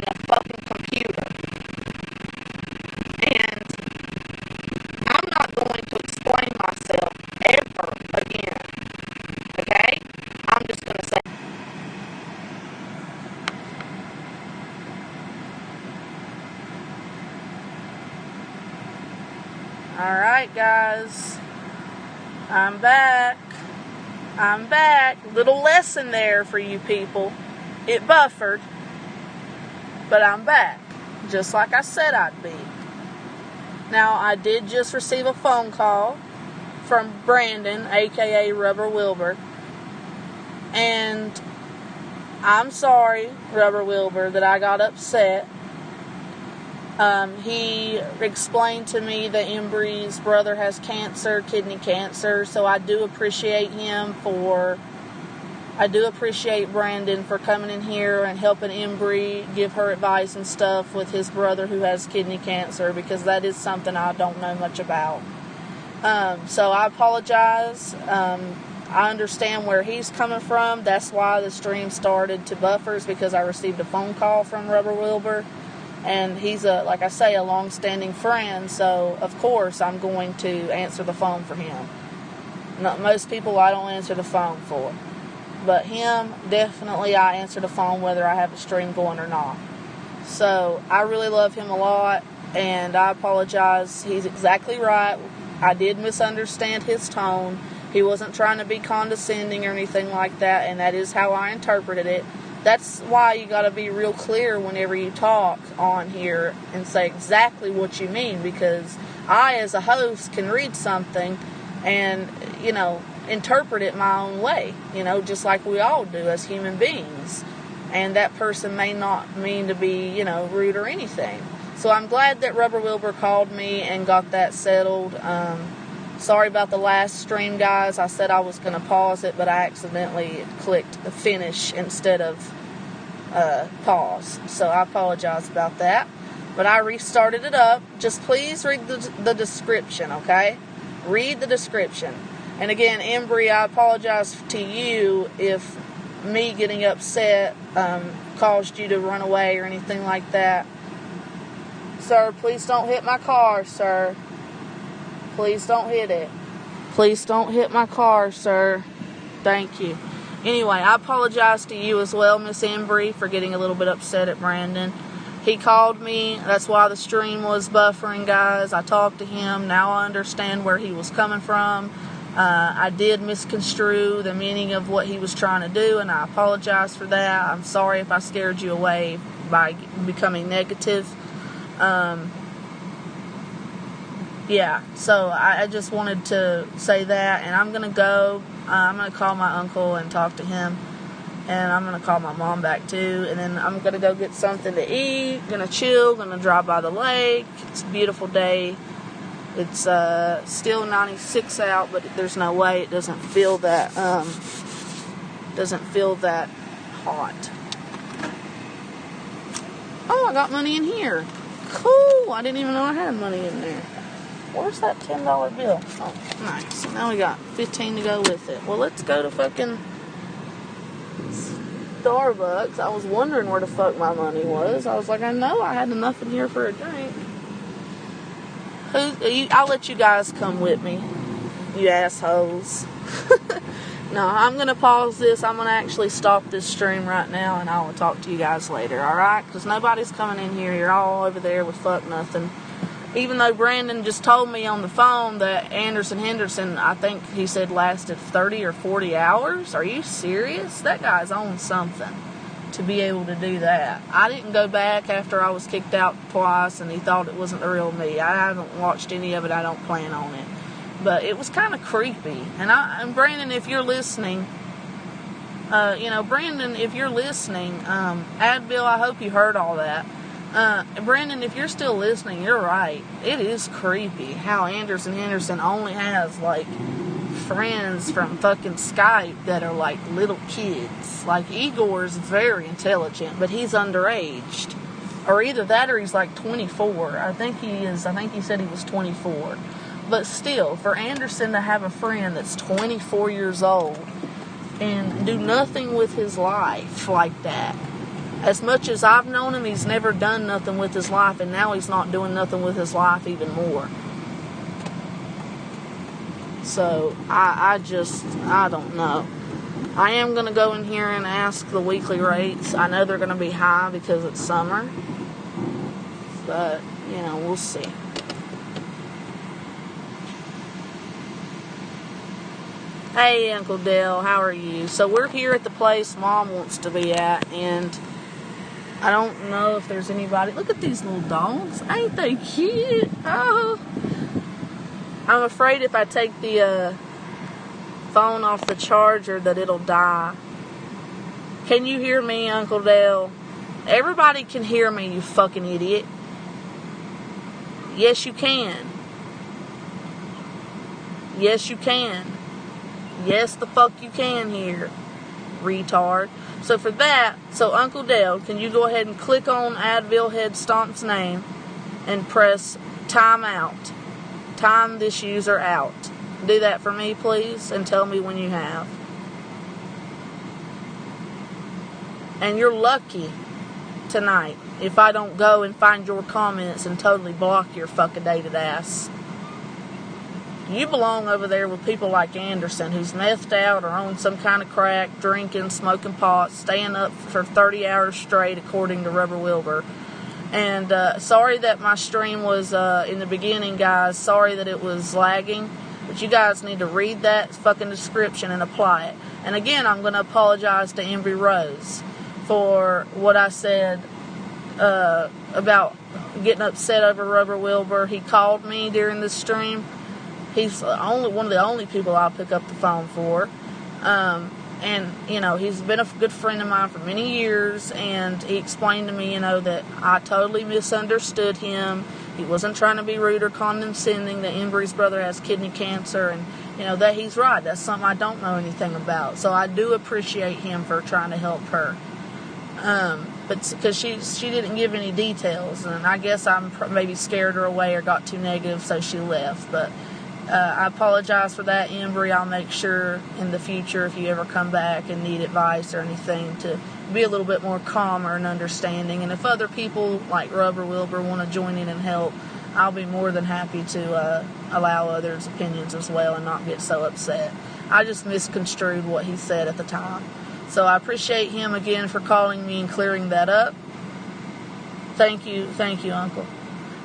using a fucking computer. And I'm not going to explain myself ever again. Okay? I'm just going to say. Alright, guys. I'm back. Little lesson there for you people. It buffered. But I'm back. Just like I said I'd be. Now, I did just receive a phone call from Brandon, a.k.a. Rubber Wilbur. And I'm sorry, Rubber Wilbur, that I got upset. He explained to me that Embree's brother has cancer, kidney cancer, so I do appreciate Brandon for coming in here and helping Embree give her advice and stuff with his brother who has kidney cancer, because that is something I don't know much about. So I apologize. I understand where he's coming from. That's why the stream started to buffers, because I received a phone call from Rubber Wilbur. And he's like I say, a long-standing friend, so of course I'm going to answer the phone for him. Most people I don't answer the phone for. But him, definitely I answer the phone whether I have a stream going or not. So I really love him a lot, and I apologize. He's exactly right. I did misunderstand his tone. He wasn't trying to be condescending or anything like that, and that is how I interpreted it. That's why you got to be real clear whenever you talk on here and say exactly what you mean, because I, as a host, can read something and, interpret it my own way, just like we all do as human beings. And that person may not mean to be, rude or anything. So I'm glad that Rubber Wilbur called me and got that settled. Sorry about the last stream, guys. I said I was going to pause it, but I accidentally clicked finish instead of pause. So I apologize about that. But I restarted it up. Just please read the description, okay? Read the description. And again, Embree, I apologize to you if me getting upset caused you to run away or anything like that. Sir, please don't hit my car, sir. Please don't hit it. Please don't hit my car, sir. Thank you. Anyway, I apologize to you as well, Miss Embree, for getting a little bit upset at Brandon. He called me. That's why the stream was buffering, guys. I talked to him. Now I understand where he was coming from. I did misconstrue the meaning of what he was trying to do, and I apologize for that. I'm sorry if I scared you away by becoming negative. Yeah, so I just wanted to say that, and I'm going to go. I'm going to call my uncle and talk to him, and I'm going to call my mom back too, and then I'm going to go get something to eat, going to chill, going to drive by the lake. It's a beautiful day. It's still 96 out, but there's no way it doesn't feel that hot. Oh, I got money in here. Cool. I didn't even know I had money in there. Where's that $10 bill? Oh, nice. Now we got 15 to go with it. Well, let's go to fucking Starbucks. I was wondering where the fuck my money was. I was like, I know I had enough in here for a drink. I'll let you guys come with me, you assholes. No, I'm going to pause this. I'm going to actually stop this stream right now, and I will talk to you guys later, alright? Because nobody's coming in here. You're all over there with fuck nothing. Even though Brandon just told me on the phone that Anderson Henderson, I think he said, lasted 30 or 40 hours. Are you serious? That guy's on something to be able to do that. I didn't go back after I was kicked out twice and he thought it wasn't the real me. I haven't watched any of it. I don't plan on it. But it was kind of creepy. And Brandon, if you're listening, Brandon, if you're listening, Advil, I hope you heard all that. Brandon, if you're still listening, you're right. It is creepy how Anderson Henderson only has, friends from fucking Skype that are, little kids. Igor's very intelligent, but he's underaged. Or either that or he's, 24. I think he is. I think he said he was 24. But still, for Anderson to have a friend that's 24 years old and do nothing with his life like that, As much as I've known him, he's never done nothing with his life, and now he's not doing nothing with his life even more. So, I don't know. I am going to go in here and ask the weekly rates. I know they're going to be high because it's summer. But, we'll see. Hey, Uncle Dale, how are you? So we're here at the place Mom wants to be at, and I don't know if there's anybody. Look at these little dogs. Ain't they cute? Oh. I'm afraid if I take the phone off the charger that it'll die. Can you hear me, Uncle Dale? Everybody can hear me, you fucking idiot. Yes, you can. Yes, you can. Yes, the fuck you can hear, retard. So for that, Uncle Dale, can you go ahead and click on Advil Head Stomp's name and press time out. Time this user out. Do that for me, please, and tell me when you have. And you're lucky tonight if I don't go and find your comments and totally block your fucking dated ass. You belong over there with people like Anderson, who's methed out or on some kind of crack, drinking, smoking pot, staying up for 30 hours straight, according to Rubber Wilbur. And sorry that my stream was, in the beginning, guys, sorry that it was lagging. But you guys need to read that fucking description and apply it. And again, I'm going to apologize to Embry Rose for what I said about getting upset over Rubber Wilbur. He called me during the stream. He's one of the only people I'll pick up the phone for. And, he's been a good friend of mine for many years, and he explained to me, that I totally misunderstood him. He wasn't trying to be rude or condescending, that Embry's brother has kidney cancer, and, that he's right. That's something I don't know anything about. So I do appreciate him for trying to help her. But because she didn't give any details, and I guess I maybe scared her away or got too negative, so she left. But I apologize for that, Embry. I'll make sure in the future, if you ever come back and need advice or anything, to be a little bit more calmer and understanding. And if other people like Rubber Wilbur want to join in and help, I'll be more than happy to allow others' opinions as well and not get so upset. I just misconstrued what he said at the time. So I appreciate him again for calling me and clearing that up. Thank you, Uncle.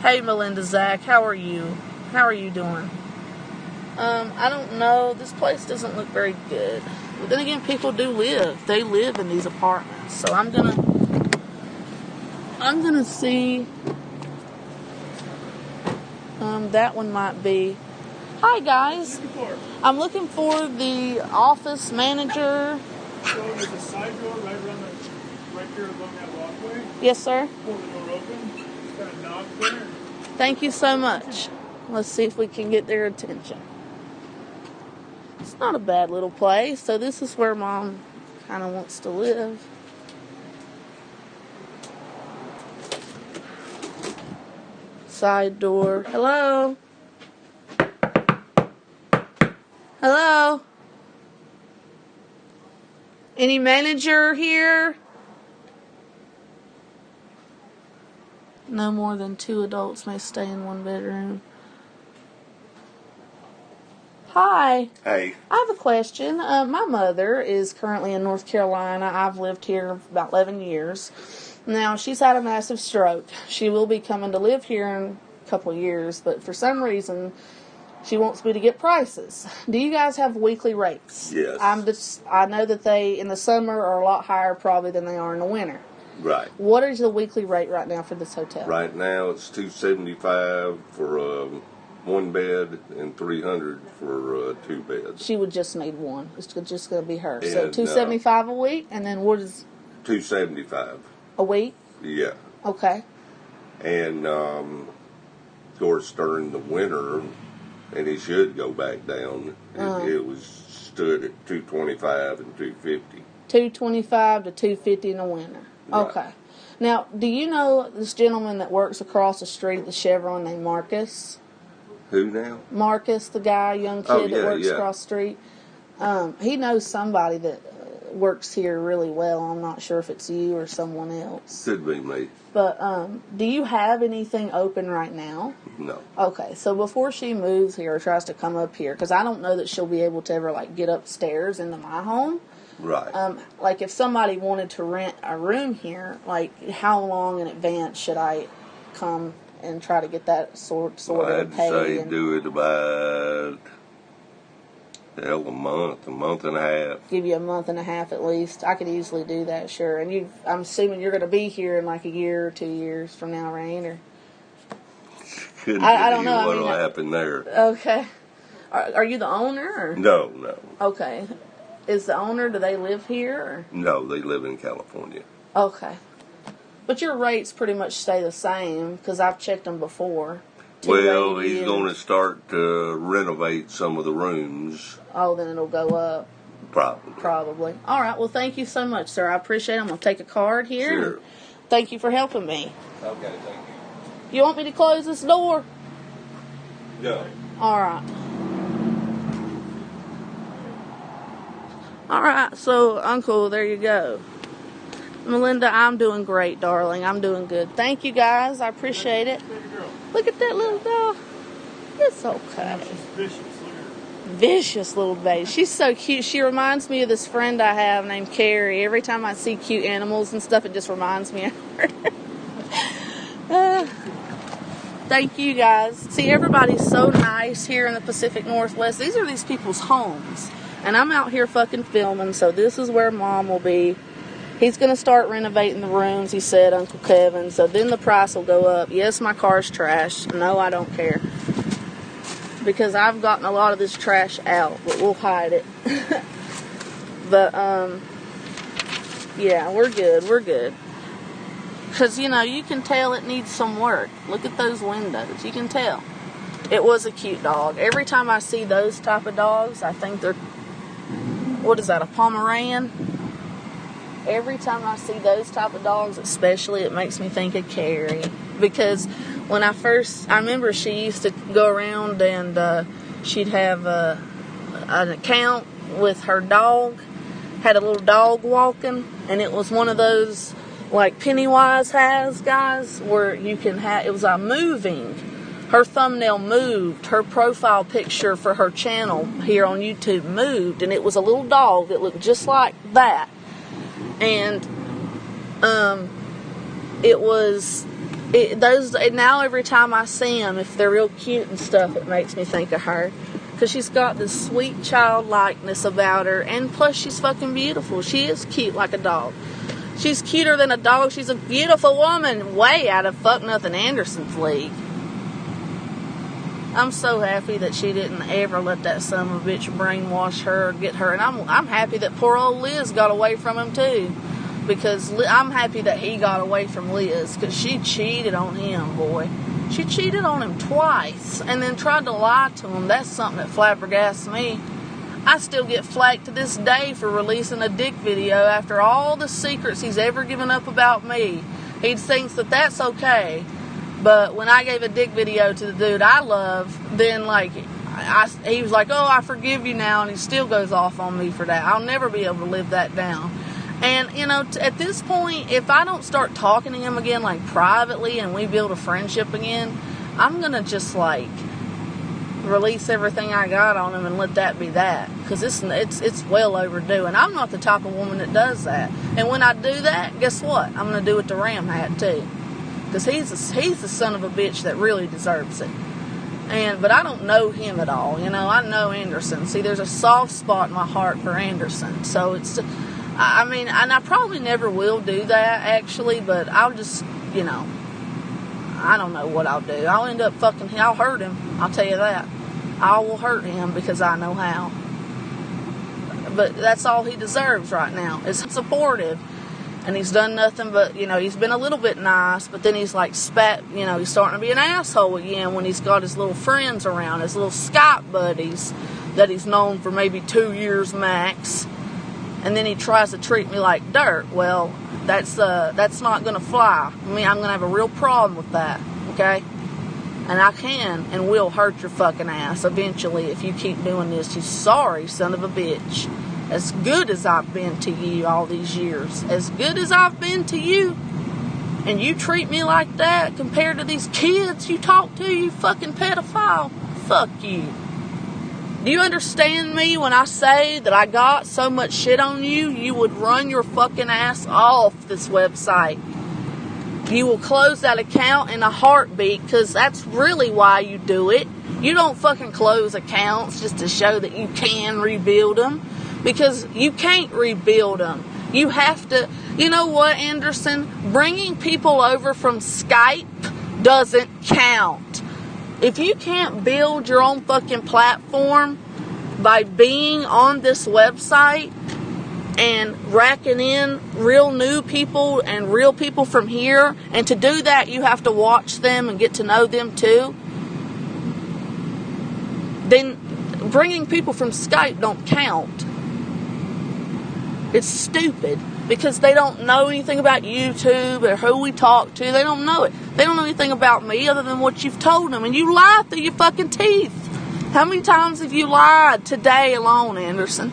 Hey, Melinda Zach, how are you? How are you doing? I don't know. This place doesn't look very good. But then again, people do live. They live in these apartments. So I'm gonna see. That one might be. Hi guys. I'm looking for the office manager. So there's a side door right here along that walkway. Yes, sir. Pull the door open. It's got a knob there. Thank you so much. Let's see if we can get their attention. It's not a bad little place. So this is where Mom kind of wants to live. Side door. Hello? Hello? Any manager here? No more than 2 adults may stay in one bedroom. Hi. Hey. I have a question. My mother is currently in North Carolina. I've lived here for about 11 years. Now, she's had a massive stroke. She will be coming to live here in a couple of years, but for some reason, she wants me to get prices. Do you guys have weekly rates? Yes. I know that they, in the summer, are a lot higher probably than they are in the winter. Right. What is the weekly rate right now for this hotel? Right now, it's $275 for one bed and $300 for 2 beds. She would just need one. It's just going to be her. And, so $275 a week, and then what is $275 a week? Yeah. Okay. And of course, during the winter, and it should go back down. It was stood at $225 and $250. $225 to $250 in the winter. Right. Okay. Now, do you know this gentleman that works across the street at the Chevron named Marcus? Who now? Marcus, the guy, young kid that works across the street. He knows somebody that works here really well. I'm not sure if it's you or someone else. Could be me. But do you have anything open right now? No. Okay, so before she moves here or tries to come up here, because I don't know that she'll be able to ever, like, get upstairs into my home. Right. Like, if somebody wanted to rent a room here, like, how long in advance should I come and try to get that sort I'd of paid? say do it about a month and a half. Give you a month and a half at least. I could easily do that, sure. And I'm assuming you're going to be here in like a year or 2 years from now, right? Or Couldn't I don't know. What'll happen there? Okay. Are you the owner? Or? No. Okay. Is the owner? Do they live here? Or? No, they live in California. Okay. But your rates pretty much stay the same because I've checked them before. Well, he's going to start to renovate some of the rooms. Oh, then it'll go up. Probably. All right. Well, thank you so much, sir. I appreciate it. I'm going to take a card here. Sure. Thank you for helping me. Okay, thank you. You want me to close this door? No. All right. All right. So, Uncle, there you go. Melinda, I'm doing great, darling. I'm doing good. Thank you, guys. I appreciate it. Look at that little dog. It's okay. Vicious little baby. She's so cute. She reminds me of this friend I have named Carrie. Every time I see cute animals and stuff, it just reminds me of her. Thank you, guys. See, everybody's so nice here in the Pacific Northwest. These are these people's homes. And I'm out here fucking filming, so this is where Mom will be. He's going to start renovating the rooms, he said, Uncle Kevin. So then the price will go up. Yes, my car's trash. No, I don't care. Because I've gotten a lot of this trash out, but we'll hide it. But, yeah, we're good. Because, you know, you can tell it needs some work. Look at those windows. You can tell. It was a cute dog. Every time I see those type of dogs, I think they're, what is that, a Pomeranian? Every time I see those type of dogs, especially, it makes me think of Carrie. Because when I remember she used to go around and she'd have an account with her dog, had a little dog walking, and it was one of those, like Pennywise has, guys, where you can have, it was moving. Her thumbnail moved. Her profile picture for her channel here on YouTube moved, and it was a little dog that looked just like that. And now every time I see them, if they're real cute and stuff, it makes me think of her, because she's got this sweet childlikeness about her, and plus she's fucking beautiful. She is cute like a dog. She's cuter than a dog. She's a beautiful woman, way out of Fuck Nothing Anderson's league. I'm so happy that she didn't ever let that son of a bitch brainwash her or get her. And I'm happy that poor old Liz got away from him too. Because I'm happy that he got away from Liz. Because she cheated on him, boy. She cheated on him twice. And then tried to lie to him. That's something that flabbergasts me. I still get flagged to this day for releasing a dick video after all the secrets he's ever given up about me. He thinks that that's okay. But when I gave a dick video to the dude I love, then, like, he was like, oh, I forgive you now, and he still goes off on me for that. I'll never be able to live that down. And, you know, at this point, if I don't start talking to him again, like, privately, and we build a friendship again, I'm going to just, like, release everything I got on him and let that be that. Because it's well overdue. And I'm not the type of woman that does that. And when I do that, guess what? I'm going to do it to Ram Hat, too. Because he's the son of a bitch that really deserves it. But I don't know him at all. You know, I know Anderson. See, there's a soft spot in my heart for Anderson. So it's, I mean, and I probably never will do that, actually. But I'll just, you know, I don't know what I'll do. I'll end up I'll hurt him. I'll tell you that. I will hurt him because I know how. But that's all he deserves right now, is supportive. And he's done nothing but, you know, he's been a little bit nice, but then he's like he's starting to be an asshole again when he's got his little friends around, his little Skype buddies that he's known for maybe 2 years max. And then he tries to treat me like dirt. Well, that's not going to fly. I mean, I'm going to have a real problem with that, okay? And I can and will hurt your fucking ass eventually if you keep doing this. You sorry son of a bitch. as good as I've been to you all these years, as good as I've been to you, and you treat me like that compared to these kids you talk to, you fucking pedophile, fuck you. Do you understand me when I say that I got so much shit on you, you would run your fucking ass off this website? You will close that account in a heartbeat, because that's really why you do it. You don't fucking close accounts just to show that you can rebuild them, because you can't rebuild them. You have to, you know what, Anderson? Bringing people over from Skype doesn't count. If you can't build your own fucking platform by being on this website and racking in real new people and real people from here, and to do that you have to watch them and get to know them too, then bringing people from Skype don't count. It's stupid, because they don't know anything about YouTube or who we talk to. They don't know it. They don't know anything about me other than what you've told them, and you lie through your fucking teeth. How many times have you lied today alone, Anderson?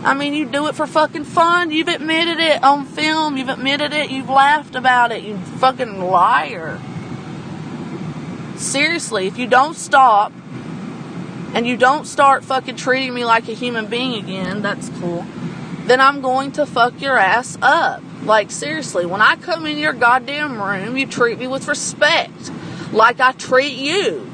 I mean, you do it for fucking fun. You've admitted it on film. You've admitted it. You've laughed about it. You fucking liar. Seriously, if you don't stop and you don't start fucking treating me like a human being again, that's cool, then I'm going to fuck your ass up. Like, seriously, when I come in your goddamn room, you treat me with respect, like I treat you.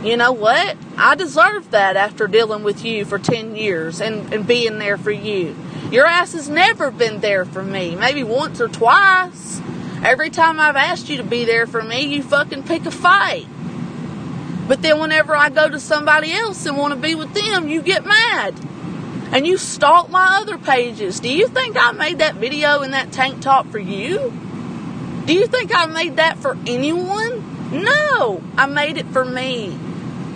You know what? I deserve that after dealing with you for 10 years and being there for you. Your ass has never been there for me. Maybe once or twice. Every time I've asked you to be there for me, you fucking pick a fight. But then whenever I go to somebody else and want to be with them, you get mad. And you stalk my other pages. Do you think I made that video in that tank top for you? Do you think I made that for anyone? No, I made it for me.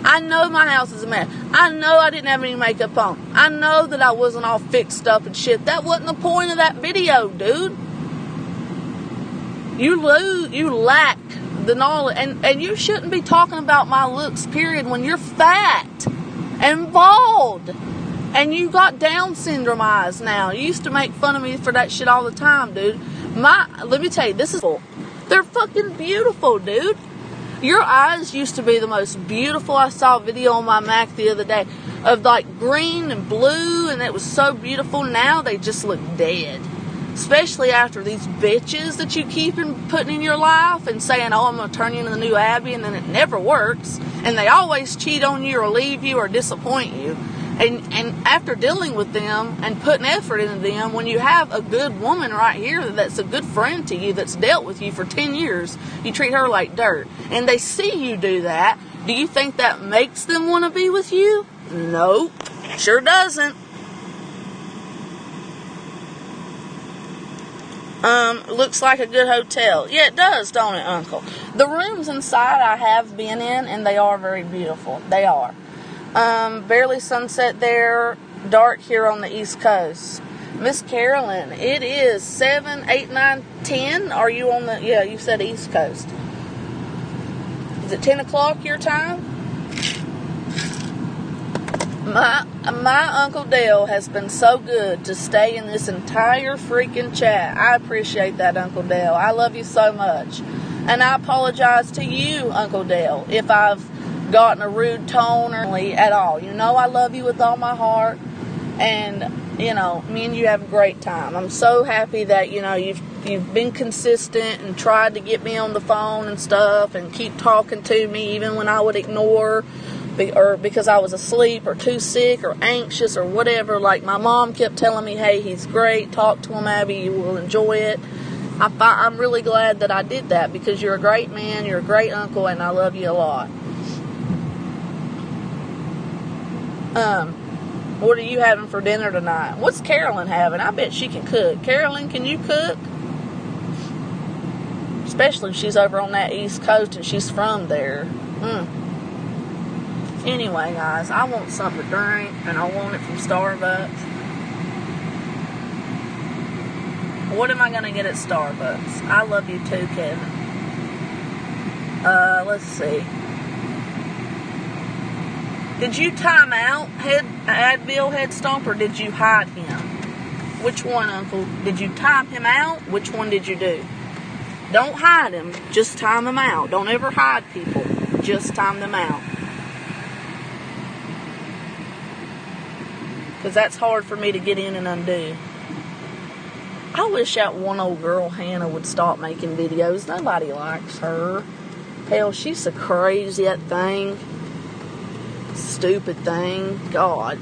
I know my house is a mess. I know I didn't have any makeup on. I know that I wasn't all fixed up and shit. That wasn't the point of that video, dude. You lack the knowledge, and you shouldn't be talking about my looks, period, when you're fat and bald and you got Down syndrome eyes now. You used to make fun of me for that shit all the time, dude. Let me tell you, they're fucking beautiful, dude. Your eyes used to be the most beautiful. I saw a video on my Mac the other day of like green and blue, and it was so beautiful. Now they just look dead. Especially after these bitches that you keep putting in your life and saying, oh, I'm going to turn you into the new Abby, and then it never works. And they always cheat on you or leave you or disappoint you. And after dealing with them and putting effort into them, when you have a good woman right here that's a good friend to you that's dealt with you for 10 years, you treat her like dirt. And they see you do that. Do you think that makes them want to be with you? Nope. Sure doesn't. Looks like a good hotel. Yeah, it does, don't it, Uncle? The rooms inside I have been in, and they are very beautiful. They are. Barely sunset there, dark here on the East Coast. Miss Carolyn, it is 7, 8, 9, 10. Are you on the, yeah, you said East Coast. Is it 10 o'clock your time? My Uncle Dale has been so good to stay in this entire freaking chat. I appreciate that, Uncle Dale. I love you so much. And I apologize to you, Uncle Dale, if I've gotten a rude tone or at all. You know I love you with all my heart. And, you know, me and you have a great time. I'm so happy that, you know, you've been consistent and tried to get me on the phone and stuff and keep talking to me even when I would ignore or because I was asleep or too sick or anxious or whatever. Like my mom kept telling me, hey, he's great, talk to him, Abby, you will enjoy it. I'm really glad that I did that, because you're a great man, you're a great uncle, and I love you a lot. What are you having for dinner tonight? What's Carolyn having? I bet she can cook. Carolyn, can you cook? Especially if she's over on that East Coast and she's from there. Anyway, guys, I want something to drink, and I want it from Starbucks. What am I going to get at Starbucks? I love you too, Kevin. Let's see. Did you time out Advil Head Stomp, or did you hide him? Which one, Uncle? Did you time him out? Which one did you do? Don't hide him. Just time him out. Don't ever hide people. Just time them out. Because that's hard for me to get in and undo. I wish that one old girl, Hannah, would stop making videos. Nobody likes her. Hell, she's so crazy, that thing. Stupid thing. God.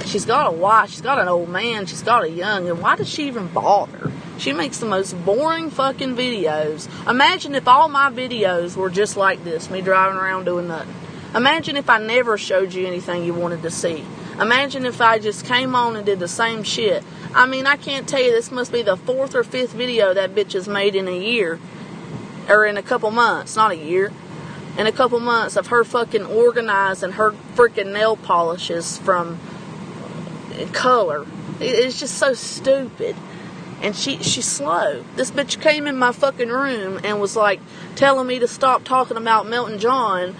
She's got a wife. She's got an old man. She's got a young. And why does she even bother? She makes the most boring fucking videos. Imagine if all my videos were just like this. Me driving around doing nothing. Imagine if I never showed you anything you wanted to see. Imagine if I just came on and did the same shit. I mean, I can't tell you, this must be the 4th or 5th video that bitch has made in a year. Or in a couple months. Not a year. In a couple months of her fucking organizing her freaking nail polishes from color. It's just so stupid. And she's slow. This bitch came in my fucking room and was like telling me to stop talking about Melton John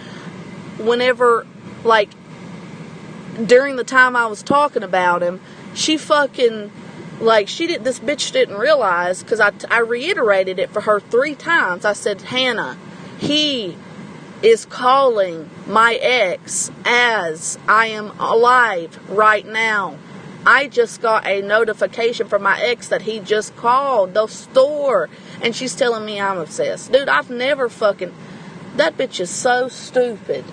whenever, like, during the time I was talking about him. She fucking, like, this bitch didn't realize, because I reiterated it for her 3 times. I said, Hannah, he is calling my ex as I am alive right now. I just got a notification from my ex that he just called the store. And she's telling me I'm obsessed. Dude, I've never fucking... That bitch is so stupid.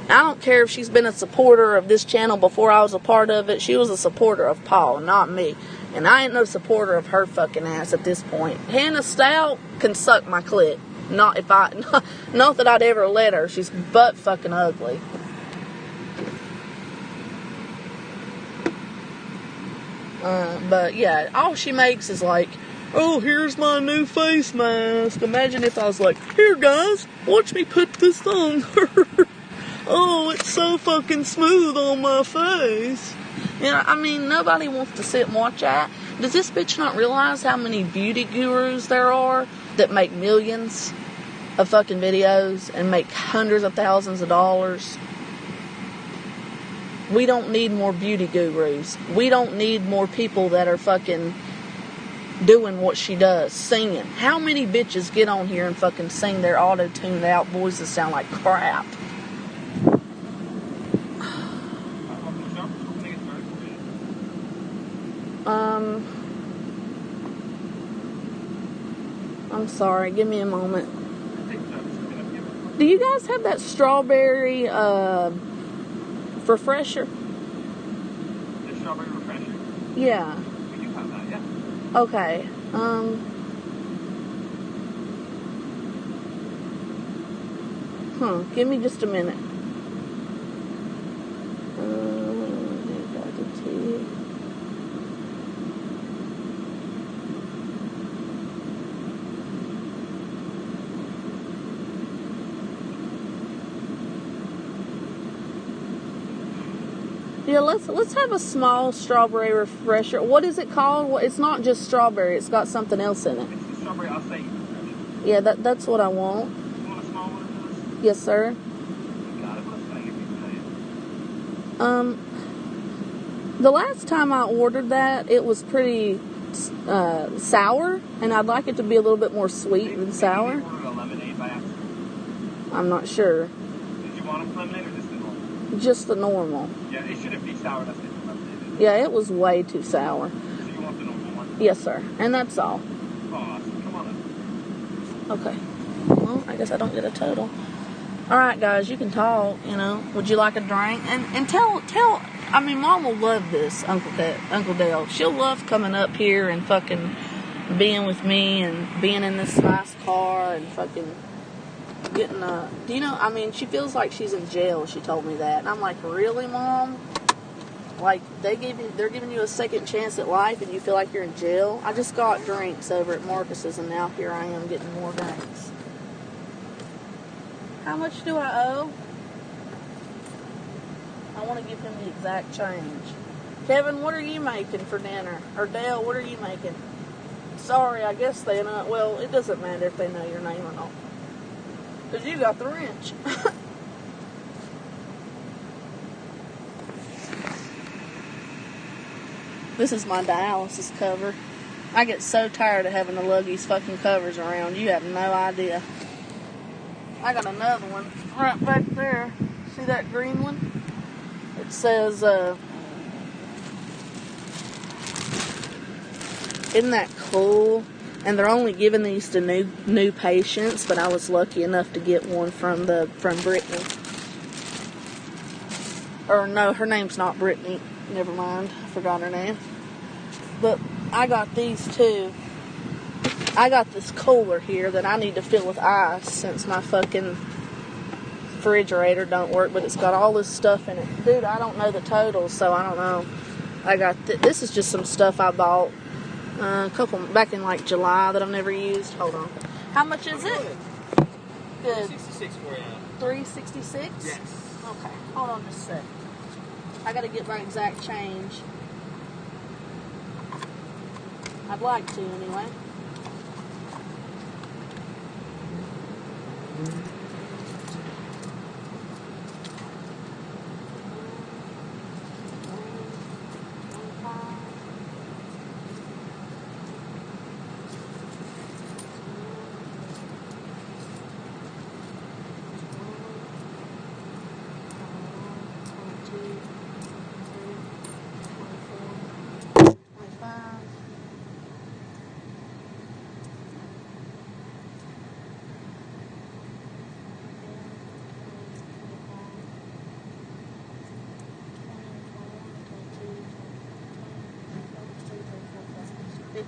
I don't care if she's been a supporter of this channel before I was a part of it. She was a supporter of Paul, not me. And I ain't no supporter of her fucking ass at this point. Hannah Stout can suck my clit. Not that I'd ever let her. She's butt fucking ugly. But yeah, all she makes is like, oh, here's my new face mask. Imagine if I was like, here guys, watch me put this on. Oh, it's so fucking smooth on my face. You know, I mean, nobody wants to sit and watch that. Does this bitch not realize how many beauty gurus there are that make millions of fucking videos and make hundreds of thousands of dollars? We don't need more beauty gurus. We don't need more people that are fucking doing what she does, singing. How many bitches get on here and fucking sing their auto-tuned out voices sound like crap? I'm sorry, give me a moment. Do you guys have that strawberry refresher? The strawberry refresher? Yeah. We do have that, yeah. Okay. Give me just a minute. Yeah, let's have a small strawberry refresher. What is it called? It's not just strawberry. It's got something else in it. It's the strawberry acai refresher. Yeah, that's what I want. You want a small one of those? Yes, sir. You got it. What's that give you today? The last time I ordered that, it was pretty sour, and I'd like it to be a little bit more sweet than sour. Did you order a lemonade by accident? I'm not sure. Did you want a lemonade or just the normal? Just the normal. Yeah, it shouldn't be sour. That's different lemonade. Yeah, it was way too sour. So you want the normal one? Yes, sir. And that's all. Oh, awesome. Come on up. Okay. Well, I guess I don't get a total. All right, guys, you can talk. You know, would you like a drink? And tell. I mean, Mom will love this, Uncle Dale. She'll love coming up here and fucking being with me and being in this nice car and fucking getting do you know, I mean, she feels like she's in jail. She told me that. And I'm like, really, Mom? Like, they're giving you a second chance at life and you feel like you're in jail? I just got drinks over at Marcus's and now here I am getting more drinks. How much do I owe? I want to give him the exact change. Kevin, what are you making for dinner? Or Dale, what are you making? Sorry, I guess they know. Well, it doesn't matter if they know your name or not. Because you got the wrench. This is my dialysis cover. I get so tired of having to lug these fucking covers around. You have no idea. I got another one right back there. See that green one? It says, isn't that cool? And they're only giving these to new patients, but I was lucky enough to get one from Brittany. Or no, her name's not Brittany. Never mind. I forgot her name. But I got these too. I got this cooler here that I need to fill with ice since my fucking refrigerator don't work, but it's got all this stuff in it. Dude, I don't know the totals, so I don't know. I got this is just some stuff I bought back in like July that I've never used. Hold on. How much is it? Good. $366 for you. $366? Yes. Okay. Hold on just a sec. I gotta get my exact change. I'd like to anyway.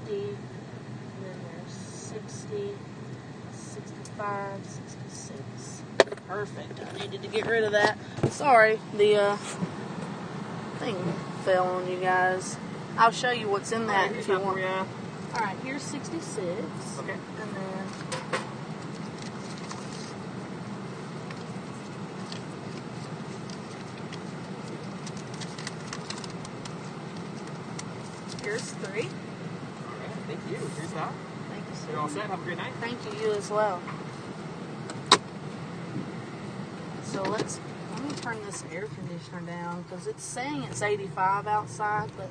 And then there's 60, 65, 66. Perfect. I needed to get rid of that. Sorry, the thing fell on you guys. I'll show you what's in that if you want. Alright, here's 66. Okay. And then here's 3. Thank you. Here's that. Thank you, sir. You're all set. Have a great night. Thank you, you as well. So let me turn this air conditioner down because it's saying it's 85 outside, but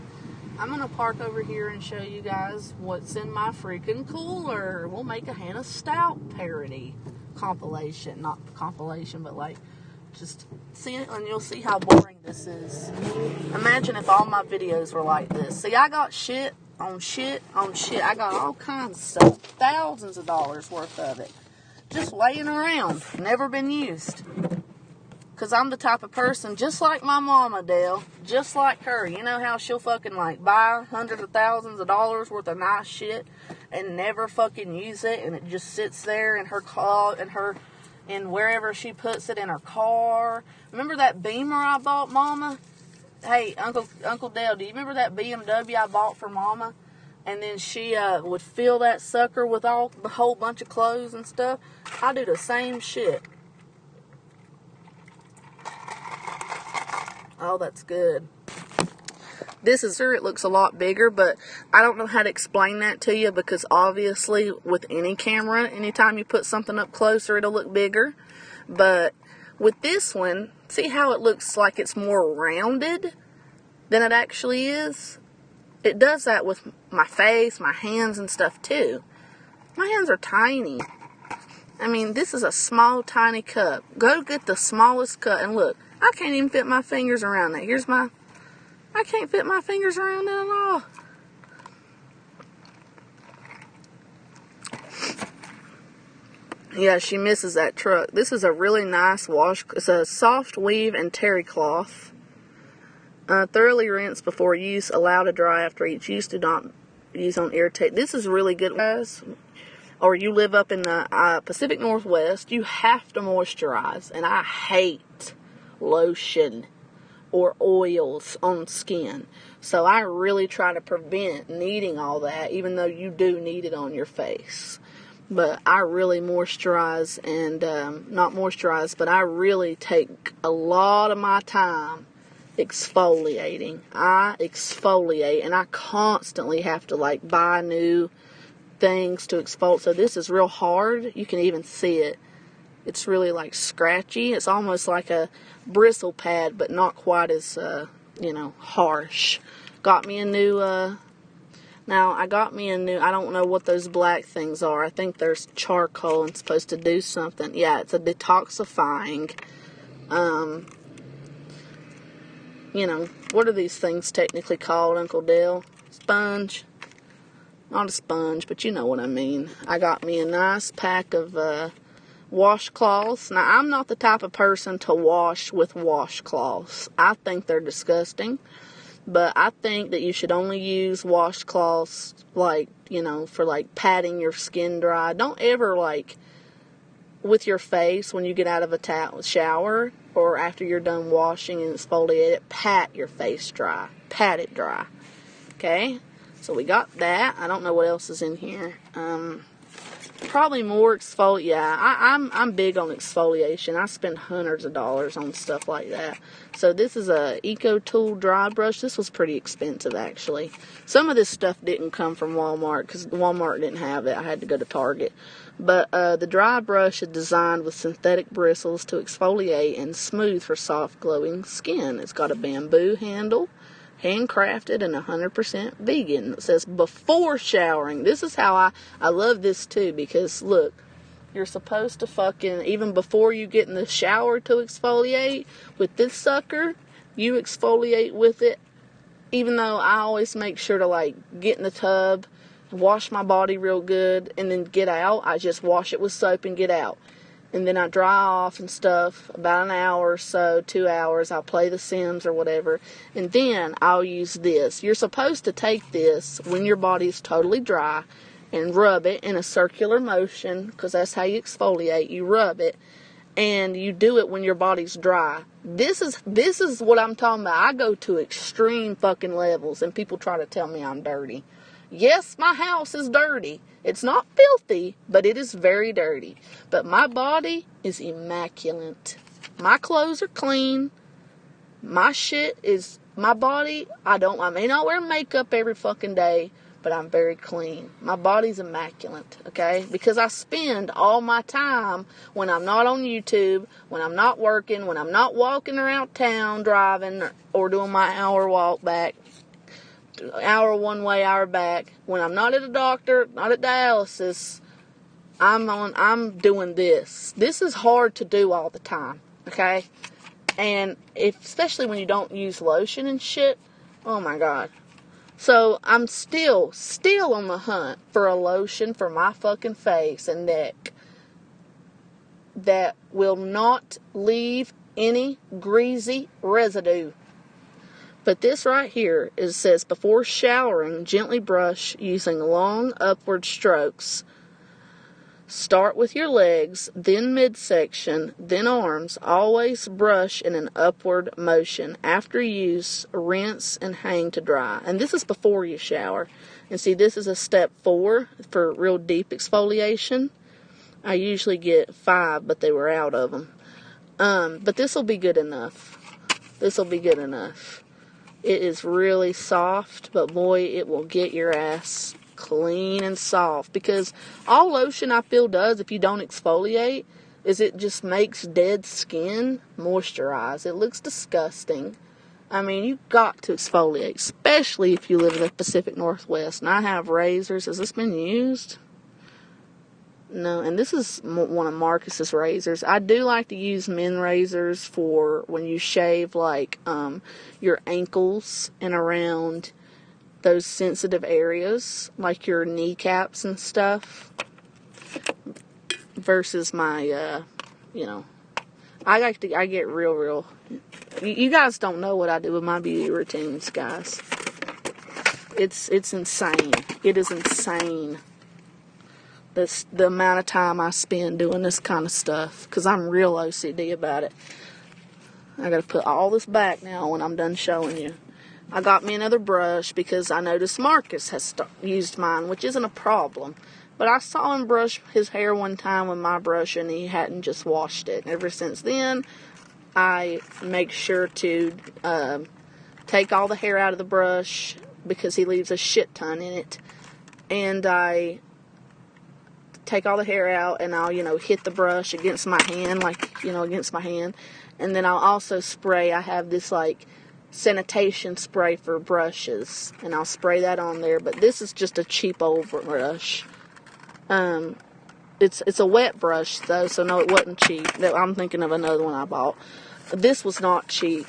I'm going to park over here and show you guys what's in my freaking cooler. We'll make a Hannah Stout parody compilation. Not compilation, but like just see it and you'll see how boring this is. Imagine if all my videos were like this. See, I got shit on shit on shit. I got all kinds of stuff. Thousands of dollars worth of it. Just laying around. Never been used. Because I'm the type of person, just like my mama, Dale. Just like her. You know how she'll fucking like buy hundreds of thousands of dollars worth of nice shit and never fucking use it, and it just sits there in her car and wherever she puts it in her car. Remember that Beamer I bought, Mama? Hey, Uncle Dale, do you remember that BMW I bought for Mama? And then she would fill that sucker with a whole bunch of clothes and stuff. I do the same shit. Oh, that's good. It looks a lot bigger, but I don't know how to explain that to you because obviously with any camera, anytime you put something up closer, it'll look bigger. But with this one, see how it looks like it's more rounded than it actually is? It does that with my face, my hands and stuff too. My hands are tiny. I mean, this is a small, tiny cup. Go get the smallest cup and look. I can't even fit my fingers around that. I can't fit my fingers around that at all. Yeah, she misses that truck. This is a really nice wash. It's a soft weave and terry cloth. Thoroughly rinse before use. Allow to dry after each use. Do not use on irritate. This is really good, guys. Or you live up in the Pacific Northwest, you have to moisturize. And I hate lotion or oils on skin. So I really try to prevent needing all that, even though you do need it on your face. But I really moisturize and, not moisturize, but I really take a lot of my time exfoliating. I exfoliate and I constantly have to like buy new things to exfoliate. So this is real hard. You can even see it. It's really like scratchy. It's almost like a bristle pad, but not quite as, harsh. Got me a new, now I got me a new, I don't know what those black things are. I think there's charcoal and supposed to do something. Yeah, it's a detoxifying, you know, what are these things technically called, Uncle Dale? Sponge? Not a sponge, but you know what I mean. I got me a nice pack of washcloths. Now, I'm not the type of person to wash with washcloths. I think they're disgusting. But I think that you should only use washcloths, like, you know, for, like, patting your skin dry. Don't ever, like, with your face when you get out of a shower or after you're done washing and exfoliate it, pat your face dry. Pat it dry. Okay? So we got that. I don't know what else is in here. Probably more exfoliate. Yeah, I'm big on exfoliation. I spend hundreds of dollars on stuff like that. So this is a EcoTool dry brush. This was pretty expensive, actually. Some of this stuff didn't come from Walmart because Walmart didn't have it. I had to go to Target. But the dry brush is designed with synthetic bristles to exfoliate and smooth for soft, glowing skin. It's got a bamboo handle. Handcrafted and 100% vegan. It says before showering. This is how I love this too, because look, you're supposed to fucking, even before you get in the shower to exfoliate, with this sucker, you exfoliate with it, even though I always make sure to like get in the tub, wash my body real good, and then get out. I just wash it with soap and get out. And then I dry off and stuff, about an hour or so, 2 hours. I'll play The Sims or whatever. And then I'll use this. You're supposed to take this when your body's totally dry and rub it in a circular motion, because that's how you exfoliate. You rub it. And you do it when your body's dry. This is what I'm talking about. I go to extreme fucking levels, and people try to tell me I'm dirty. Yes, my house is dirty. It's not filthy, but it is very dirty. But my body is immaculate. My clothes are clean. My body, I may not wear makeup every fucking day, but I'm very clean. My body's immaculate, okay? Because I spend all my time when I'm not on YouTube, when I'm not working, when I'm not walking around town driving or doing my hour walk back, hour one way, hour back. When I'm not at a doctor, not at dialysis, I'm doing this. This is hard to do all the time, okay? And especially when you don't use lotion and shit, oh my God. So I'm still on the hunt for a lotion for my fucking face and neck that will not leave any greasy residue. But this right here, it says, before showering, gently brush using long upward strokes. Start with your legs, then midsection, then arms. Always brush in an upward motion. After use, rinse and hang to dry. And this is before you shower. And see, this is a step 4 for real deep exfoliation. I usually get 5, but they were out of them. But this will be good enough. This will be good enough. It is really soft, but boy, it will get your ass clean and soft. Because all lotion I feel does, if you don't exfoliate, is it just makes dead skin moisturize. It looks disgusting. I mean, you've got to exfoliate, especially if you live in the Pacific Northwest. And I have razors. Has this been used? No, and this is one of Marcus's razors. I do like to use men razors for when you shave, like, your ankles and around those sensitive areas, like your kneecaps and stuff, versus my, I get real, you guys don't know what I do with my beauty routines, guys. It's insane. It is insane. The amount of time I spend doing this kind of stuff, because I'm real OCD about it. I gotta put all this back now when I'm done showing you. I got me another brush because I noticed Marcus has used mine, which isn't a problem. But I saw him brush his hair one time with my brush and he hadn't just washed it. Ever since then, I make sure to take all the hair out of the brush because he leaves a shit ton in it. And I take all the hair out and I'll, hit the brush against my hand, against my hand. And then I'll also spray. I have this, sanitation spray for brushes, and I'll spray that on there. But this is just a cheap old brush. It's a wet brush though, so no, it wasn't cheap. I'm thinking of another one I bought. This was not cheap.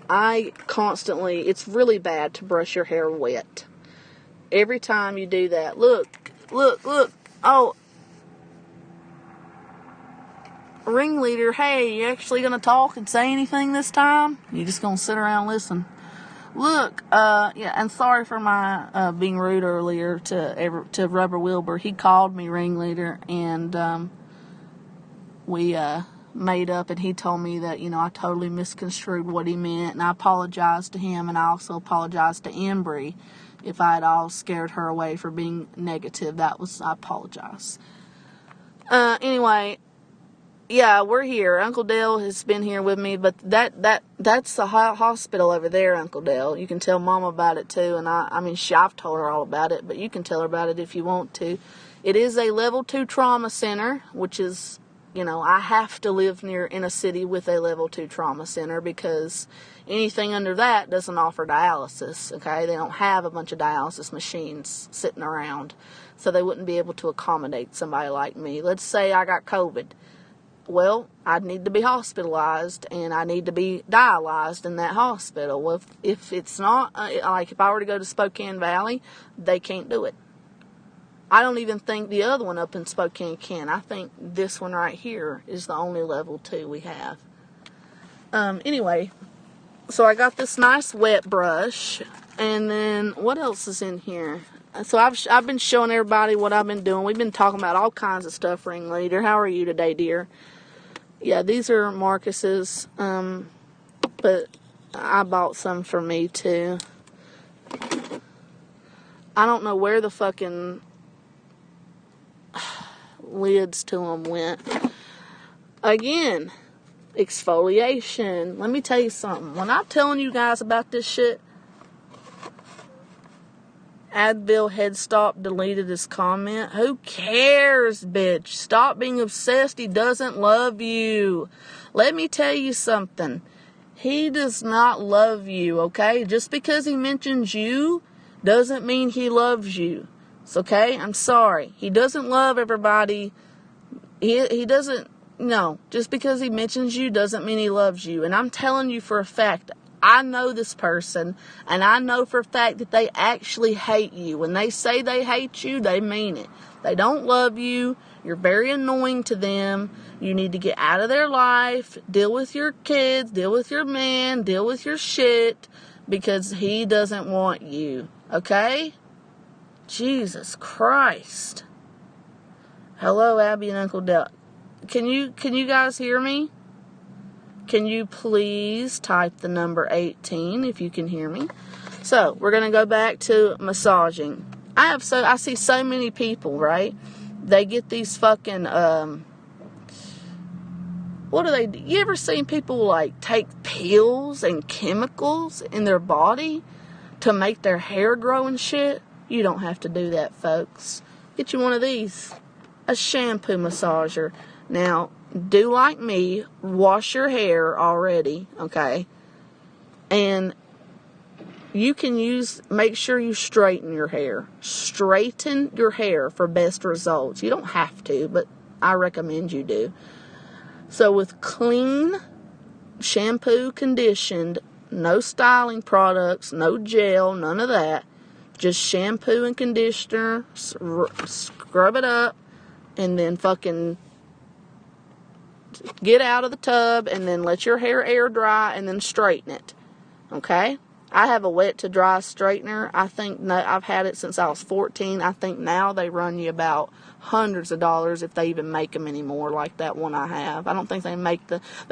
It's really bad to brush your hair wet. Every time you do that, look. Oh, ringleader, hey, you actually gonna talk and say anything this time? You just gonna sit around and listen? Look, yeah, and sorry for my being rude earlier to Rubber Wilbur. He called me ringleader, and we made up, and he told me that, I totally misconstrued what he meant, and I apologized to him, and I also apologized to Embry if I had all scared her away for being negative. I apologize. Anyway, yeah, we're here. Uncle Dale has been here with me, but that's the hospital over there, Uncle Dale. You can tell Mama about it too, and I've told her all about it, but you can tell her about it if you want to. It is a level 2 trauma center, which is, I have to live in a city with a level 2 trauma center because anything under that doesn't offer dialysis, okay? They don't have a bunch of dialysis machines sitting around, so they wouldn't be able to accommodate somebody like me. Let's say I got COVID. Well, I'd need to be hospitalized, and I need to be dialyzed in that hospital. Well, if it's not, like if I were to go to Spokane Valley, they can't do it. I don't even think the other one up in Spokane can. I think this one right here is the only level 2 we have. Anyway, so I got this nice wet brush, and then what else is in here? So I've been showing everybody what I've been doing. We've been talking about all kinds of stuff, ringleader. How are you today, dear? Yeah, these are Marcus's, but I bought some for me too. I don't know where the fucking lids to them went. Again, exfoliation. Let me tell you something. When I'm telling you guys about this shit, Advil Head Stop deleted his comment. Who cares, bitch? Stop being obsessed. He doesn't love you. Let me tell you something. He does not love you, okay? Just because he mentions you doesn't mean he loves you. It's okay? I'm sorry. He doesn't love everybody. He doesn't, no. Just because he mentions you doesn't mean he loves you. And I'm telling you for a fact, I know this person, and I know for a fact that they actually hate you. When they say they hate you, they mean it. They don't love you. You're very annoying to them. You need to get out of their life, deal with your kids, deal with your man, deal with your shit, because he doesn't want you. Okay? Jesus Christ. Hello, Abby and Uncle Dale. Can you guys hear me? Can you please type the number 18 if you can hear me? So, we're going to go back to massaging. I see so many people, right? They get these fucking, what do they do? You ever seen people, like, take pills and chemicals in their body to make their hair grow and shit? You don't have to do that, folks. Get you one of these. A shampoo massager. Now, do like me, wash your hair already, okay? And you can make sure you straighten your hair. Straighten your hair for best results. You don't have to, but I recommend you do. So with clean shampoo, conditioned, no styling products, no gel, none of that. Just shampoo and conditioner, scrub it up, and then fucking get out of the tub, and then let your hair air dry, and then straighten it. Okay? I have a wet to dry straightener. I've had it since I was 14. I think now they run you about hundreds of dollars if they even make them anymore like that one I have. I don't think they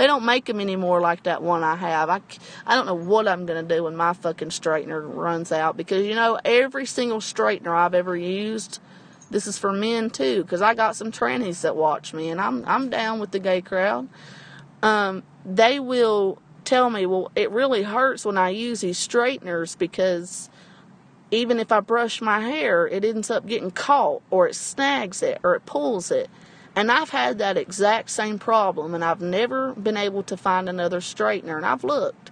don't make them anymore like that one I have. I don't know what I'm going to do when my fucking straightener runs out, because every single straightener I've ever used, this is for men too, because I got some trannies that watch me, and I'm down with the gay crowd. They will tell me, well, it really hurts when I use these straighteners because even if I brush my hair, it ends up getting caught, or it snags it, or it pulls it. And I've had that exact same problem, and I've never been able to find another straightener, and I've looked.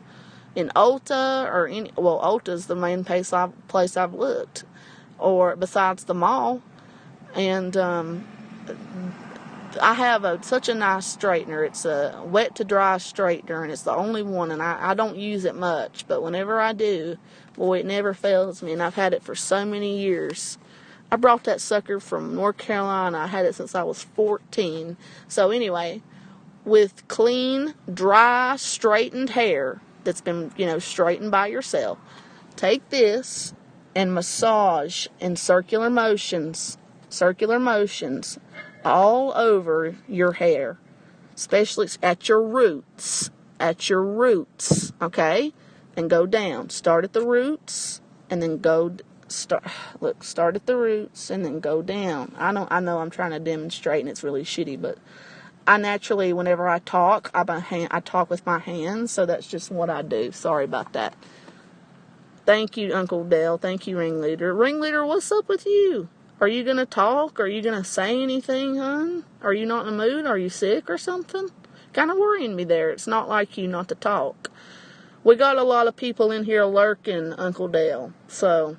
in Ulta or any, well, Ulta's the main place I've looked, or besides the mall. And I have such a nice straightener. It's a wet to dry straightener, and it's the only one, and I don't use it much, but whenever I do, boy, it never fails me, and I've had it for so many years. I brought that sucker from North Carolina. I had it since I was 14. So anyway, with clean, dry, straightened hair that's been, straightened by yourself, take this and massage in circular motions all over your hair, especially at your roots, okay? And go down. Start at the roots and then start at the roots and then go down. I know I'm trying to demonstrate and it's really shitty, but I naturally, whenever I talk, I talk with my hands, so that's just what I do. Sorry about that. Thank you, Uncle Dale. Thank you, Ringleader. Ringleader, what's up with you? Are you going to talk? Are you going to say anything, hon? Are you not in the mood? Are you sick or something? Kind of worrying me there. It's not like you not to talk. We got a lot of people in here lurking, Uncle Dale. So,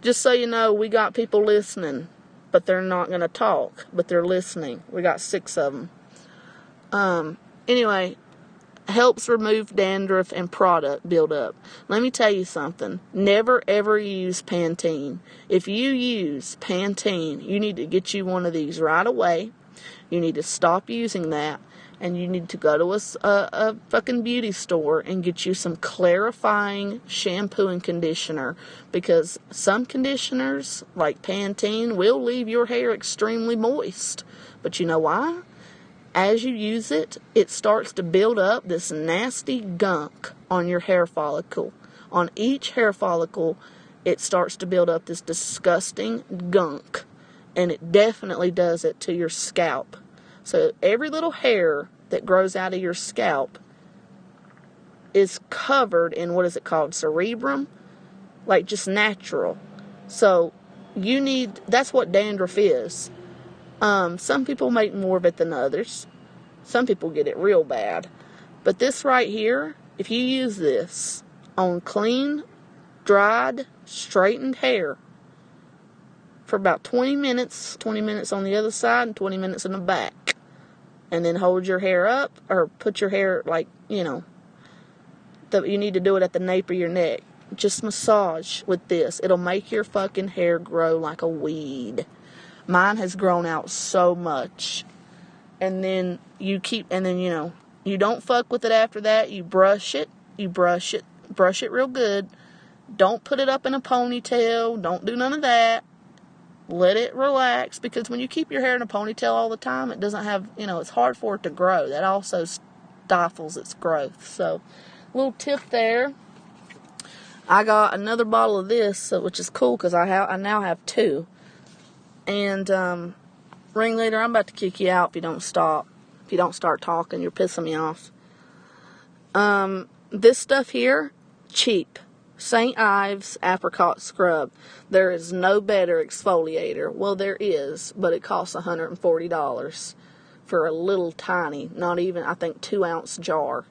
just so you know, we got people listening, but they're not going to talk, but they're listening. We got 6 of them. Anyway, helps remove dandruff and product buildup. Let me tell you something. Never ever use Pantene. If you use Pantene, you need to get you one of these right away. You need to stop using that. And you need to go to a fucking beauty store and get you some clarifying shampoo and conditioner. Because some conditioners, like Pantene, will leave your hair extremely moist. But you know why? As you use it, it starts to build up this nasty gunk on your hair follicle. On each hair follicle, it starts to build up this disgusting gunk. And it definitely does it to your scalp. So every little hair that grows out of your scalp is covered in, what is it called, cerebrum? Like just natural. So that's what dandruff is. Some people make more of it than others. Some people get it real bad. But this right here, if you use this on clean, dried, straightened hair for about 20 minutes on the other side and 20 minutes in the back, and then hold your hair up, or put your hair you need to do it at the nape of your neck. Just massage with this. It'll make your fucking hair grow like a weed. Mine has grown out so much. And then you don't fuck with it after that. You brush it real good. Don't put it up in a ponytail. Don't do none of that. Let it relax, because when you keep your hair in a ponytail all the time, it doesn't have, it's hard for it to grow. That also stifles its growth. So, little tip there. I got another bottle of this, which is cool, because I now have 2. And, Ringleader, I'm about to kick you out if you don't stop. If you don't start talking, you're pissing me off. This stuff here, cheap. St. Ives Apricot Scrub. There is no better exfoliator. Well, there is, but it costs $140 for a little tiny, not even, I think, 2-ounce jar.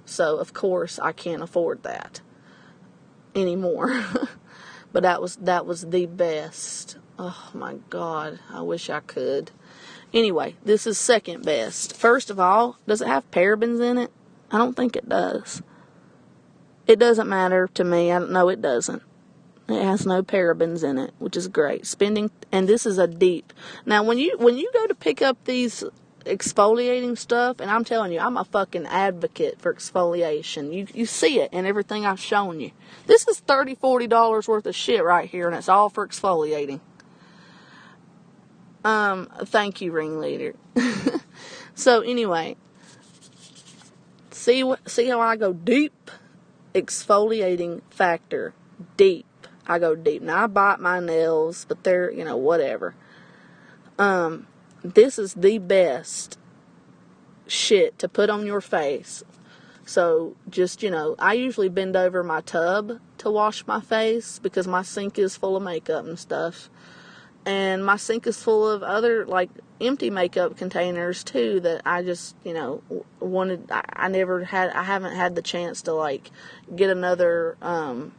So, of course, I can't afford that anymore. But that was the best. Oh, my God. I wish I could. Anyway, this is second best. First of all, does it have parabens in it? I don't think it does. It doesn't matter to me. I don't know, it doesn't. It has no parabens in it, which is great. And this is a deep. Now, when you go to pick up these exfoliating stuff, and I'm telling you, I'm a fucking advocate for exfoliation. You see it in everything I've shown you. This is $30, $40 worth of shit right here, and it's all for exfoliating. Thank you, Ringleader. So anyway, see how I go deep? Exfoliating factor, deep. I go deep. Now I bite my nails, but they're, whatever. This is the best shit to put on your face. So just, I usually bend over my tub to wash my face because my sink is full of makeup and stuff. And my sink is full of other, like, empty makeup containers, too, that I just, wanted. I haven't had the chance to, like, get another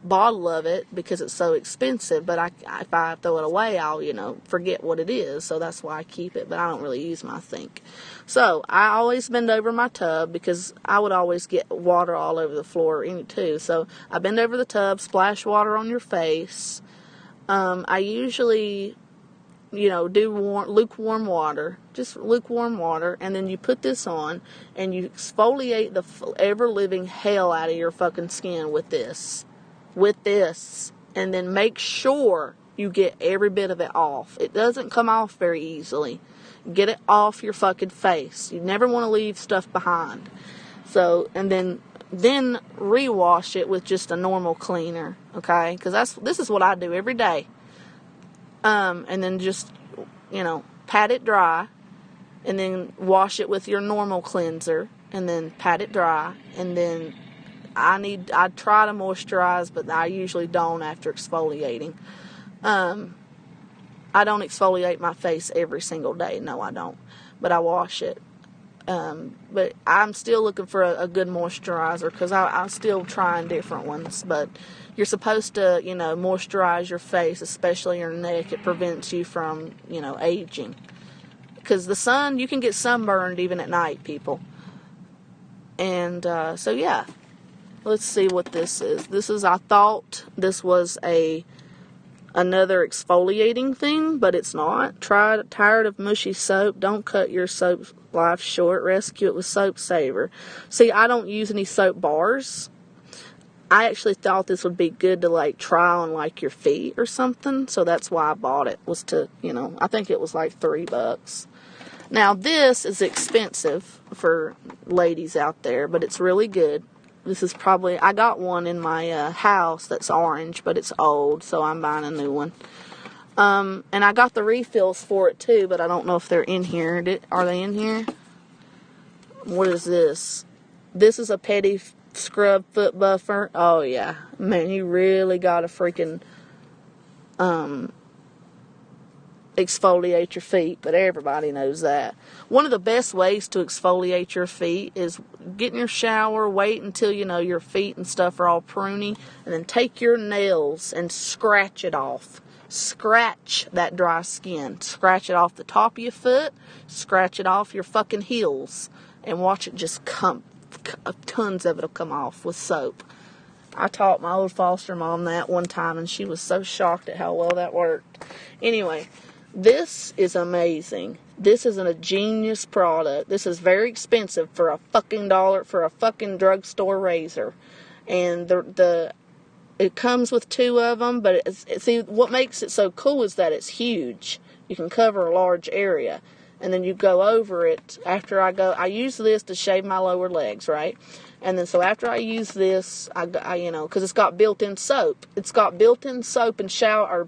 bottle of it because it's so expensive. But if I throw it away, I'll, forget what it is. So that's why I keep it. But I don't really use my sink. So I always bend over my tub because I would always get water all over the floor, too. So I bend over the tub, splash water on your face. I usually, do lukewarm water, just lukewarm water, and then you put this on, and you exfoliate the ever-living hell out of your fucking skin with this, and then make sure you get every bit of it off. It doesn't come off very easily. Get it off your fucking face. You never want to leave stuff behind. So, and then rewash it with just a normal cleaner, okay? Because this is what I do every day. And then just, pat it dry, and then wash it with your normal cleanser, and then pat it dry, and then I try to moisturize, but I usually don't after exfoliating. I don't exfoliate my face every single day. No, I don't. But I wash it. But I'm still looking for a good moisturizer because I'm still trying different ones. But you're supposed to, moisturize your face, especially your neck. It prevents you from, aging. Because the sun, you can get sunburned even at night, people. And so, yeah. Let's see what this is. I thought this was another exfoliating thing, but it's not. Tired of mushy soap? Don't cut your soap life short. Rescue it with Soap Saver. See, I don't use any soap bars. I actually thought this would be good to, like, try on, like, your feet or something. So that's why I bought it, was to, I think it was like $3. Now, this is expensive for ladies out there, but it's really good. This is probably, I got one in my house that's orange, but it's old, so I'm buying a new one. And I got the refills for it too, but I don't know if they're in here. Are they in here? What is this? This is a Petty Scrub Foot Buffer. Oh yeah. Man, you really gotta freaking exfoliate your feet, but everybody knows that. One of the best ways to exfoliate your feet is get in your shower, wait until your feet and stuff are all pruny, and then take your nails and scratch it off. Scratch that dry skin. Scratch it off the top of your foot, scratch it off your fucking heels, and watch it just come. Tons of it will come off with soap. I taught my old foster mom that one time, and she was so shocked at how well that worked. Anyway, this is amazing. This is a genius product. This is very expensive for a fucking $1 for a fucking drugstore razor. And it comes with 2 of them, but see, what makes it so cool is that it's huge. You can cover a large area. And then you go over it after I use this to shave my lower legs, right? And then so after I use this, I because it's got built-in soap. It's got built-in soap and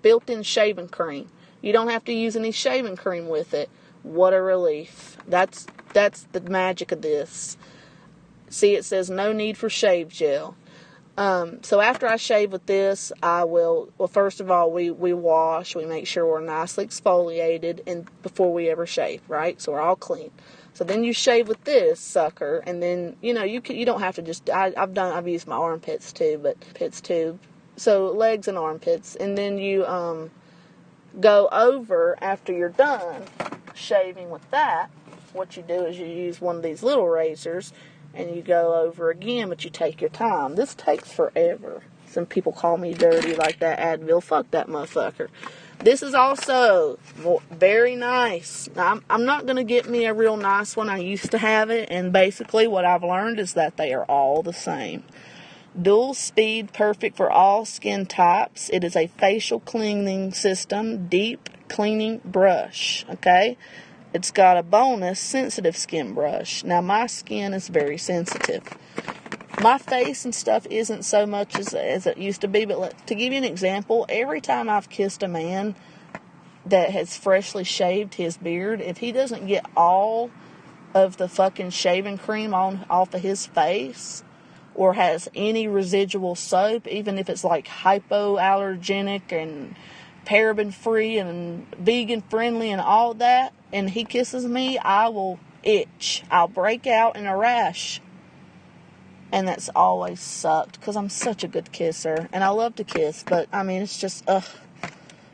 built-in shaving cream. You don't have to use any shaving cream with it. What a relief. That's the magic of this. See, it says no need for shave gel. So after I shave with this, first of all, we wash, we make sure we're nicely exfoliated and before we ever shave, right? So we're all clean. So then you shave with this sucker, and then, you don't have to just, I've used my armpits too, so legs and armpits, and then you, go over after you're done shaving with that. What you do is you use one of these little razors, and you go over again, but you take your time. This takes forever. Some people call me dirty like that Advil. Fuck that motherfucker. This is also very nice. Now, I'm not going to get me a real nice one. I used to have it, and basically what I've learned is that they are all the same. Dual speed, perfect for all skin types. It is a facial cleaning system, deep cleaning brush, okay? It's got a bonus sensitive skin brush. Now, my skin is very sensitive. My face and stuff isn't so much as it used to be, but to give you an example, every time I've kissed a man that has freshly shaved his beard, if he doesn't get all of the fucking shaving cream off of his face, or has any residual soap, even if it's like hypoallergenic and paraben free and vegan friendly and all that, and he kisses me, I will itch. I'll break out in a rash. And that's always sucked because I'm such a good kisser. And I love to kiss, but I mean, it's just,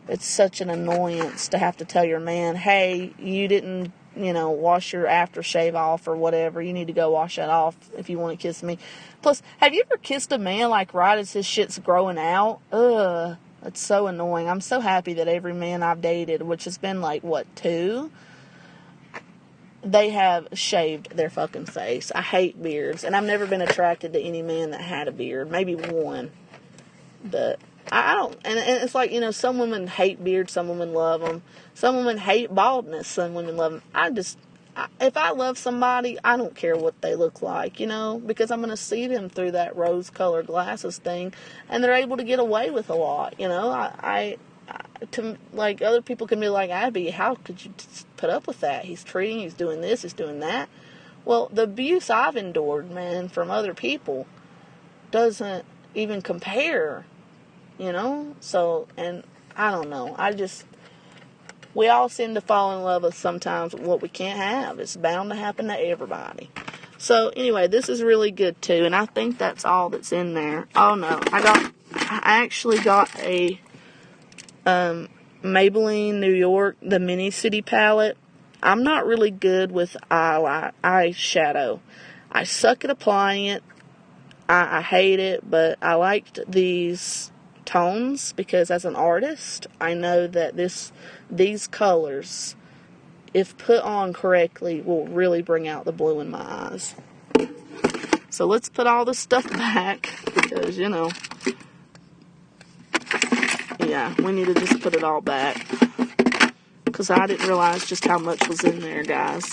it's such an annoyance to have to tell your man, hey, you didn't, wash your aftershave off or whatever. You need to go wash that off if you want to kiss me. Plus, have you ever kissed a man like right as his shit's growing out? Ugh, it's so annoying. I'm so happy that every man I've dated, which has been like, 2? They have shaved their fucking face. I hate beards. And I've never been attracted to any man that had a beard. Maybe one. But I don't. And it's like, some women hate beards. Some women love them. Some women hate baldness. Some women love them. If I love somebody, I don't care what they look like, because I'm going to see them through that rose-colored glasses thing. And they're able to get away with a lot, like, other people can be like, Abby, how could you put up with that? He's doing this, he's doing that. Well, the abuse I've endured, man, from other people doesn't even compare, So, and I don't know. We all seem to fall in love with sometimes what we can't have. It's bound to happen to everybody. So, anyway, this is really good, too, and I think that's all that's in there. Oh, no, I actually got a Maybelline New York, the Mini City palette. I'm not really good with eyeshadow. I suck at applying it. I hate it, but I liked these tones because as an artist, I know that these colors, if put on correctly, will really bring out the blue in my eyes. So let's put all this stuff back because, yeah, we need to just put it all back. Because I didn't realize just how much was in there, guys.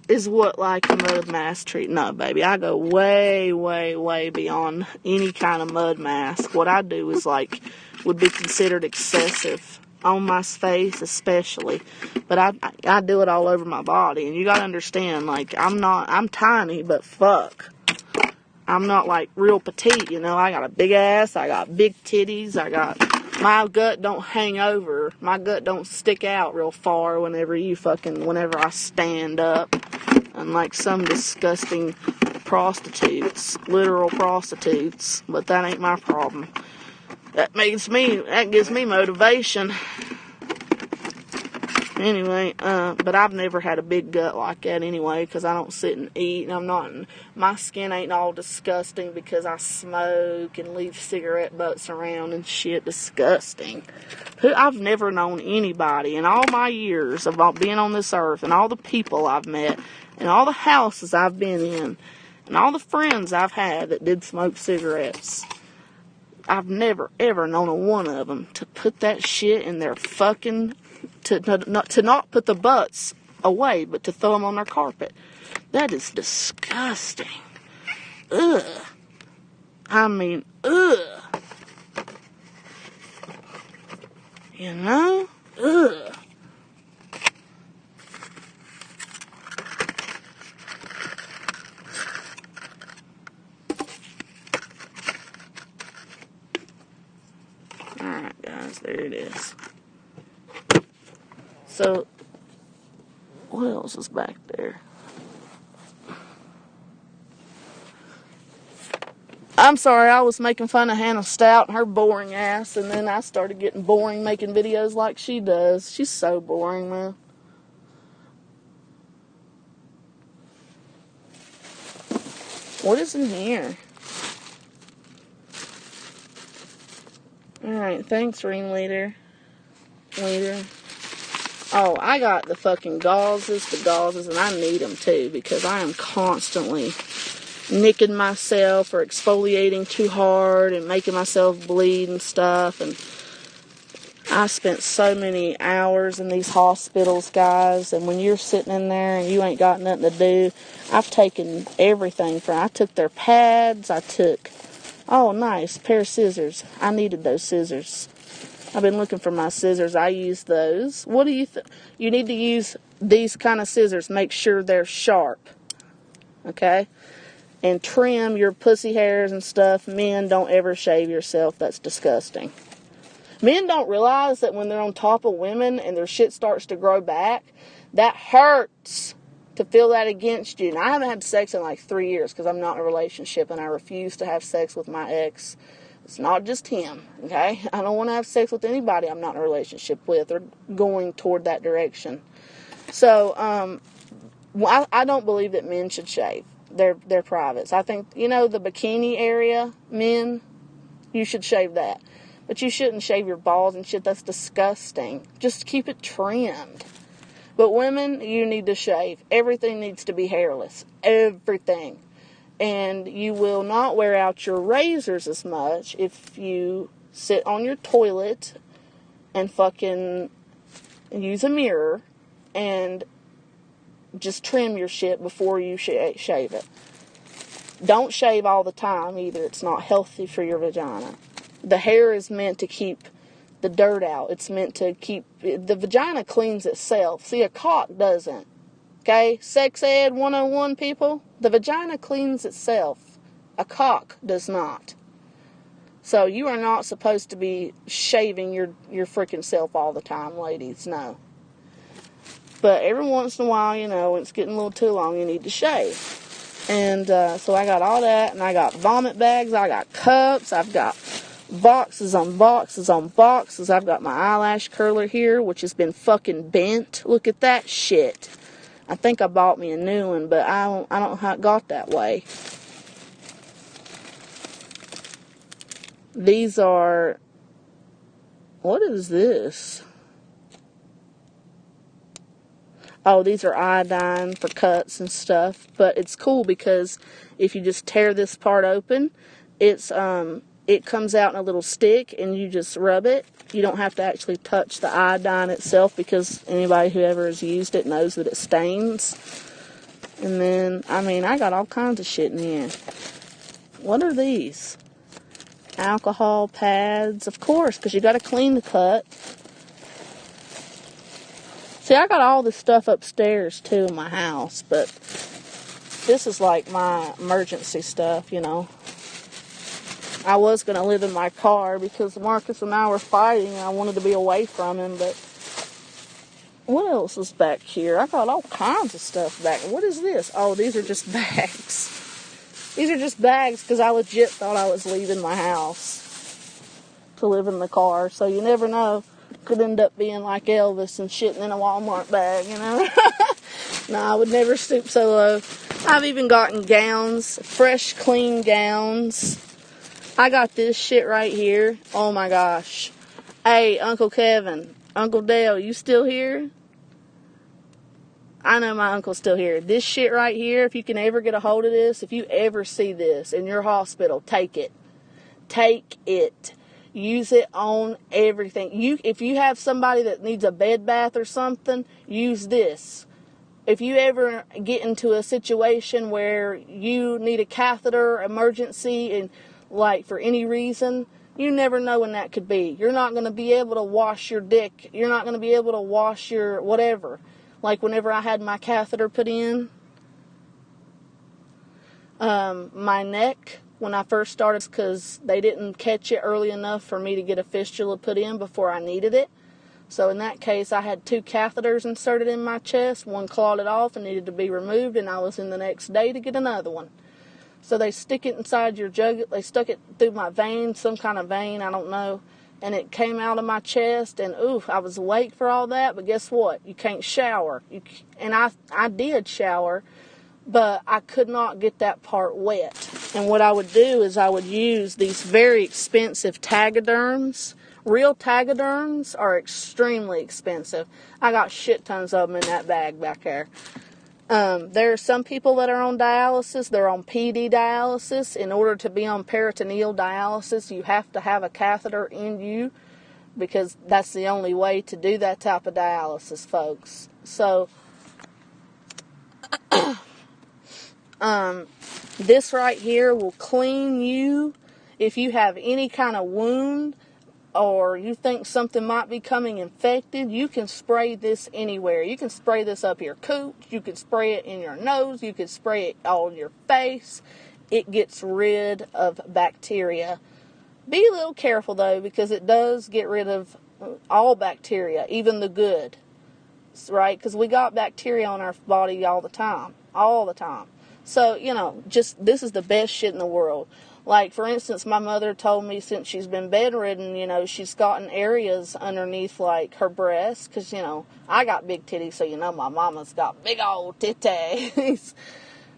Is what like a mud mask treat? No, baby. I go way, way, way beyond any kind of mud mask. What I do is would be considered excessive on my face especially. But I do it all over my body. And you gotta understand, I'm tiny, but fuck. I'm not real petite, I got a big ass, I got big titties, my gut don't hang over, my gut don't stick out real far whenever I stand up, unlike some disgusting prostitutes, literal prostitutes, but that ain't my problem. That gives me motivation. Anyway, but I've never had a big gut like that anyway, because I don't sit and eat, and my skin ain't all disgusting because I smoke and leave cigarette butts around and shit. Disgusting. I've never known anybody in all my years of being on this earth, and all the people I've met, and all the houses I've been in, and all the friends I've had that did smoke cigarettes. I've never, ever known a one of them to put that shit in their fucking... To not put the butts away, but to throw them on their carpet. That is disgusting. Ugh. I mean, ugh. Ugh. Alright, guys, there it is. So, what else is back there? I'm sorry, I was making fun of Hannah Stout and her boring ass, and then I started getting boring making videos like she does. She's so boring, man. What is in here? Alright, thanks, ringleader. Oh, I got the fucking gauzes, and I need them too, because I am constantly nicking myself or exfoliating too hard and making myself bleed and stuff, and I spent so many hours in these hospitals, guys, and when you're sitting in there and you ain't got nothing to do, I've taken everything I took their pads, oh, nice, pair of scissors. I needed those scissors. I've been looking for my scissors. I use those. What do you think? You need to use these kind of scissors. Make sure they're sharp. Okay? and trim your pussy hairs and stuff. Men, don't ever shave yourself. That's disgusting. Men don't realize that when they're on top of women and their shit starts to grow back, that hurts to feel that against you. And I haven't had sex in like 3 years because I'm not in a relationship and I refuse to have sex with my ex. It's not just him, okay? I don't want to have sex with anybody I'm not in a relationship with or going toward that direction. So, I don't believe that men should shave their privates. I think, the bikini area, men, you should shave that. But you shouldn't shave your balls and shit. That's disgusting. Just keep it trimmed. But women, you need to shave. Everything needs to be hairless. Everything. And you will not wear out your razors as much if you sit on your toilet and fucking use a mirror and just trim your shit before you shave it. Don't shave all the time either. It's not healthy for your vagina. The hair is meant to keep the dirt out. It's meant to keep... The vagina cleans itself. See, a cock doesn't. Okay? Sex ed 101, people. The vagina cleans itself. A cock does not. So you are not supposed to be shaving your freaking self all the time, ladies. No. But every once in a while, when it's getting a little too long, you need to shave. And so I got all that. And I got vomit bags. I got cups. I've got... boxes on boxes on boxes. I've got my eyelash curler here, which has been fucking bent. Look at that shit. I think I bought me a new one, but I don't know how it got that way. These are... what is this? Oh, these are iodine for cuts and stuff. But it's cool because if you just tear this part open, it comes out in a little stick and you just rub it. You don't have to actually touch the iodine itself because anybody who ever has used it knows that it stains. And then, I got all kinds of shit in here. What are these? Alcohol pads, of course, because you got to clean the cut. See, I got all this stuff upstairs too in my house, but this is like my emergency stuff, I was going to live in my car because Marcus and I were fighting and I wanted to be away from him, but what else is back here? I got all kinds of stuff back. What is this? Oh, these are just bags. These are just bags because I legit thought I was leaving my house to live in the car, so you never know. Could end up being like Elvis and shitting in a Walmart bag, No, I would never stoop so low. I've even gotten gowns, fresh, clean gowns. I got this shit right here. Oh my gosh. Hey, Uncle Kevin, Uncle Dale, you still here? I know my uncle's still here. This shit right here, if you can ever get a hold of this, if you ever see this in your hospital, take it. Take it. Use it on everything. If you have somebody that needs a bed bath or something, use this. If you ever get into a situation where you need a catheter emergency and like for any reason, you never know when that could be. You're not going to be able to wash your dick. You're not going to be able to wash your whatever. Like whenever I had my catheter put in, my neck, when I first started, because they didn't catch it early enough for me to get a fistula put in before I needed it. So in that case, I had 2 catheters inserted in my chest. One clotted off and needed to be removed, and I was in the next day to get another one. So they stick it inside your jugular. They stuck it through my vein, some kind of vein, I don't know. And it came out of my chest, and oof, I was awake for all that. But guess what? You can't shower. And I did shower, but I could not get that part wet. And what I would do is I would use these very expensive Tagaderms. Real Tagaderms are extremely expensive. I got shit tons of them in that bag back there. There are some people that are on dialysis. They're on PD dialysis. In order to be on peritoneal dialysis, you have to have a catheter in you because that's the only way to do that type of dialysis, folks. So, this right here will clean you if you have any kind of wound or you think something might be coming infected. You can spray this anywhere. You can spray this up your cooch. You can spray it in your nose. You can spray it on your face. it gets rid of bacteria. Be a little careful, though, because it does get rid of all bacteria, even the good, right? Because we got bacteria on our body all the time. So, just this is the best shit in the world. Like, for instance, my mother told me since she's been bedridden, she's gotten areas underneath, like, her breast. Because, I got big titties, so my mama's got big old titties.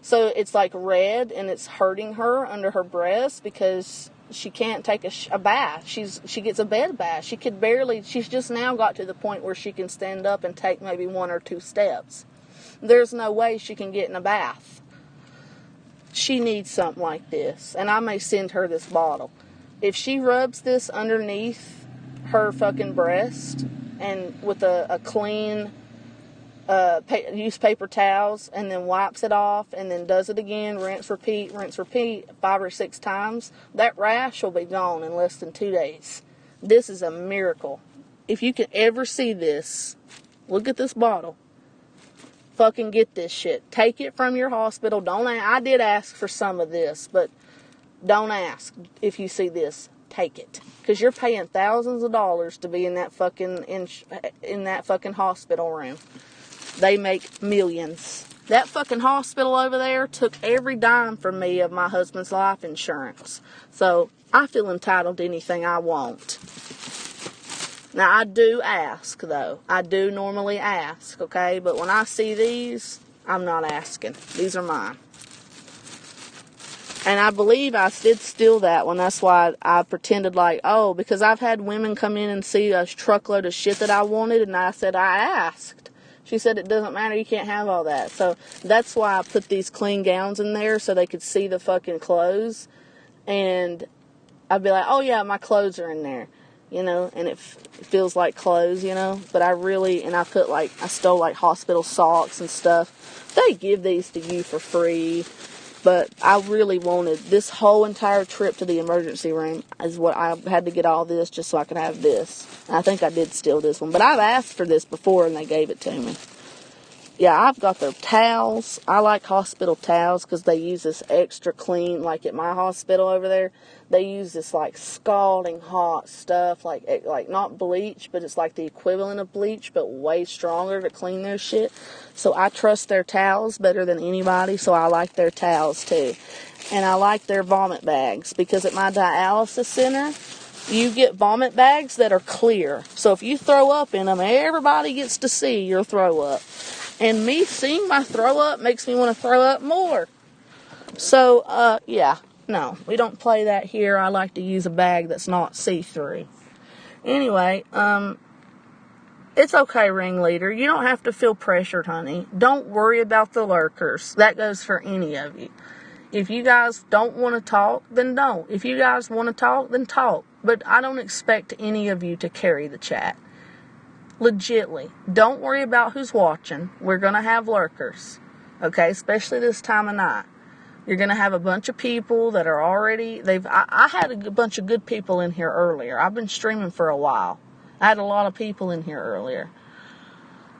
So it's, like, red, and it's hurting her under her breast because she can't take a bath. She gets a bed bath. She's just now got to the point where she can stand up and take maybe 1 or 2 steps. There's no way she can get in a bath. She needs something like this, and I may send her this bottle. If she rubs this underneath her fucking breast and with a clean, use paper towels and then wipes it off and then does it again, rinse, repeat 5 or 6 times, that rash will be gone in less than 2 days. This is a miracle. If you can ever see this, look at this bottle. Fucking get this shit. Take it from your hospital. I did ask for some of this, but don't ask if you see this. Take it, because you're paying thousands of dollars to be in that fucking in that fucking hospital room. They make millions. That fucking hospital over there took every dime from me of my husband's life insurance. So I feel entitled to anything I want. Now, I do ask, though. I do normally ask, okay? But when I see these, I'm not asking. These are mine. And I believe I did steal that one. That's why I pretended like, because I've had women come in and see a truckload of shit that I wanted, and I said, I asked. She said, it doesn't matter, you can't have all that. So that's why I put these clean gowns in there so they could see the fucking clothes. And I'd be like, oh yeah, my clothes are in there. And it feels like clothes, but I stole like hospital socks and stuff. They give these to you for free, but I really wanted this whole entire trip to the emergency room is what I had to get all this just so I could have this. And I think I did steal this one, but I've asked for this before and they gave it to me. Yeah, I've got their towels. I like hospital towels because they use this extra clean, like at my hospital over there, they use this like scalding hot stuff, like not bleach, but it's like the equivalent of bleach, but way stronger to clean their shit. So I trust their towels better than anybody, so I like their towels too. And I like their vomit bags because at my dialysis center, you get vomit bags that are clear. So if you throw up in them, everybody gets to see your throw up. And me seeing my throw up makes me want to throw up more. So, yeah. No, we don't play that here. I like to use a bag that's not see-through. Anyway, it's okay, ringleader. You don't have to feel pressured, honey. Don't worry about the lurkers. That goes for any of you. If you guys don't want to talk, then don't. If you guys want to talk, then talk. But I don't expect any of you to carry the chat. Legitly. Don't worry about who's watching. We're going to have lurkers. Okay? Especially this time of night. You're going to have a bunch of people that are already... I had a bunch of good people in here earlier. I've been streaming for a while. I had a lot of people in here earlier.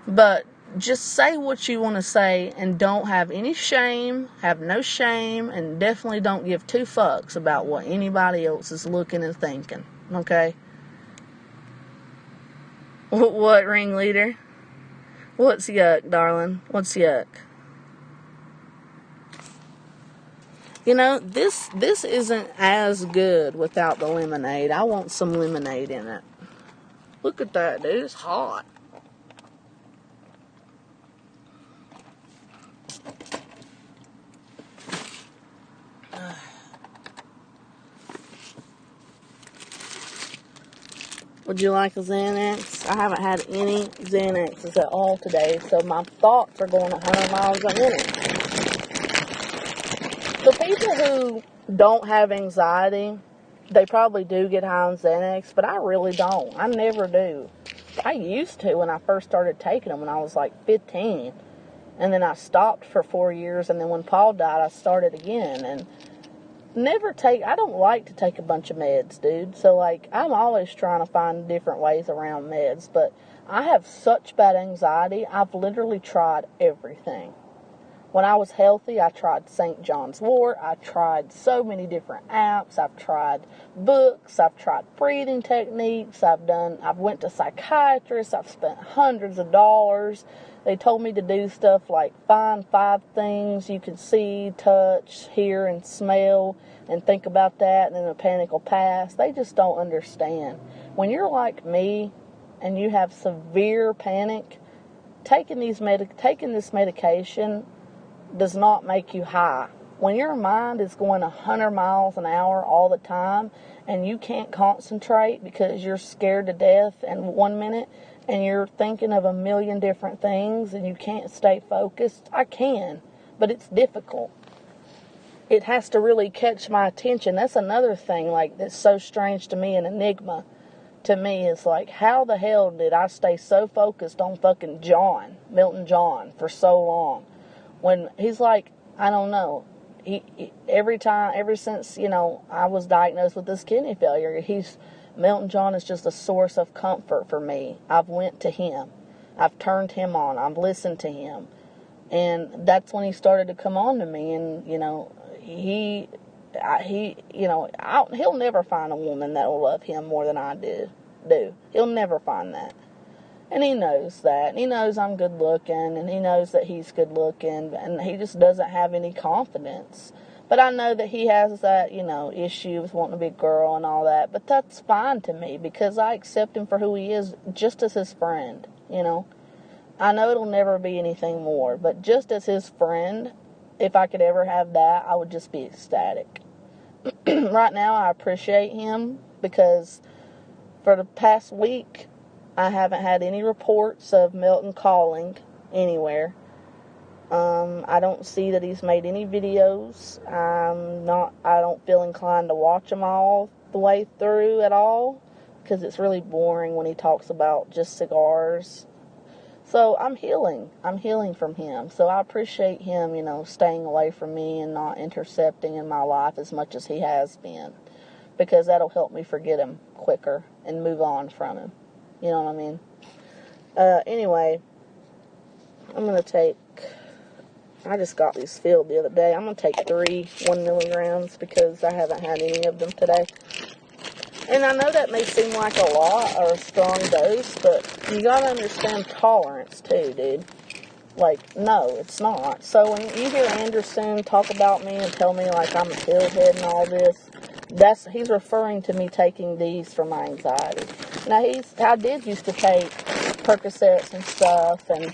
But just say what you want to say and don't have any shame, have no shame, and definitely don't give 2 fucks about what anybody else is looking and thinking. Okay? What, ringleader? What's yuck, darling? What's yuck? This isn't as good without the lemonade. I want some lemonade in it. Look at that, dude. It's hot. Would you like a Xanax? I haven't had any Xanaxes at all today, so my thoughts are going 100 miles a minute. The people who don't have anxiety, they probably do get high on Xanax, but I really don't. I never do. I used to when I first started taking them when I was like 15. And then I stopped for 4 years, and then when Paul died, I started again. And I don't like to take a bunch of meds, dude. So, I'm always trying to find different ways around meds. But I have such bad anxiety, I've literally tried everything. When I was healthy, I tried St. John's Wort. I tried so many different apps. I've tried books. I've tried breathing techniques. I've went to psychiatrists. I've spent hundreds of dollars. They told me to do stuff like find 5 things you can see, touch, hear, and smell, and think about that, and then the panic will pass. They just don't understand. When you're like me and you have severe panic, taking this medication does not make you high. When your mind is going 100 miles an hour all the time and you can't concentrate because you're scared to death in 1 minute and you're thinking of a million different things and you can't stay focused, I can, but it's difficult. It has to really catch my attention. That's another thing that's so strange to me, an enigma to me, is like, how the hell did I stay so focused on fucking Milton John, for so long? When he's like, I don't know, ever since, I was diagnosed with this kidney failure, Milton John is just a source of comfort for me. I've went to him. I've turned him on. I've listened to him. And that's when he started to come on to me. And, he'll never find a woman that will love him more than I do. He'll never find that. And he knows that. And he knows I'm good looking. And he knows that he's good looking. And he just doesn't have any confidence. But I know that he has that, issue with wanting to be a girl and all that. But that's fine to me because I accept him for who he is, just as his friend, I know it'll never be anything more. But just as his friend, if I could ever have that, I would just be ecstatic. Right now, I appreciate him because for the past week, I haven't had any reports of Milton calling anywhere. I don't see that he's made any videos. I don't feel inclined to watch them all the way through at all because it's really boring when he talks about just cigars. So I'm healing from him. So I appreciate him, staying away from me and not intercepting in my life as much as he has been, because that'll help me forget him quicker and move on from him. You know what I mean? Anyway, I just got these filled the other day. I'm going to take 3 1 milligrams because I haven't had any of them today. And I know that may seem like a lot or a strong dose, but you got to understand tolerance too, dude. No, it's not. So when you hear Anderson talk about me and tell me I'm a pillhead and all this, he's referring to me taking these for my anxiety. Now, I did used to take Percocets and stuff, and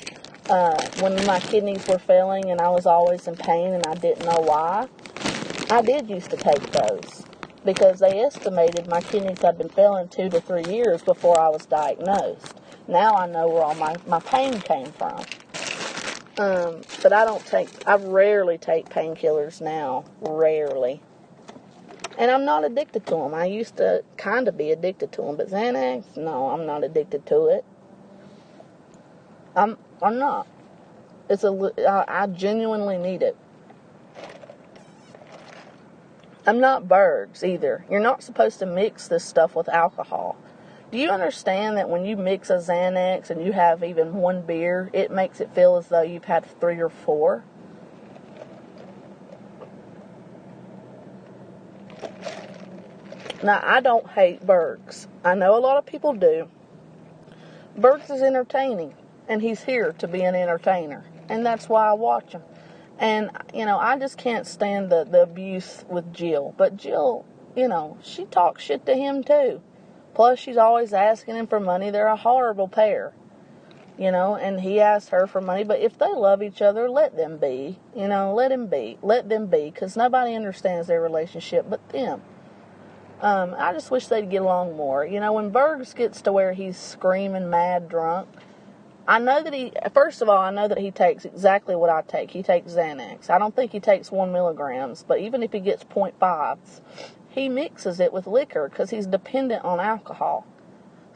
when my kidneys were failing and I was always in pain and I didn't know why, I did used to take those because they estimated my kidneys had been failing 2 to 3 years before I was diagnosed. Now I know where all my pain came from. But I rarely take painkillers now. Rarely. And I'm not addicted to them. I used to kind of be addicted to them, but Xanax, no, I'm not addicted to it. I'm not. I genuinely need it. I'm not Bergs either. You're not supposed to mix this stuff with alcohol. Do you understand that when you mix a Xanax and you have even 1 beer, it makes it feel as though you've had 3 or 4? Now, I don't hate Bergs. I know a lot of people do. Bergs is entertaining, and he's here to be an entertainer, and that's why I watch him. And, I just can't stand the abuse with Jill. But Jill, she talks shit to him too. Plus, she's always asking him for money. They're a horrible pair. And he asks her for money. But if they love each other, let them be. Let him be. Let them be. Because nobody understands their relationship but them. I just wish they'd get along more. When Bergs gets to where he's screaming mad drunk, I know that he takes exactly what I take. He takes Xanax. I don't think he takes 1 milligrams, but even if he gets 0.5s, he mixes it with liquor because he's dependent on alcohol.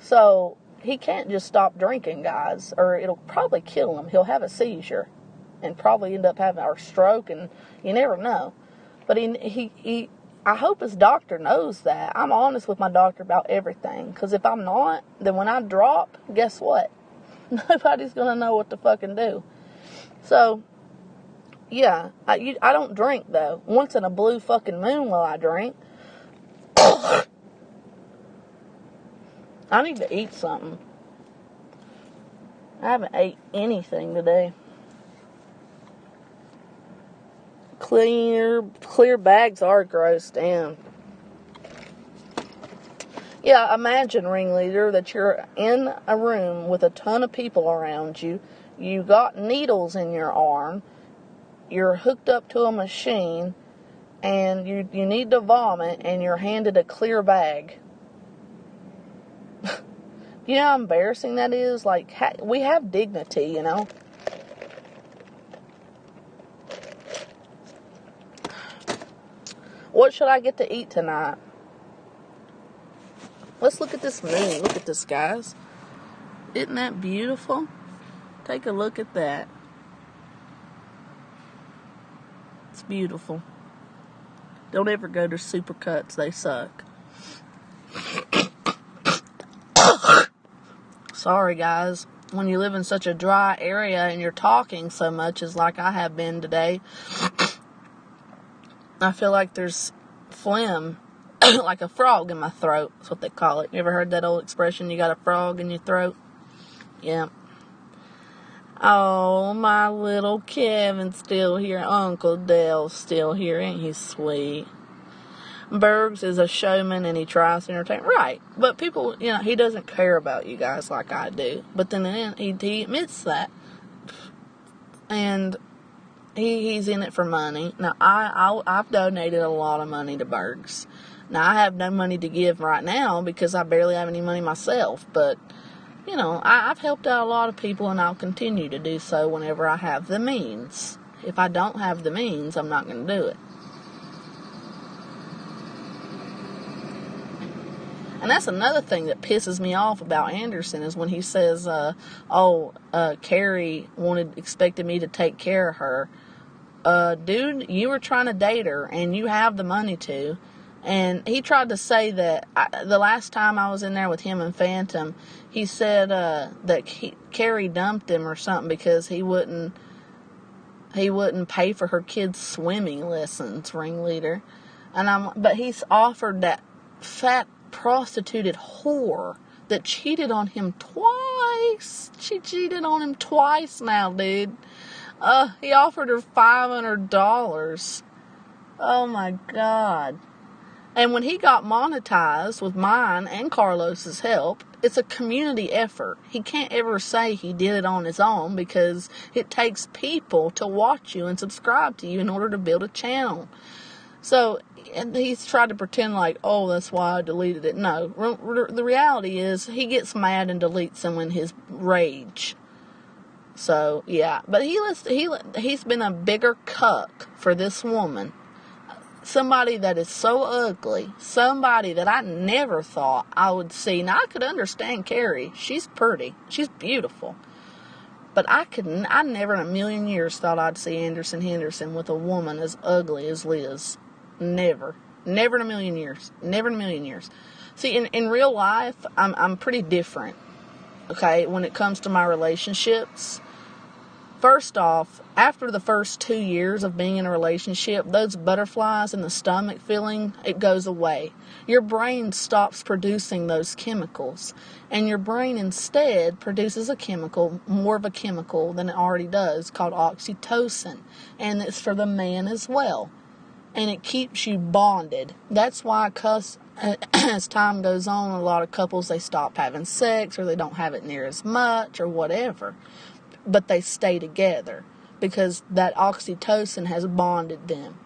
So he can't just stop drinking, guys, or it'll probably kill him. He'll have a seizure and probably end up having a stroke, and you never know. But I hope his doctor knows that. I'm honest with my doctor about everything, because if I'm not, then when I drop, guess what? Nobody's going to know what to fucking do. So, Yeah, I don't drink, though. Once in a blue fucking moon will I drink. I need to eat something. I haven't ate anything today. Clear bags are gross, damn. Yeah, imagine, ringleader, that you're in a room with a ton of people around you. You got needles in your arm. You're hooked up to a machine. And you need to vomit, and you're handed a clear bag. You know how embarrassing that is? Like, we have dignity, you know? What should I get to eat tonight? Let's look at this moon. Look at this, guys. Isn't that beautiful? Take a look at that. It's beautiful. Don't ever go to Supercuts. They suck. Sorry, guys. When you live in such a dry area and you're talking so much as like I have been today, I feel like there's phlegm, like a frog in my throat. That's what they call it. You ever heard that old expression, you got a frog in your throat? Yeah. Oh, my little Kevin's still here. Uncle Dale's still here. Ain't he sweet? Bergs is a showman and he tries to entertain. Right. But people, you know, he doesn't care about you guys like I do. But then he admits that. And he's in it for money. Now, I've donated a lot of money to Bergs. Now, I have no money to give right now because I barely have any money myself. But, you know, I've helped out a lot of people and I'll continue to do so whenever I have the means. If I don't have the means, I'm not going to do it. And that's another thing that pisses me off about Anderson is when he says, Carrie expected me to take care of her. Dude, you were trying to date her and you have the money to. And he tried to say that the last time I was in there with him and Phantom, he said that Carrie dumped him or something because he wouldn't pay for her kids' swimming lessons, ringleader. But he's offered that fat prostituted whore that cheated on him twice. She cheated on him twice now, dude. He offered her $500. Oh my God. And when he got monetized with mine and Carlos's help, it's a community effort. He can't ever say he did it on his own because it takes people to watch you and subscribe to you in order to build a channel. So, and he's tried to pretend like, oh, that's why I deleted it. No, the reality is he gets mad and deletes them in his rage. So, yeah. But he's been a bigger cuck for this woman. Somebody that is so ugly. Somebody that I never thought I would see. Now, I could understand Carrie. She's pretty. She's beautiful. But I never in a million years thought I'd see Anderson Henderson with a woman as ugly as Liz. Never. Never in a million years. Never in a million years. See, in real life, I'm pretty different. Okay, when it comes to my relationships. First off, after the first 2 years of being in a relationship, those butterflies in the stomach feeling, it goes away. Your brain stops producing those chemicals. And your brain instead produces more of a chemical than it already does, called oxytocin. And it's for the man as well. And it keeps you bonded. That's why, as time goes on, a lot of couples, they stop having sex or they don't have it near as much or whatever. But they stay together because that oxytocin has bonded them.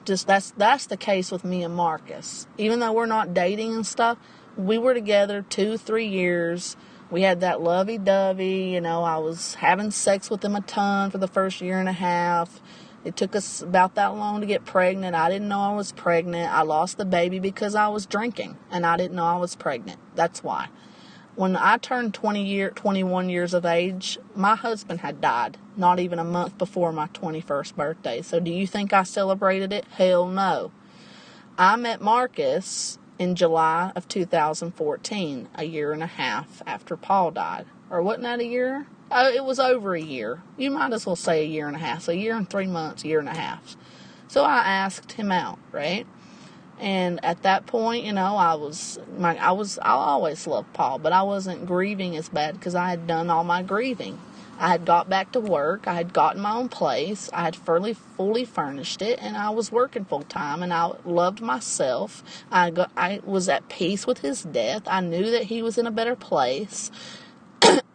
Just that's the case with me and Marcus. Even though we're not dating and stuff, we were together 2-3 years. We had that lovey-dovey, you know, I was having sex with him a ton for the first year and a half. It took us about that long to get pregnant. I didn't know I was pregnant. I lost the baby because I was drinking, and I didn't know I was pregnant. That's why. When I turned 21 years of age, my husband had died, not even a month before my 21st birthday. So do you think I celebrated it? Hell no. I met Marcus in July of 2014, a year and a half after Paul died. Or wasn't that a year? it was over a year. You might as well say a year and a half. So a year and 3 months, a year and a half. So I asked him out, right? And at that point, you know, I always loved Paul, but I wasn't grieving as bad because I had done all my grieving. I had got back to work. I had gotten my own place. I had fully furnished it, and I was working full time, and I loved myself. I was at peace with his death. I knew that he was in a better place.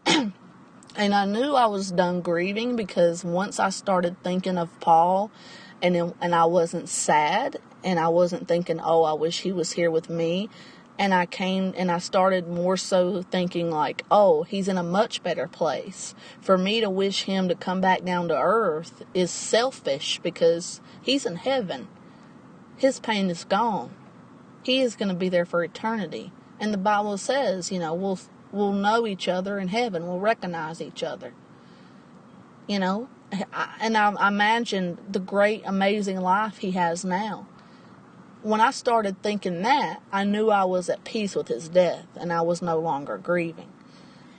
And I knew I was done grieving because once I started thinking of Paul and I wasn't sad and I wasn't thinking, oh, I wish he was here with me. And I started more so thinking like, oh, he's in a much better place. For me to wish him to come back down to earth is selfish because he's in heaven. His pain is gone. He is going to be there for eternity. And the Bible says, you know, we'll know each other in heaven. We'll recognize each other. You know, I imagine the great, amazing life he has now. When I started thinking that, I knew I was at peace with his death, and I was no longer grieving.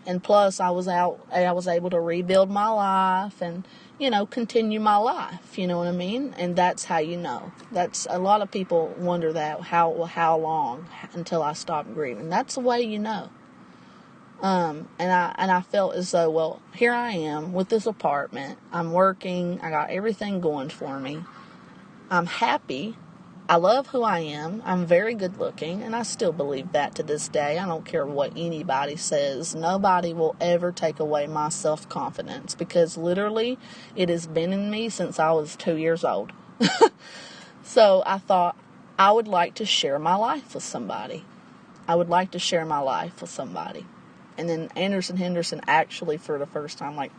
And plus, I was able to rebuild my life and, you know, continue my life. You know what I mean? And that's how you know. That's a lot of people wonder that how long until I stopped grieving. That's the way you know. And I felt as though, well, here I am with this apartment. I'm working. I got everything going for me. I'm happy. I love who I am. I'm very good looking, and I still believe that to this day. I don't care what anybody says. Nobody will ever take away my self-confidence because literally it has been in me since I was 2 years old. So I thought I would like to share my life with somebody. And then Anderson Henderson actually, for the first time, like,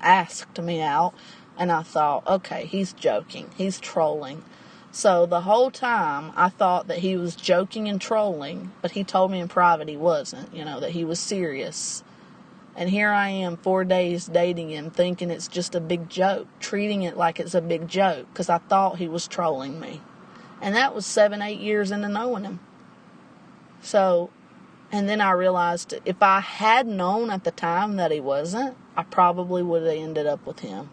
asked me out, and I thought, okay, he's joking. He's trolling. So the whole time, I thought that he was joking and trolling, but he told me in private he wasn't, you know, that he was serious. And here I am 4 days dating him, thinking it's just a big joke, treating it like it's a big joke, because I thought he was trolling me. And that was 7-8 years into knowing him. So, and then I realized if I had known at the time that he wasn't, I probably would have ended up with him.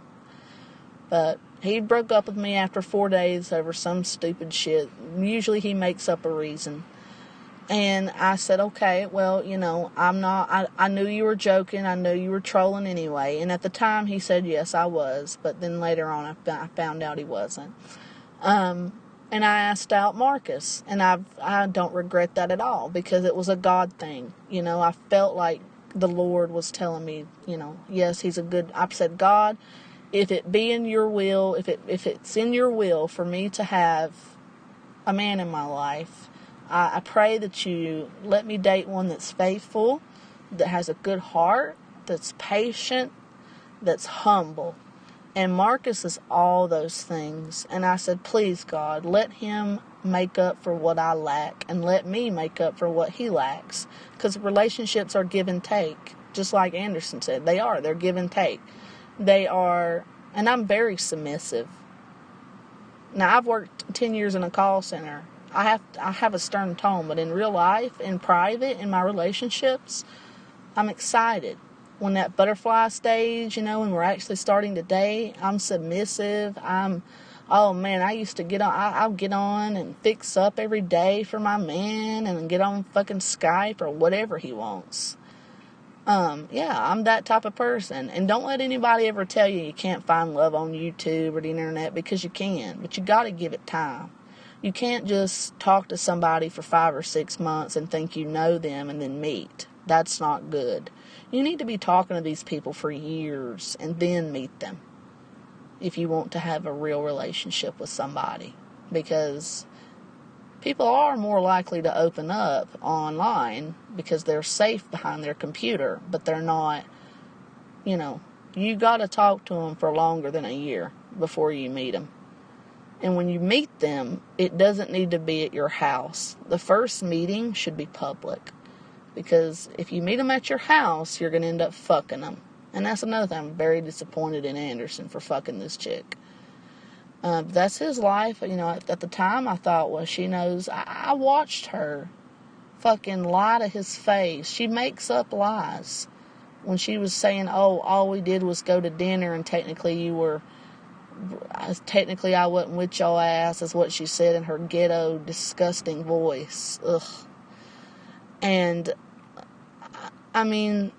But he broke up with me after 4 days over some stupid shit. Usually he makes up a reason. And I said, okay, well, you know, I knew you were joking. I knew you were trolling anyway. And at the time he said, yes, I was. But then later on I found out he wasn't. And I asked out Marcus. And I don't regret that at all because it was a God thing. You know, I felt like the Lord was telling me, you know, yes, he's a good, I said, God, if it be in your will, if it's in your will for me to have a man in my life, I pray that you let me date one that's faithful, that has a good heart, that's patient, that's humble. And Marcus is all those things. And I said, please, God, let him make up for what I lack and let me make up for what he lacks. Because relationships are give and take. Just like Anderson said, they're give and take. They are, and I'm very submissive. Now, I've worked 10 years in a call center. I have a stern tone, but in real life, in private, in my relationships, I'm excited. When that butterfly stage, you know, when we're actually starting to date, I'm submissive. Oh man, I used to get on, I'll get on and fix up every day for my man and get on fucking Skype or whatever he wants. Yeah, I'm that type of person. And don't let anybody ever tell you can't find love on YouTube or the internet, because you can, but you gotta give it time. You can't just talk to somebody for 5 or 6 months and think you know them and then meet. That's not good. You need to be talking to these people for years and then meet them if you want to have a real relationship with somebody. Because people are more likely to open up online because they're safe behind their computer, but they're not, you know, you got to talk to them for longer than a year before you meet them. And when you meet them, it doesn't need to be at your house. The first meeting should be public. Because if you meet them at your house, you're going to end up fucking them. And that's another thing. I'm very disappointed in Anderson for fucking this chick. That's his life. You know, at the time I thought, well, she knows. I watched her fucking lie to his face. She makes up lies. when she was saying, oh, all we did was go to dinner and technically I wasn't with your ass, is what she said in her ghetto, disgusting voice. Ugh. And, I mean,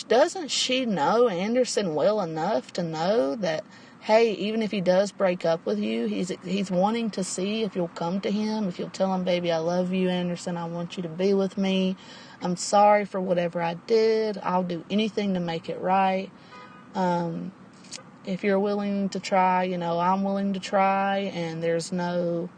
doesn't she know Anderson well enough to know that, hey, even if he does break up with you, he's wanting to see if you'll come to him, if you'll tell him, baby, I love you, Anderson, I want you to be with me. I'm sorry for whatever I did. I'll do anything to make it right. If you're willing to try, I'm willing to try, and there's no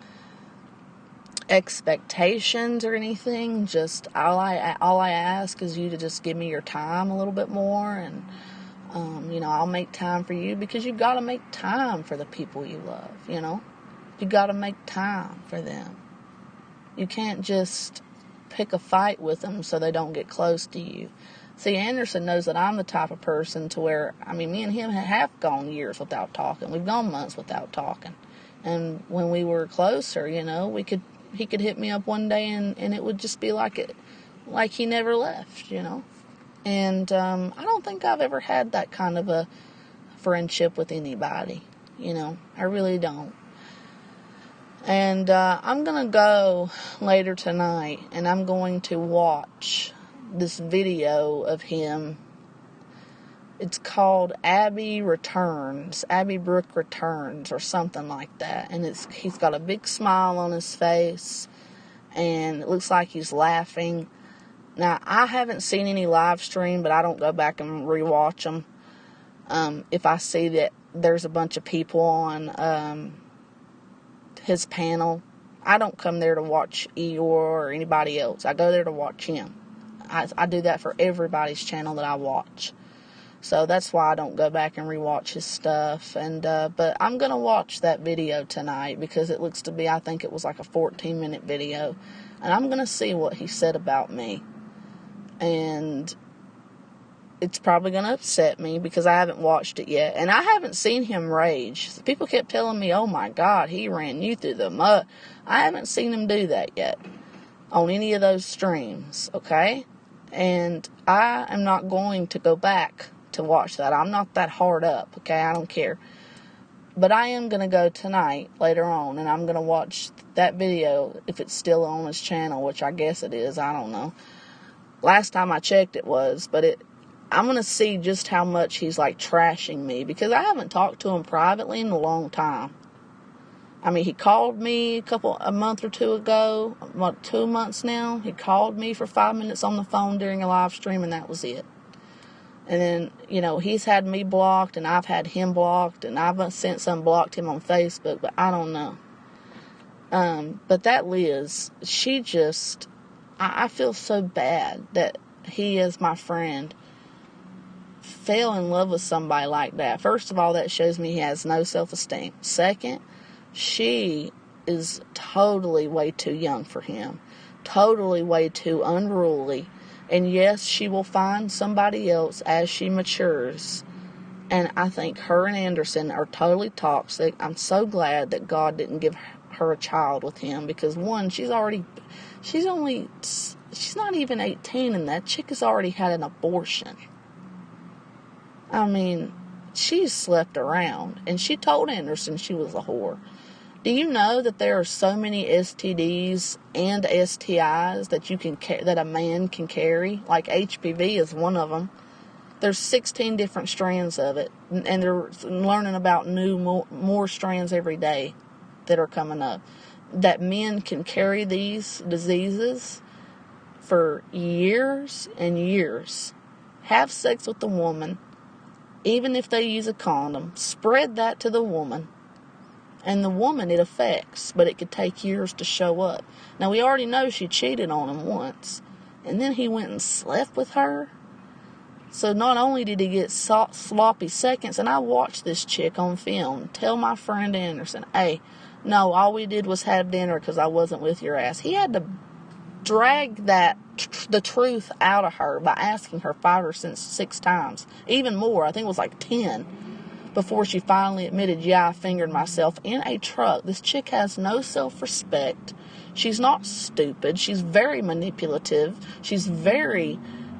expectations or anything. Just all I ask is you to just give me your time a little bit more, and I'll make time for you, because you got to make time for the people you love. You got to make time for them. You can't just pick a fight with them so they don't get close to you. See, Anderson knows that I'm the type of person to where, me and him have gone years without talking. We've gone months without talking. And when we were closer, he could hit me up one day and it would just be like he never left, And I don't think I've ever had that kind of a friendship with anybody, I really don't. And I'm going to go later tonight, and I'm going to watch this video of him. It's called Abby Brooke Returns, or something like that. And he's got a big smile on his face, and it looks like he's laughing. Now, I haven't seen any live stream, but I don't go back and rewatch them. If I see that there's a bunch of people on his panel, I don't come there to watch Eeyore or anybody else. I go there to watch him. I do that for everybody's channel that I watch. So that's why I don't go back and rewatch his stuff. And but I'm going to watch that video tonight, because it looks to be, I think it was like a 14-minute video. And I'm going to see what he said about me. And it's probably going to upset me, because I haven't watched it yet. And I haven't seen him rage. People kept telling me, oh my God, he ran you through the mud. I haven't seen him do that yet on any of those streams, okay? And I am not going to go back to watch that. I'm not that hard up, okay? I don't care. But I am going to go tonight, later on, and I'm going to watch that video, if it's still on his channel, which I guess it is. I don't know. Last time I checked it was, but I'm going to see just how much he's like trashing me, because I haven't talked to him privately in a long time. He called me a month or two ago, 2 months now. He called me for 5 minutes on the phone during a live stream, and that was it. And then, he's had me blocked, and I've had him blocked, and I've since unblocked him on Facebook, but I don't know. But that Liz, she just, I feel so bad that he, as my friend, fell in love with somebody like that. First of all, that shows me he has no self-esteem. Second, she is totally way too young for him. Totally way too unruly. And yes, she will find somebody else as she matures. And I think her and Anderson are totally toxic. I'm so glad that God didn't give her a child with him, because one, she's not even 18, and that chick has already had an abortion. She's slept around, and she told Anderson she was a whore. Do you know that there are so many STDs and STIs that a man can carry? Like HPV is one of them. There's 16 different strands of it, and they're learning about more strands every day that are coming up. That men can carry these diseases for years and years. Have sex with the woman, even if they use a condom. Spread that to the woman. And the woman it affects, but it could take years to show up. Now, we already know she cheated on him once, and then he went and slept with her. So not only did he get sloppy seconds, and I watched this chick on film tell my friend Anderson, hey, no, all we did was have dinner because I wasn't with your ass. He had to drag the truth out of her by asking her 5 or 6 times. Even more, I think it was like 10. Before she finally admitted, yeah, I fingered myself in a truck. This chick has no self-respect. She's not stupid. She's very manipulative. She's very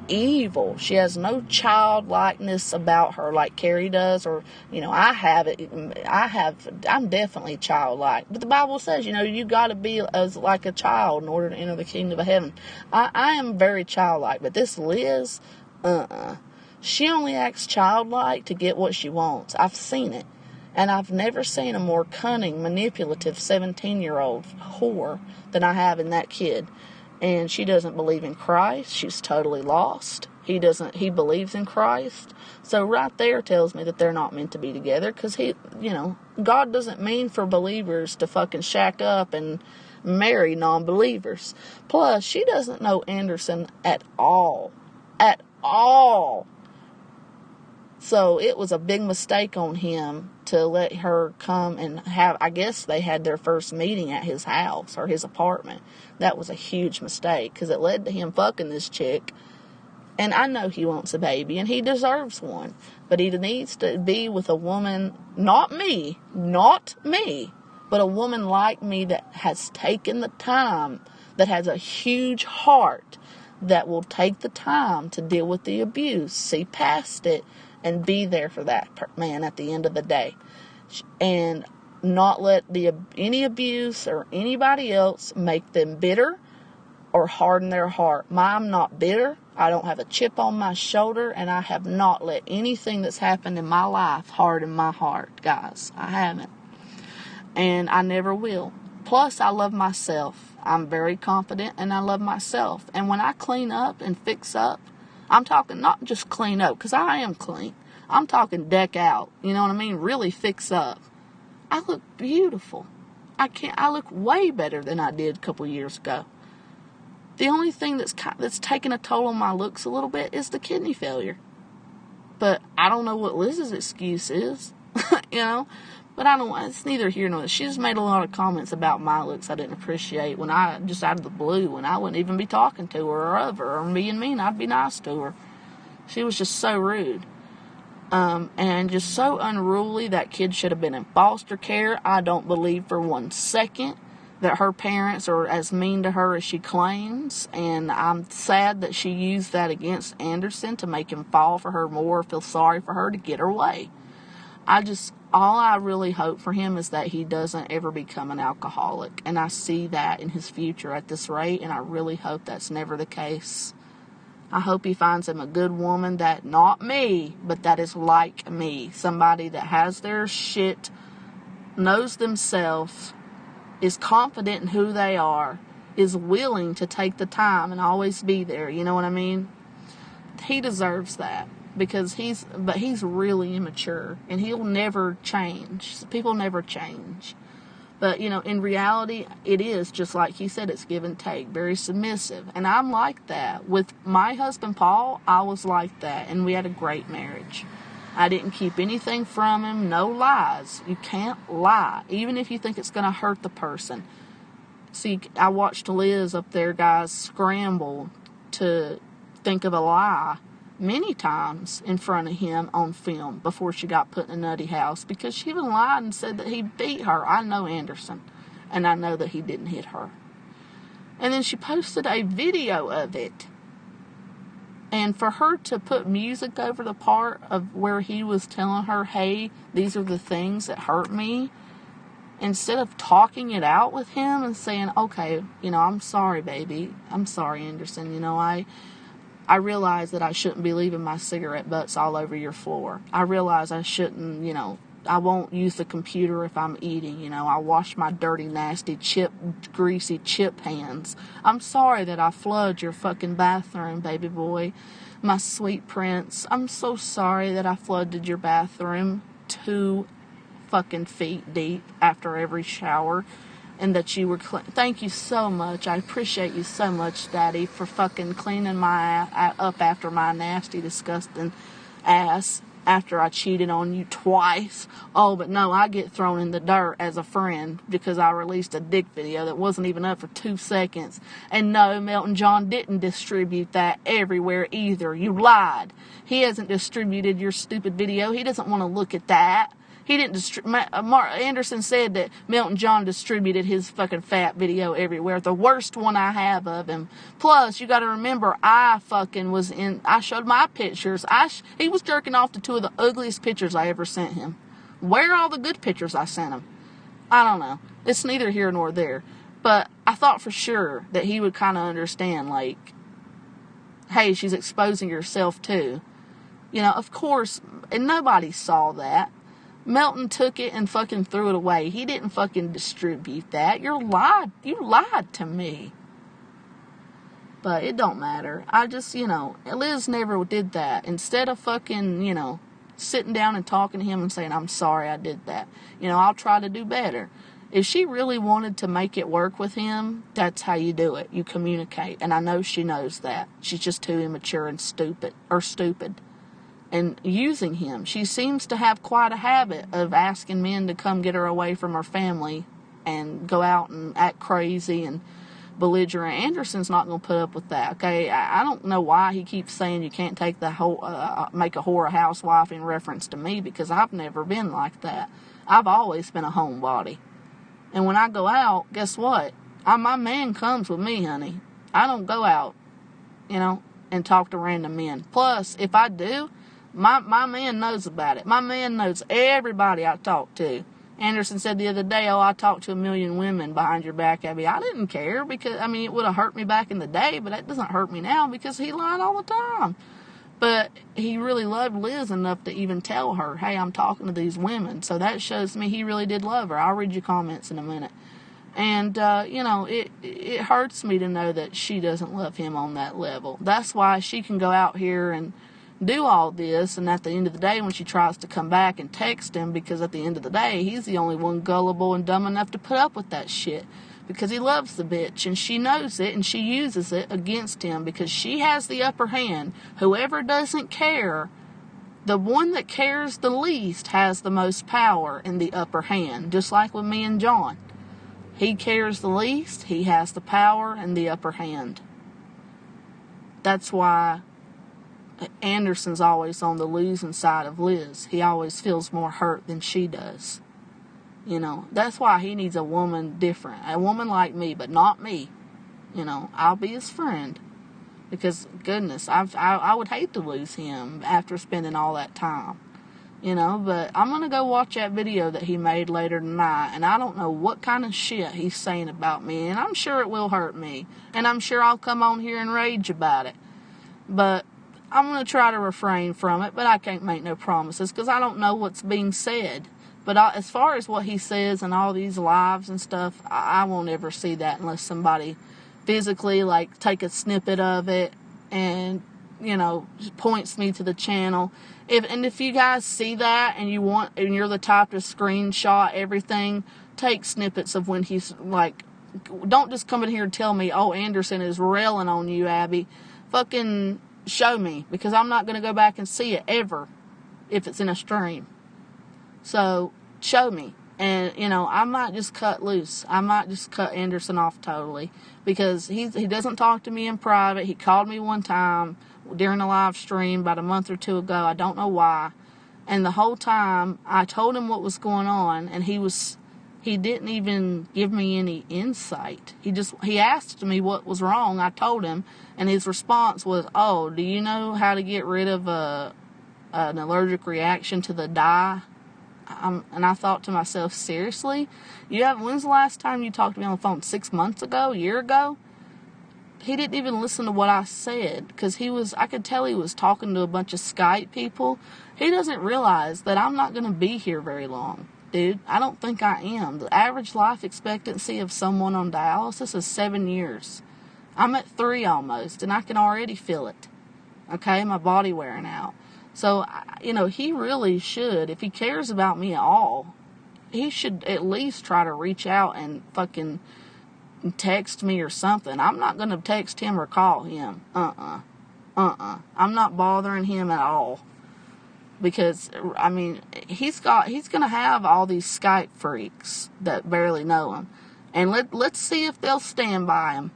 evil. She has no childlikeness about her like Carrie does, or, I'm definitely childlike. But the Bible says, you got to be as like a child in order to enter the kingdom of heaven. I am very childlike, but this Liz, she only acts childlike to get what she wants. I've seen it. And I've never seen a more cunning, manipulative 17-year-old whore than I have in that kid. And she doesn't believe in Christ. She's totally lost. He believes in Christ. So right there tells me that they're not meant to be together, because God doesn't mean for believers to fucking shack up and marry non-believers. Plus, she doesn't know Anderson at all. At all. So it was a big mistake on him to let her come and I guess they had their first meeting at his house or his apartment. That was a huge mistake, because it led to him fucking this chick. And I know he wants a baby, and he deserves one. But he needs to be with a woman, not me, but a woman like me that has taken the time, that has a huge heart, that will take the time to deal with the abuse, see past it, and be there for that man at the end of the day. And not let any abuse or anybody else make them bitter or harden their heart. I'm not bitter. I don't have a chip on my shoulder, and I have not let anything that's happened in my life harden my heart, guys. I haven't. And I never will. Plus, I love myself. I'm very confident, and I love myself. And when I clean up and fix up, I'm talking not just clean up, because I am clean. I'm talking deck out. You know what I mean? Really fix up. I look beautiful. I look way better than I did a couple years ago. The only thing that's taken a toll on my looks a little bit is the kidney failure. But I don't know what Liz's excuse is, But it's neither here nor there. She just made a lot of comments about my looks I didn't appreciate when I, just out of the blue, when I wouldn't even be talking to her or of her or being mean. I'd be nice to her. She was just so rude. And just so unruly. That kid should have been in foster care. I don't believe for 1 second that her parents are as mean to her as she claims. And I'm sad that she used that against Anderson to make him fall for her more, feel sorry for her, to get her way. All I really hope for him is that he doesn't ever become an alcoholic. And I see that in his future at this rate, and I really hope that's never the case. I hope he finds him a good woman that, not me, but that is like me. Somebody that has their shit, knows themselves, is confident in who they are, is willing to take the time and always be there. You know what I mean? He deserves that. Because he's really immature, and he'll never change. People never change. But, in reality, it is just like he said, it's give and take, very submissive. And I'm like that. With my husband, Paul, I was like that, and we had a great marriage. I didn't keep anything from him, no lies. You can't lie, even if you think it's going to hurt the person. See, I watched Liz up there, guys, scramble to think of a lie many times in front of him on film before she got put in a nutty house, because she even lied and said that he beat her. I know Anderson, and I know that he didn't hit her. And then she posted a video of it, and for her to put music over the part of where he was telling her, hey, these are the things that hurt me, instead of talking it out with him and saying, okay, I'm sorry, baby, I'm sorry, Anderson, I realize that I shouldn't be leaving my cigarette butts all over your floor. I realize I shouldn't, I won't use the computer if I'm eating, I wash my dirty, nasty, greasy chip hands. I'm sorry that I flood your fucking bathroom, baby boy, my sweet prince. I'm so sorry that I flooded your bathroom 2 fucking feet deep after every shower. And that you were thank you so much. I appreciate you so much, Daddy, for fucking cleaning my up after my nasty, disgusting ass after I cheated on you twice. Oh, but no, I get thrown in the dirt as a friend because I released a dick video that wasn't even up for 2 seconds. And no, Melton John didn't distribute that everywhere either. You lied. He hasn't distributed your stupid video. He doesn't want to look at that. He didn't Mark Anderson said that Milton John distributed his fucking fat video everywhere. The worst one I have of him. Plus, you got to remember, I showed my pictures. He was jerking off to two of the ugliest pictures I ever sent him. Where are all the good pictures I sent him? I don't know. It's neither here nor there. But I thought for sure that he would kind of understand, like, hey, she's exposing herself too. You know, of course, and nobody saw that. Melton took it and fucking threw it away. He didn't fucking distribute that. You lied to me. But it don't matter. I just, Liz never did that. Instead of fucking, sitting down and talking to him and saying, I'm sorry I did that. I'll try to do better. If she really wanted to make it work with him, that's how you do it. You communicate. And I know she knows that. She's just too immature and stupid. And using him. She seems to have quite a habit of asking men to come get her away from her family and go out and act crazy and belligerent. Anderson's not going to put up with that, okay? I don't know why he keeps saying you can't take the whole, make a whore a housewife in reference to me, because I've never been like that. I've always been a homebody. And when I go out, guess what? My man comes with me, honey. I don't go out, and talk to random men. Plus, if I do, my man knows about it. My man knows everybody I talk to. Anderson said the other day, I talked to 1 million women behind your back, Abby. I didn't care because, it would have hurt me back in the day, but that doesn't hurt me now because he lied all the time. But he really loved Liz enough to even tell her, hey, I'm talking to these women. So that shows me he really did love her. I'll read your comments in a minute. And, it hurts me to know that she doesn't love him on that level. That's why she can go out here and do all this, and at the end of the day, when she tries to come back and text him, because at the end of the day, he's the only one gullible and dumb enough to put up with that shit, because he loves the bitch, and she knows it, and she uses it against him, because she has the upper hand. Whoever doesn't care, the one that cares the least has the most power in the upper hand, just like with me and John. He cares the least, he has the power and the upper hand. That's why Anderson's always on the losing side of Liz. He always feels more hurt than she does. That's why he needs a woman different. A woman like me, but not me. I'll be his friend. Because, goodness, I would hate to lose him after spending all that time. But I'm going to go watch that video that he made later tonight. And I don't know what kind of shit he's saying about me. And I'm sure it will hurt me. And I'm sure I'll come on here and rage about it. But I'm going to try to refrain from it, but I can't make no promises because I don't know what's being said. But as far as what he says and all these lives and stuff, I won't ever see that unless somebody physically, take a snippet of it and, points me to the channel. If you guys see that and you're the type to screenshot everything, take snippets of when he's, don't just come in here and tell me, Anderson is railing on you, Abby. Fucking show me, because I'm not going to go back and see it ever if it's in a stream. So show me. And I might just cut loose. I might just cut Anderson off totally, because he doesn't talk to me in private. He called me one time during a live stream about a month or two ago. I don't know why. And the whole time I told him what was going on, and he didn't even give me any insight. He asked me what was wrong. I told him, and his response was, do you know how to get rid of an allergic reaction to the dye? And I thought to myself, seriously? When's the last time you talked to me on the phone? 6 months ago? A year ago? He didn't even listen to what I said, because I could tell he was talking to a bunch of Skype people. He doesn't realize that I'm not going to be here very long. Dude, I don't think I am. The average life expectancy of someone on dialysis is 7 years. I'm at 3 almost, and I can already feel it. Okay, my body wearing out. So, he really should, if he cares about me at all, he should at least try to reach out and fucking text me or something. I'm not going to text him or call him. I'm not bothering him at all. Because, he's going to have all these Skype freaks that barely know him. And let's see if they'll stand by him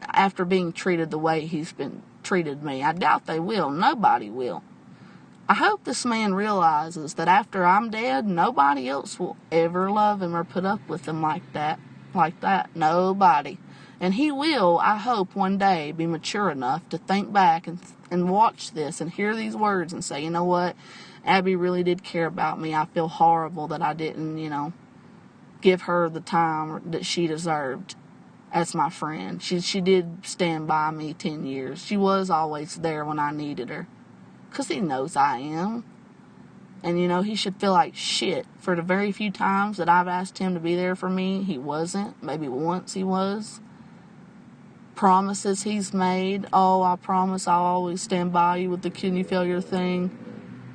after being treated the way he's been treated me. I doubt they will. Nobody will. I hope this man realizes that after I'm dead, nobody else will ever love him or put up with him like that. Nobody. And he will, I hope, one day be mature enough to think back and watch this and hear these words and say, you know what? Abby really did care about me. I feel horrible that I didn't, give her the time that she deserved as my friend. She did stand by me 10 years. She was always there when I needed her. 'Cause he knows I am. And, he should feel like shit for the very few times that I've asked him to be there for me. He wasn't. Maybe once he was. Promises he's made. Oh, I promise I'll always stand by you with the kidney failure thing.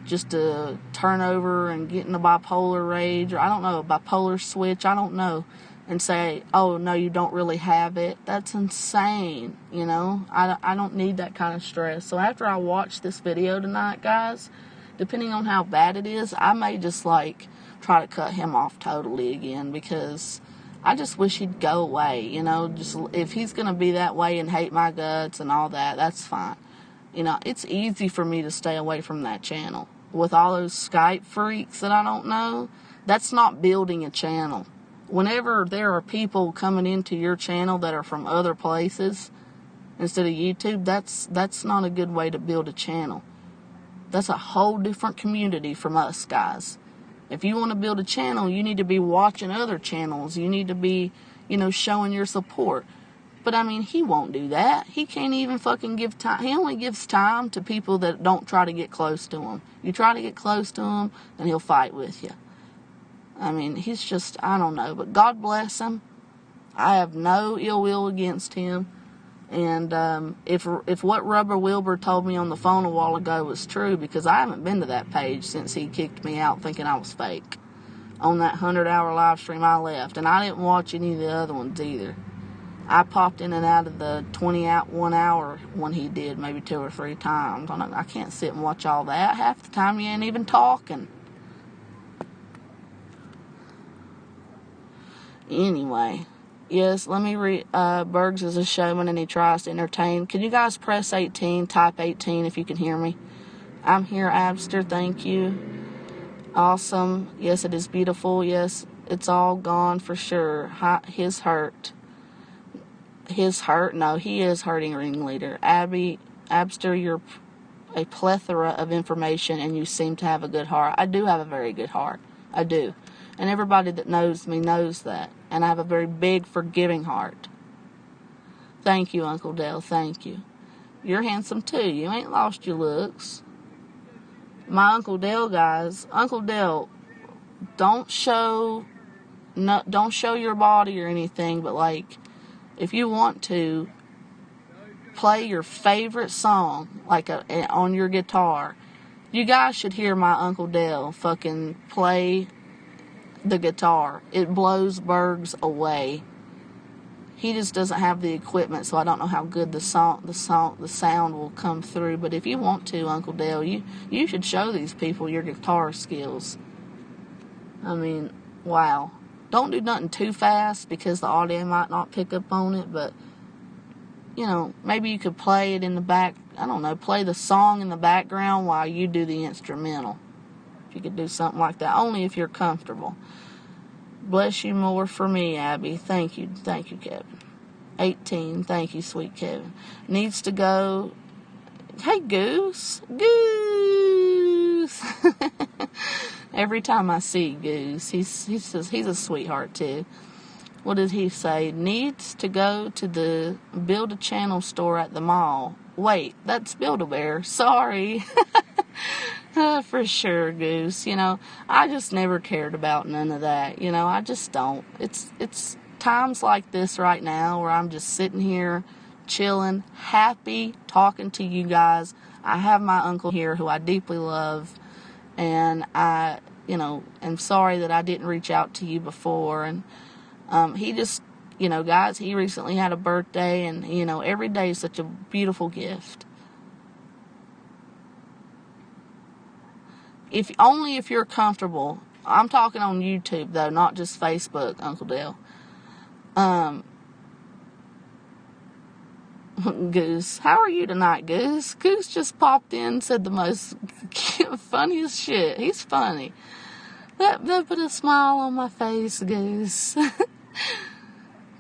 Just to turn over and get in a bipolar rage. Or, I don't know, a bipolar switch. I don't know. And say, oh, no, you don't really have it. That's insane, I don't need that kind of stress. So after I watch this video tonight, guys, depending on how bad it is, I may just, try to cut him off totally again, because I just wish he'd go away, just if he's going to be that way and hate my guts and all that, that's fine. It's easy for me to stay away from that channel. With all those Skype freaks that I don't know, that's not building a channel. Whenever there are people coming into your channel that are from other places instead of YouTube, that's not a good way to build a channel. That's a whole different community from us, guys. If you want to build a channel, you need to be watching other channels. You need to be, showing your support. But, he won't do that. He can't even fucking give time. He only gives time to people that don't try to get close to him. You try to get close to him, and he'll fight with you. He's just, I don't know. But God bless him. I have no ill will against him. And if what Rubber Wilbur told me on the phone a while ago was true, because I haven't been to that page since he kicked me out thinking I was fake. On that 100-hour live stream I left. And I didn't watch any of the other ones either. I popped in and out of the 1 hour one he did maybe 2 or 3 times. I can't sit and watch all that. Half the time you ain't even talking. Anyway, yes, let me read. Bergs is a showman and he tries to entertain. Can you guys press 18, type 18 if you can hear me? I'm here, Abster, thank you. Awesome. Yes, it is beautiful. Yes, it's all gone for sure. His hurt. No, he is hurting ringleader. Abster, you're a plethora of information and you seem to have a good heart. I do have a very good heart. I do. And everybody that knows me knows that. And I have a very big, forgiving heart. Thank you, Uncle Dale. Thank you. You're handsome, too. You ain't lost your looks. My Uncle Dale, guys. Uncle Dale, don't show your body or anything, but, if you want to, play your favorite song, on your guitar. You guys should hear my Uncle Dale fucking play the guitar. It blows Bergs away. He just doesn't have the equipment, so I don't know how good the sound will come through. But if you want to, Uncle Dale, you should show these people your guitar skills. Wow. Don't do nothing too fast because the audio might not pick up on it, but maybe you could play it in the back. I don't know, play the song in the background while you do the instrumental. If you could do something like that, only if you're comfortable. Bless you more for me, Abby. Thank you, Kevin. 18, thank you, sweet Kevin. Needs to go. Hey, Goose. Every time I see Goose, he's a sweetheart too. What did he say? Needs to go to the Build-A-Channel store at the mall. Wait, that's Build-A-Bear. Sorry. For sure, Goose. I just never cared about none of that. I just don't. It's times like this right now where I'm just sitting here, chilling, happy, talking to you guys. I have my uncle here who I deeply love, and I, am sorry that I didn't reach out to you before. And he just, guys, he recently had a birthday, and, every day is such a beautiful gift. Only if you're comfortable. I'm talking on YouTube, though, not just Facebook, Uncle Dale. Goose. How are you tonight, Goose? Goose just popped in and said the most funniest shit. He's funny. That put a smile on my face, Goose.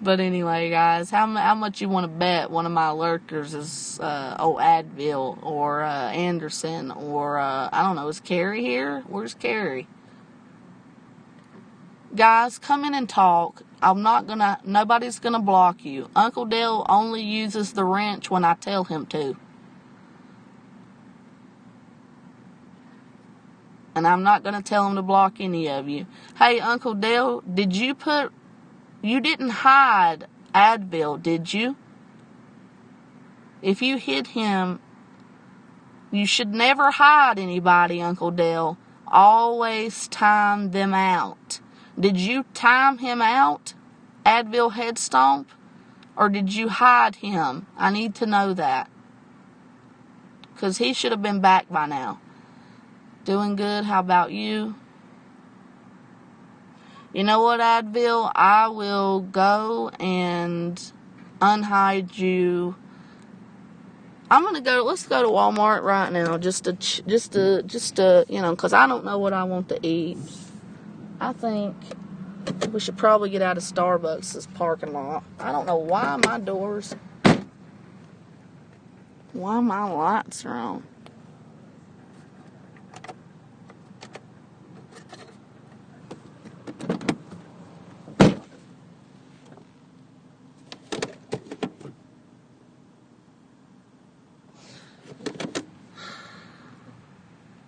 But anyway, guys, how much you want to bet one of my lurkers is Advil or Anderson or I don't know, is Carrie here? Where's Carrie? Guys, come in and talk. Nobody's gonna block you. Uncle Dale only uses the wrench when I tell him to. And I'm not gonna tell him to block any of you. Hey, Uncle Dale, you didn't hide Advil, did you? If you hid him, you should never hide anybody, Uncle Dale. Always time them out. Did you time him out, Advil Head Stomp? Or did you hide him? I need to know that. Because he should have been back by now. Doing good, how about you? You know what, Advil? I will go and unhide you. Let's go to Walmart right now, just to, you know, because I don't know what I want to eat. I think we should probably get out of Starbucks' parking lot. I don't know why my lights are on.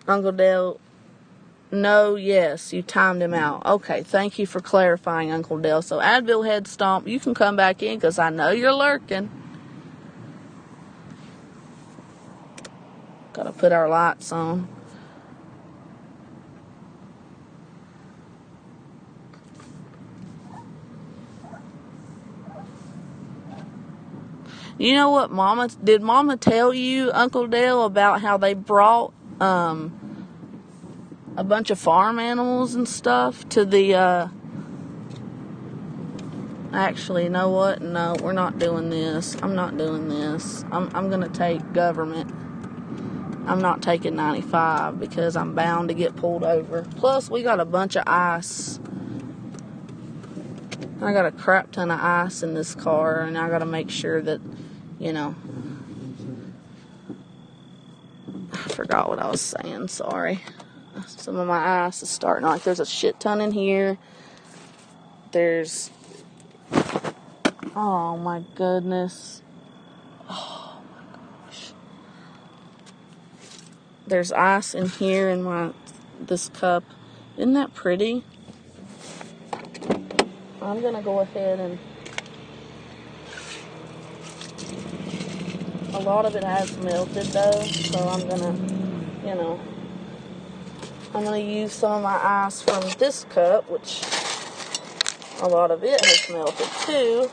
Uncle Dale, no, yes, you timed him out. Okay, thank you for clarifying, Uncle Dale. So, Advil Head Stomp, you can come back in because I know you're lurking. Gotta put our lights on. You know what did Mama tell you, Uncle Dale, about how they brought a bunch of farm animals and stuff to the actually, you know what? No, we're not doing this. I'm not doing this. I'm gonna take government. I'm not taking 95 because I'm bound to get pulled over. Plus, we got a bunch of ice. I got a crap ton of ice in this car, and I gotta make sure that, you know, I forgot what I was saying, sorry. Some of my ice is starting, like there's a shit ton in here. There's, oh my goodness. Oh my gosh. There's ice in here in this cup. Isn't that pretty? I'm gonna go ahead and, a lot of it has melted though, so I'm gonna, you know, I'm gonna use some of my ice from this cup, which a lot of it has melted too.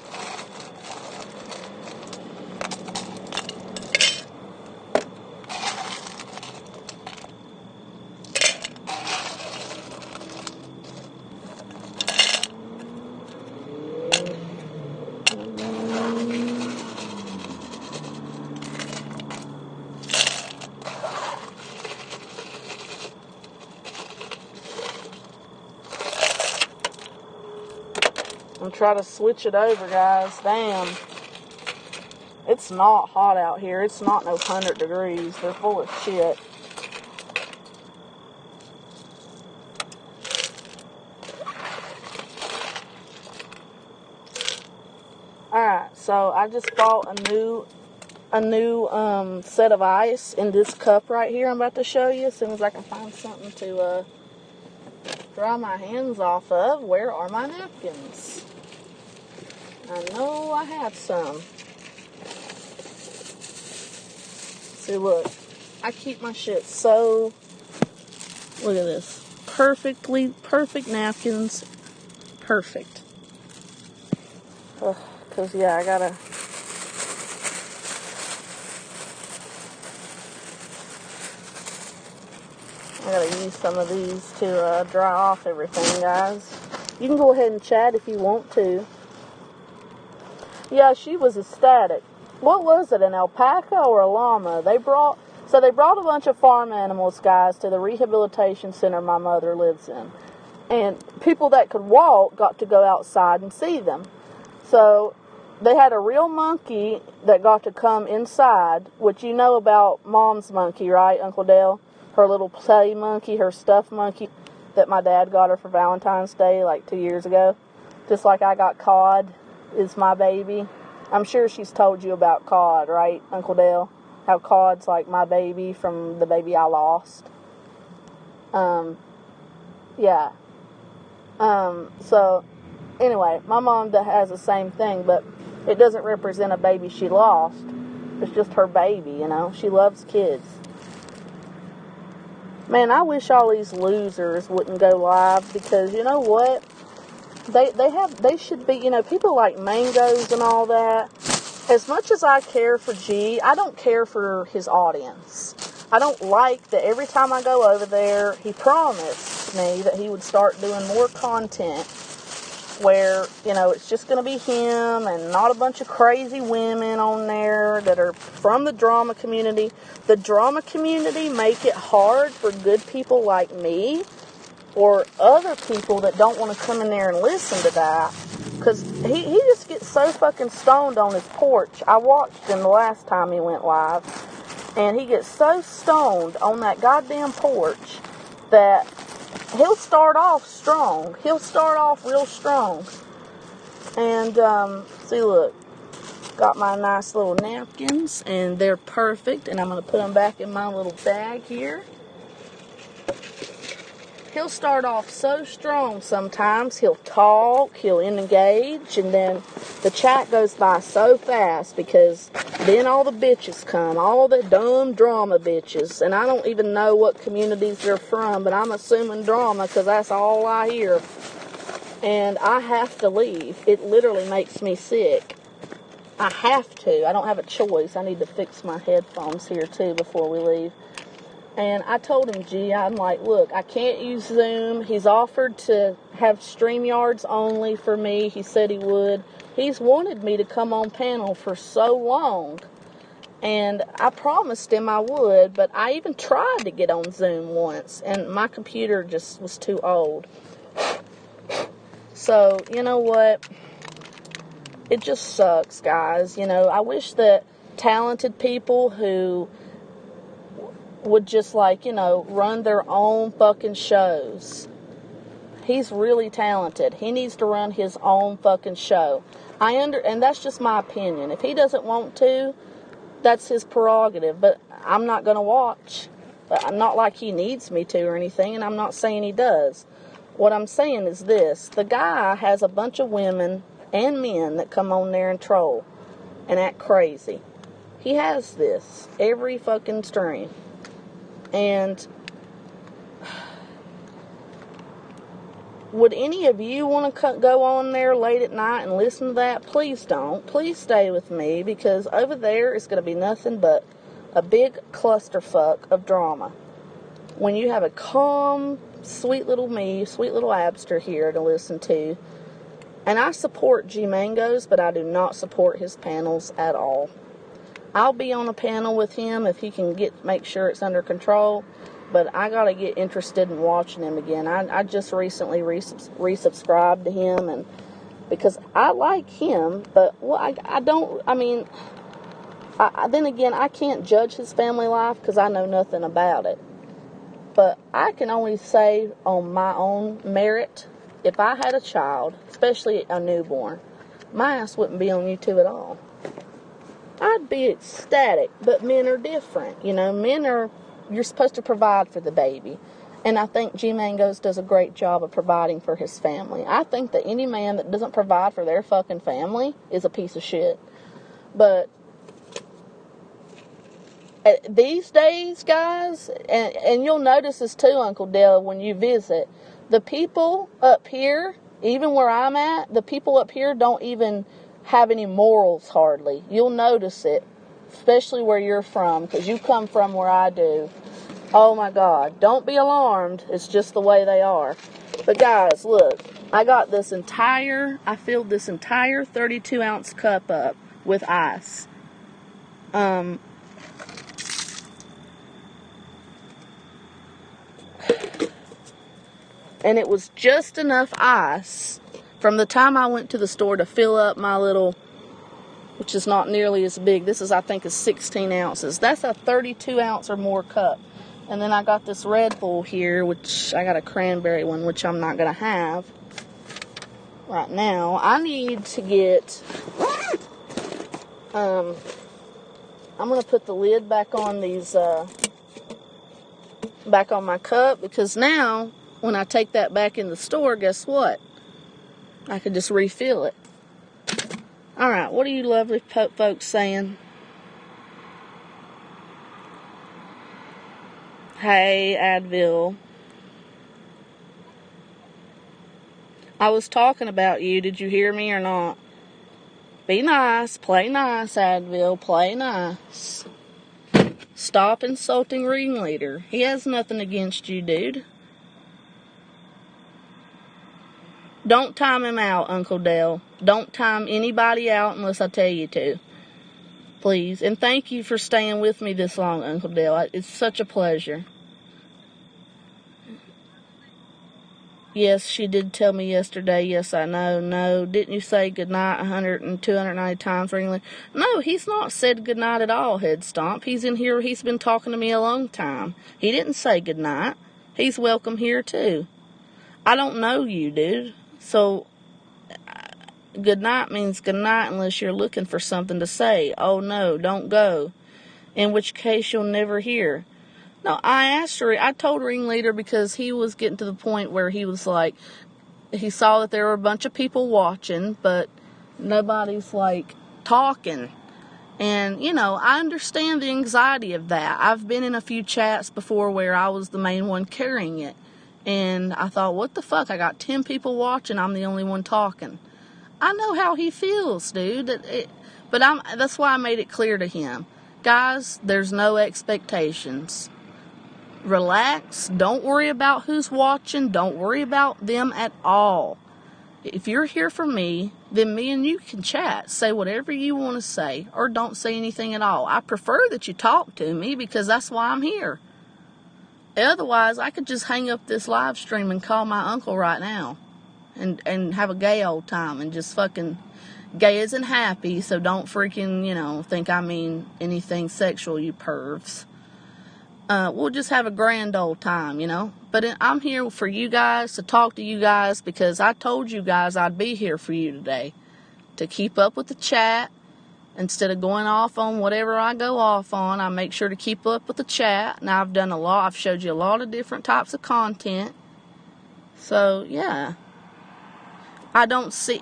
I'm trying to switch it over, guys. Damn. It's not hot out here. It's not no 100 degrees. They're full of shit. Alright, so I just bought a new set of ice in this cup right here I'm about to show you as soon as I can find something to dry my hands off of. Where are my napkins? I know I have some. See, look. I keep my shit so, look at this. Perfect napkins. Perfect. Because, yeah, I gotta use some of these to dry off everything, guys. You can go ahead and chat if you want to. Yeah, she was ecstatic. what was it, an alpaca or a llama? They brought a bunch of farm animals, guys, to the rehabilitation center my mother lives in. And people that could walk got to go outside and see them. So they had a real monkey that got to come inside, which you know about Mom's monkey, right, Uncle Dale? Her little play monkey, her stuffed monkey that my dad got her for Valentine's Day like 2 years ago. Just like I got Cod is my baby. I'm sure she's told you about Cod, right, Uncle Dale? How Cod's like my baby from the baby I lost. Yeah. So, anyway, my mom has the same thing, but it doesn't represent a baby she lost. It's just her baby, you know. She loves kids. Man, I wish all these losers wouldn't go live, because you know what? They should be, you know, people like Mangoes and all that. As much as I care for G, I don't care for his audience. I don't like that every time I go over there, he promised me that he would start doing more content where, you know, it's just going to be him and not a bunch of crazy women on there that are from the drama community. The drama community make it hard for good people like me or other people that don't want to come in there and listen to that. Because he just gets so fucking stoned on his porch. I watched him the last time he went live. And he gets so stoned on that goddamn porch that he'll start off strong. He'll start off real strong. And, see, look. Got my nice little napkins. And they're perfect. And I'm going to put them back in my little bag here. He'll start off so strong sometimes. He'll talk, he'll engage, and then the chat goes by so fast because then all the bitches come, all the dumb drama bitches. And I don't even know what communities they're from, but I'm assuming drama because that's all I hear. And I have to leave. It literally makes me sick. I have to. I don't have a choice. I need to fix my headphones here too before we leave. And I told him, G, I'm like, look, I can't use Zoom. He's offered to have StreamYards only for me. He said he would. He's wanted me to come on panel for so long. And I promised him I would, but I even tried to get on Zoom once. And my computer just was too old. So, you know what? It just sucks, guys. You know, I wish that talented people who would just, like, you know, run their own fucking shows. He's really talented. He needs to run his own fucking show. And that's just my opinion. If he doesn't want to, that's his prerogative. But I'm not going to watch. I'm not like he needs me to or anything, and I'm not saying he does. What I'm saying is this. The guy has a bunch of women and men that come on there and troll and act crazy. He has this every fucking stream. And would any of you want to go on there late at night and listen to that? Please don't. Please stay with me, because over there is going to be nothing but a big clusterfuck of drama. When you have a calm, sweet little me, sweet little Abster here to listen to. And I support G Mangoes, but I do not support his panels at all. I'll be on a panel with him if he can make sure it's under control, but I gotta get interested in watching him again. I just recently resubscribed to him, and because I like him, but then again, I can't judge his family life because I know nothing about it. But I can only say on my own merit, if I had a child, especially a newborn, my ass wouldn't be on YouTube at all. I'd be ecstatic, but men are different. You know, you're supposed to provide for the baby. And I think G Mangoes does a great job of providing for his family. I think that any man that doesn't provide for their fucking family is a piece of shit. But these days, guys, and you'll notice this too, Uncle Dale, when you visit, the people up here, even where I'm at, the people up here don't even have any morals hardly. You'll notice it, especially where you're from, because you come from where I do. Oh my God, don't be alarmed. It's just the way they are. But guys, look, I filled this entire 32 ounce cup up with ice. And it was just enough ice from the time I went to the store to fill up my little, which is not nearly as big. This is, I think, is 16 ounces. That's a 32 ounce or more cup. And then I got this Red Bull here, which I got a cranberry one, which I'm not going to have right now. I need to get, I'm going to put the lid back on these, back on my cup, because now when I take that back in the store, guess what? I could just refill it. Alright, what are you lovely folks saying? Hey, Advil. I was talking about you. Did you hear me or not? Be nice. Play nice, Advil. Play nice. Stop insulting Ringleader. He has nothing against you, dude. Don't time him out, Uncle Dale. Don't time anybody out unless I tell you to. Please. And thank you for staying with me this long, Uncle Dale. It's such a pleasure. Yes, she did tell me yesterday. Yes, I know. No, didn't you say goodnight 100 and 290 times, Ringleader? No, he's not said goodnight at all, Head Stomp. He's in here. He's been talking to me a long time. He didn't say goodnight. He's welcome here, too. I don't know you, dude. So, good night means good night unless you're looking for something to say. Oh, no, don't go. In which case you'll never hear. No, I told Ringleader because he was getting to the point where he was like, he saw that there were a bunch of people watching, but nobody's like talking. And, you know, I understand the anxiety of that. I've been in a few chats before where I was the main one carrying it. And I thought, what the fuck? I got 10 people watching. I'm the only one talking. I know how he feels, dude. That's why I made it clear to him. Guys, there's no expectations. Relax. Don't worry about who's watching. Don't worry about them at all. If you're here for me, then me and you can chat. Say whatever you want to say, or don't say anything at all. I prefer that you talk to me because that's why I'm here. Otherwise, I could just hang up this live stream and call my uncle right now and have a gay old time and just fucking gay isn't happy, so don't freaking, think I mean anything sexual, you pervs. We'll just have a grand old time, But I'm here for you guys, to talk to you guys, because I told you guys I'd be here for you today. To keep up with the chat. Instead of going off on whatever I go off on, I make sure to keep up with the chat. Now, I've showed you a lot of different types of content. So, yeah.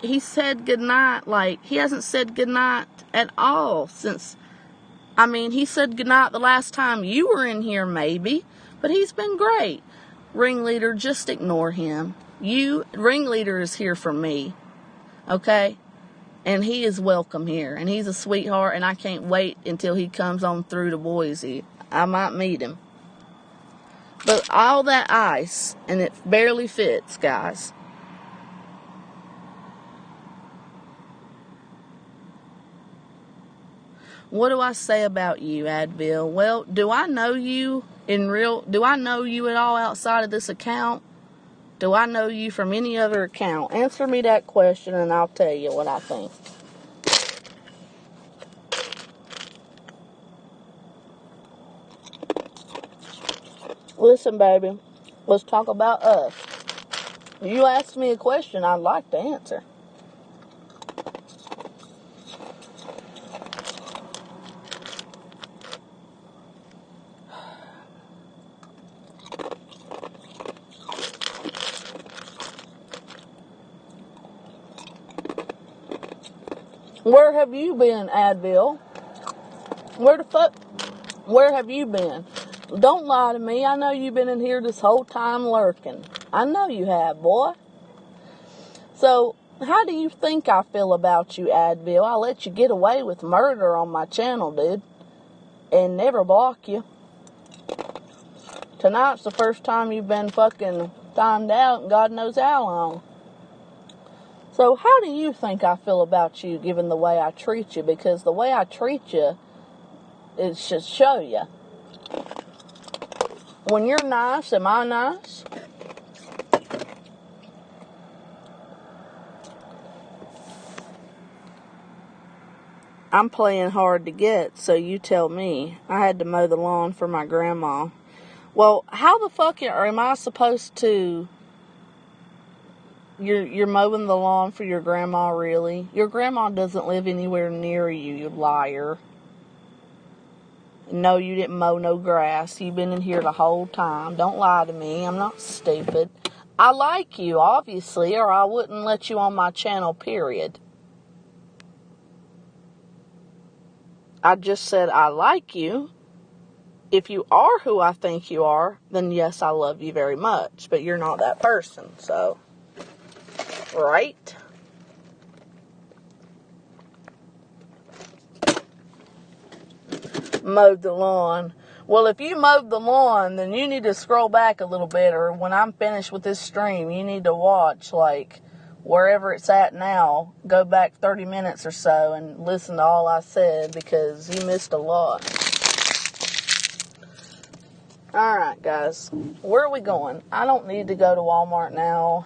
He said goodnight, he hasn't said goodnight at all since, he said goodnight the last time you were in here, maybe, but he's been great. Ringleader, just ignore him. Ringleader is here for me, okay? And he is welcome here, and he's a sweetheart, and I can't wait until he comes on through to Boise. I might meet him. But all that ice, and it barely fits, guys. What do I say about you, Advil? Well, do I know you at all outside of this account? Do I know you from any other account? Answer me that question and I'll tell you what I think. Listen, baby, let's talk about us. You asked me a question I'd like to answer. Where have you been, Advil? Where have you been? Don't lie to me. I know you've been in here this whole time lurking. I know you have, boy. So, how do you think I feel about you, Advil? I let you get away with murder on my channel, dude. And never block you. Tonight's the first time you've been fucking timed out in God knows how long. So how do you think I feel about you given the way I treat you? Because the way I treat you It should show you. When you're nice, am I nice? I'm playing hard to get, so you tell me. I had to mow the lawn for my grandma. Well, how the fuck am I supposed to... You're mowing the lawn for your grandma, really? Your grandma doesn't live anywhere near you, you liar. No, you didn't mow no grass. You've been in here the whole time. Don't lie to me. I'm not stupid. I like you, obviously, or I wouldn't let you on my channel, period. I just said I like you. If you are who I think you are, then yes, I love you very much. But you're not that person, so... Right? Mowed the lawn. Well, if you mowed the lawn, then you need to scroll back a little bit, or when I'm finished with this stream, you need to watch, like, wherever it's at now, go back 30 minutes or so and listen to all I said, because you missed a lot. Alright, guys. Where are we going? I don't need to go to Walmart now.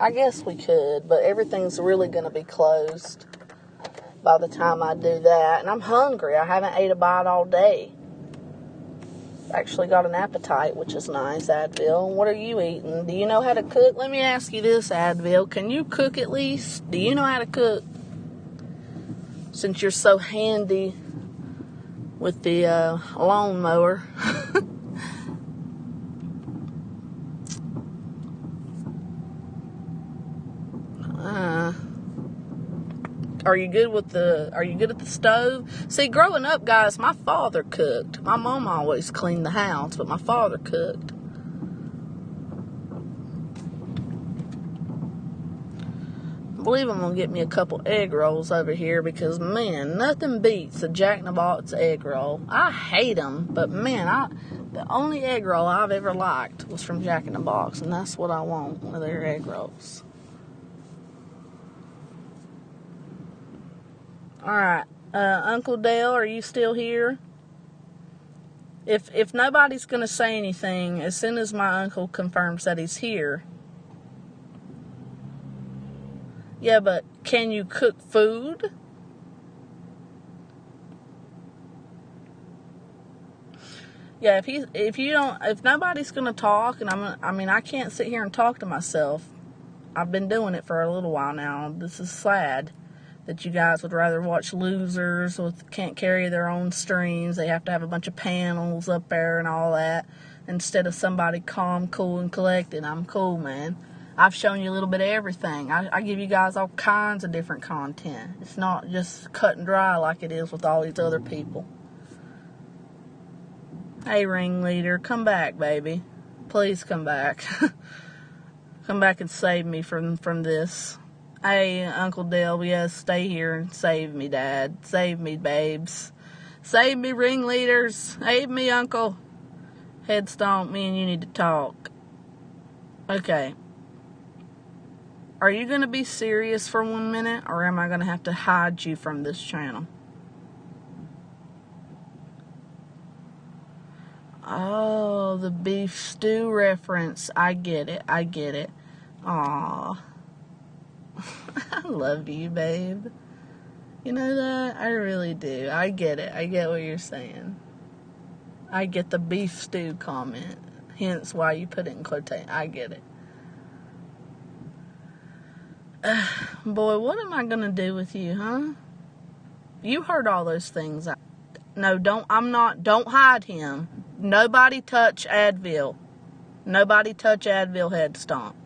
I guess we could, but everything's really going to be closed by the time I do that. And I'm hungry. I haven't ate a bite all day. Actually got an appetite, which is nice, Advil. What are you eating? Do you know how to cook? Let me ask you this, Advil. Can you cook at least? Do you know how to cook? Since you're so handy with the lawnmower. Are you good at the stove? See, growing up, guys, my father cooked. My mom always cleaned the house, but my father cooked. I believe I'm gonna get me a couple egg rolls over here because, man, nothing beats a Jack in the Box egg roll. I hate them, but man, the only egg roll I've ever liked was from Jack in the Box, and that's what I want, one of their egg rolls. Alright, Uncle Dale, are you still here? If nobody's going to say anything, as soon as my uncle confirms that he's here. Yeah, but can you cook food? Yeah, if nobody's going to talk, and I can't sit here and talk to myself. I've been doing it for a little while now. This is sad. That you guys would rather watch losers can't carry their own streams. They have to have a bunch of panels up there and all that. Instead of somebody calm, cool, and collected. I'm cool, man. I've shown you a little bit of everything. I give you guys all kinds of different content. It's not just cut and dry like it is with all these other people. Hey, ringleader, come back, baby. Please come back. Come back and save me from this. Hey, Uncle Dale, yes, stay here and save me, Dad. Save me, babes. Save me, ringleaders. Save me, Uncle. Head stomp, me and you need to talk. Okay. Are you going to be serious for 1 minute, or am I going to have to hide you from this channel? Oh, the beef stew reference. I get it. Aww. I love you, babe. You know that? I really do. I get it. I get what you're saying. I get the beef stew comment. Hence why you put it in quotation. I get it. Boy, what am I going to do with you, huh? You heard all those things. No, don't hide him. Nobody touch Advil. Nobody touch Advil head stomp.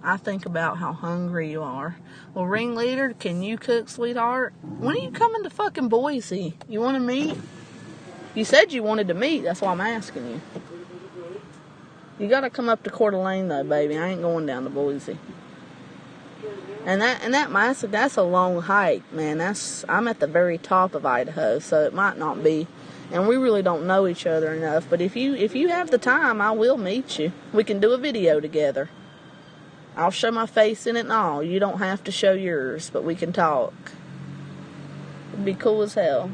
I think about how hungry you are. Well, ringleader, can you cook, sweetheart? When are you coming to fucking Boise? You want to meet? You said you wanted to meet. That's why I'm asking you. You got to come up to Coeur d'Alene, though, baby. I ain't going down to Boise. And that's a long hike, man. I'm at the very top of Idaho, so it might not be. And we really don't know each other enough. But if you have the time, I will meet you. We can do a video together. I'll show my face in it and all. You don't have to show yours, but we can talk. It'd be cool as hell.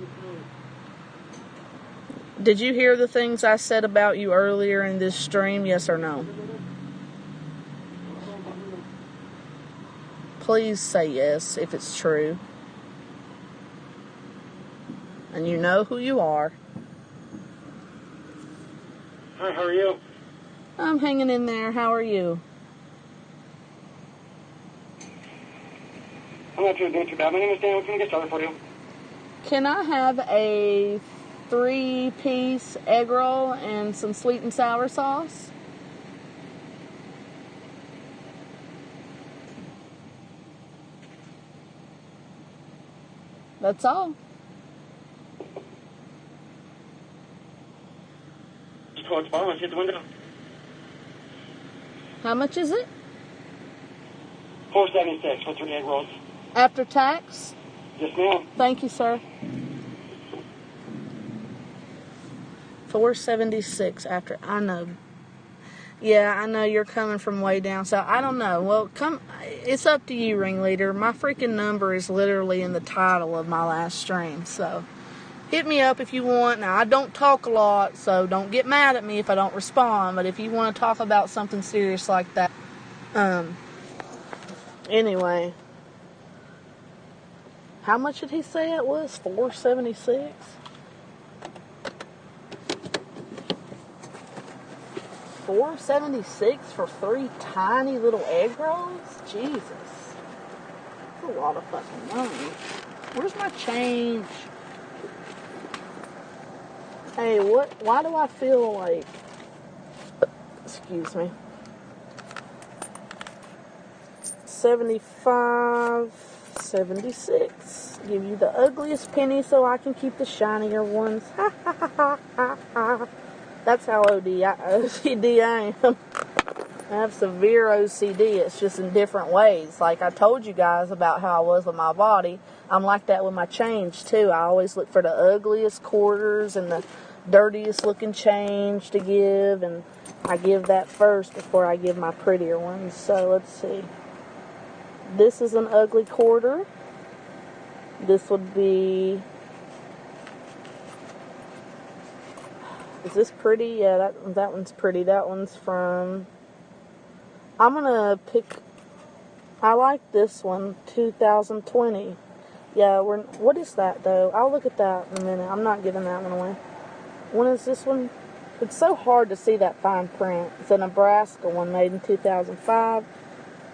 Did you hear the things I said about you earlier in this stream? Yes or no? Please say yes if it's true. And you know who you are. Hi, how are you? I'm hanging in there. How are you? I'm not doing too bad. My name is Dan. What can I get started for you? Can I have a 3-piece egg roll and some sweet and sour sauce? That's all. Just call it tomorrow and hit the window. How much is it? $4.76 for 3 egg rolls. After tax? Yes, ma'am. Thank you, sir. $4.76 after. I know. Yeah, I know you're coming from way down south. I don't know. Well, it's up to you, ringleader. My freaking number is literally in the title of my last stream, so hit me up if you want. Now, I don't talk a lot, so don't get mad at me if I don't respond, but if you want to talk about something serious like that. Anyway. How much did he say it was? $4.76? $4.76 for 3 tiny little egg rolls? Jesus. That's a lot of fucking money. Where's my change? Hey, why do I feel like... Excuse me. 75, 76. Give you the ugliest penny so I can keep the shinier ones. Ha ha ha ha ha ha. That's how OCD I am. I have severe OCD. It's just in different ways. Like I told you guys about how I was with my body. I'm like that with my change too. I always look for the ugliest quarters and the dirtiest looking change to give. And I give that first before I give my prettier ones. So let's see. This is an ugly quarter. This would be... Is this pretty? Yeah, that one's pretty. That one's from... I'm gonna pick... I like this one, 2020. Yeah, what is that, though? I'll look at that in a minute. I'm not giving that one away. When is this one? It's so hard to see that fine print. It's a Nebraska one made in 2005.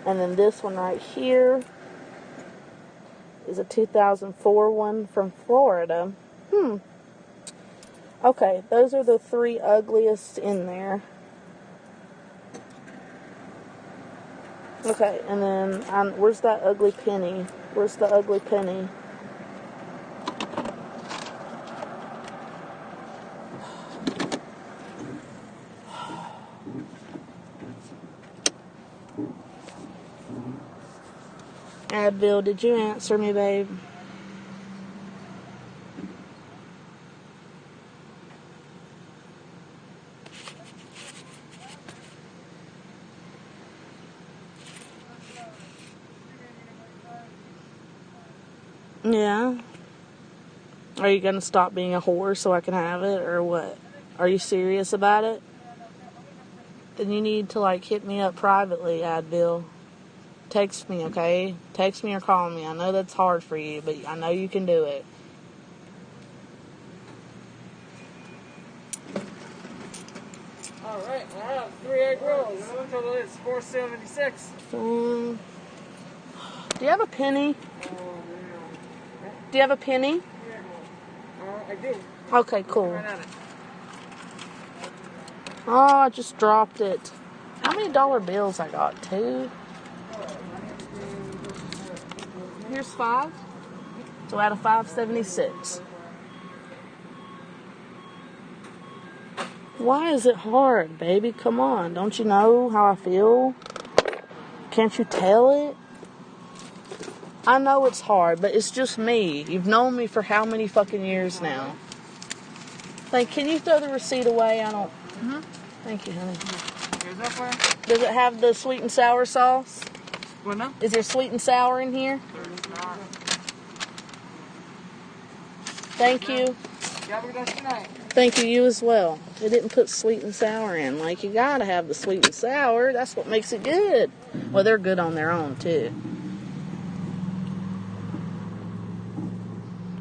And then this one right here is a 2004 one from Florida. Okay, those are the 3 ugliest in there. Okay, and then, where's that ugly penny? Where's the ugly penny? Advil, did you answer me, babe? Yeah. Are you gonna stop being a whore so I can have it, or what? Are you serious about it? Then you need to, hit me up privately, Advil. Text me, okay? Text me or call me. I know that's hard for you, but I know you can do it. Alright, I have 3 egg rolls. Total is $4.76. Do you have a penny? Do you have a penny? I do. Okay, cool. Right at it. Oh, I just dropped it. How many dollar bills I got? 2? Here's 5. So out of 5.76. Why is it hard, baby? Come on. Don't you know how I feel? Can't you tell it? I know it's hard, but it's just me. You've known me for how many fucking years now? Can you throw the receipt away? I don't... Thank you, honey. Here's that for you. Does it have the sweet and sour sauce? What now? Is there sweet and sour in here? There's not. Thank you. You have a good rest of your night. Thank you, you as well. They didn't put sweet and sour in. Like, you gotta have the sweet and sour. That's what makes it good. Well, they're good on their own, too.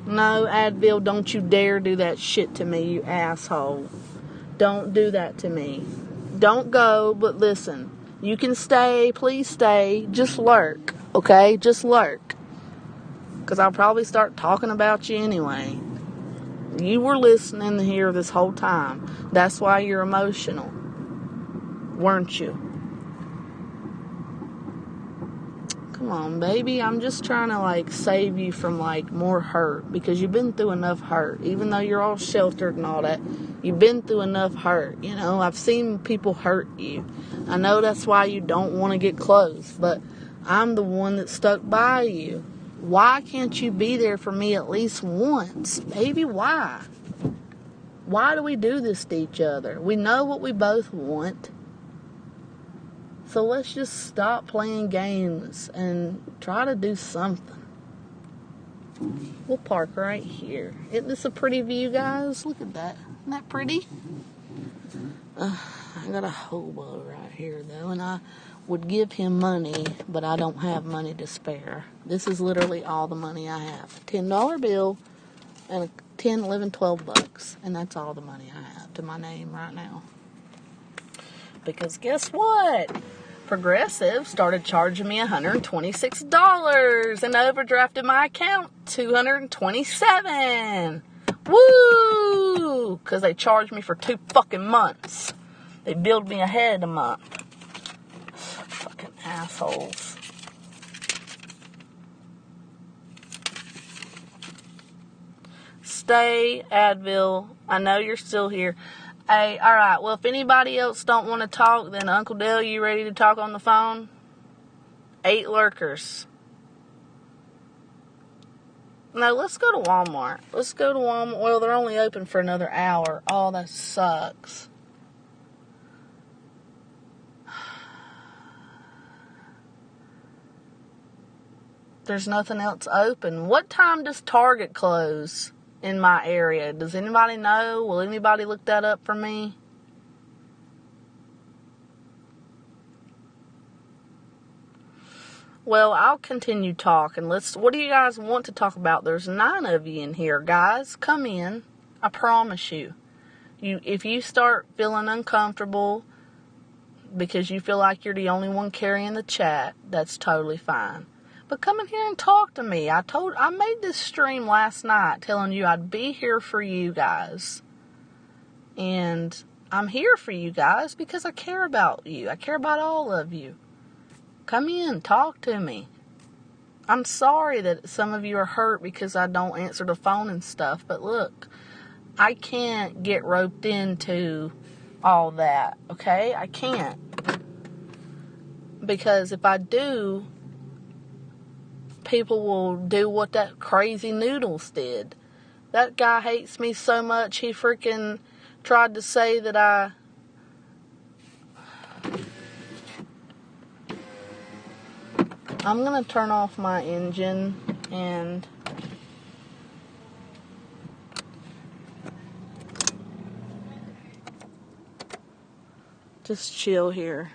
No, Advil, don't you dare do that shit to me, you asshole. Don't do that to me. Don't go, but listen. You can stay, please stay. Just lurk, okay? Just lurk. Because I'll probably start talking about you anyway. You were listening here this whole time. That's why you're emotional. Weren't you? Come on, baby. I'm just trying to, like, save you from, like, more hurt. Because you've been through enough hurt. Even though you're all sheltered and all that. You've been through enough hurt. You know, I've seen people hurt you. I know that's why you don't want to get close. But I'm the one that stuck by you. Why can't you be there for me at least once? Baby, why? Why do we do this to each other? We know what we both want. So let's just stop playing games and try to do something. We'll park right here. Isn't this a pretty view, guys? Look at that. Isn't that pretty? I got a hobo right here, though, and I would give him money, but I don't have money to spare. This is literally all the money I have. A $10 bill and a 10, 11, 12 bucks. And that's all the money I have to my name right now. Because guess what? Progressive started charging me $126 and overdrafted my account $227. Woo! Because they charged me for 2 fucking months. They billed me ahead a month. Fucking assholes. Stay, Advil. I know you're still here. Hey, alright, well, if anybody else don't want to talk, then Uncle Dale, you ready to talk on the phone? 8 lurkers. No, let's go to Walmart. Let's go to Walmart. Well, they're only open for another hour. Oh, that sucks. There's nothing else open. What time does Target close in my area? Does anybody know? Will anybody look that up for me? Well, I'll continue talking. What do you guys want to talk about? There's 9 of you in here, guys. Come in. I promise you. If you start feeling uncomfortable because you feel like you're the only one carrying the chat, that's totally fine. But come in here and talk to me. I made this stream last night telling you I'd be here for you guys. And I'm here for you guys because I care about you. I care about all of you. Come in, talk to me. I'm sorry that some of you are hurt because I don't answer the phone and stuff. But look, I can't get roped into all that, okay? I can't. Because if I do, people will do what that crazy Noodles did. That guy hates me so much, he freaking tried to say that I'm going to turn off my engine and just chill here.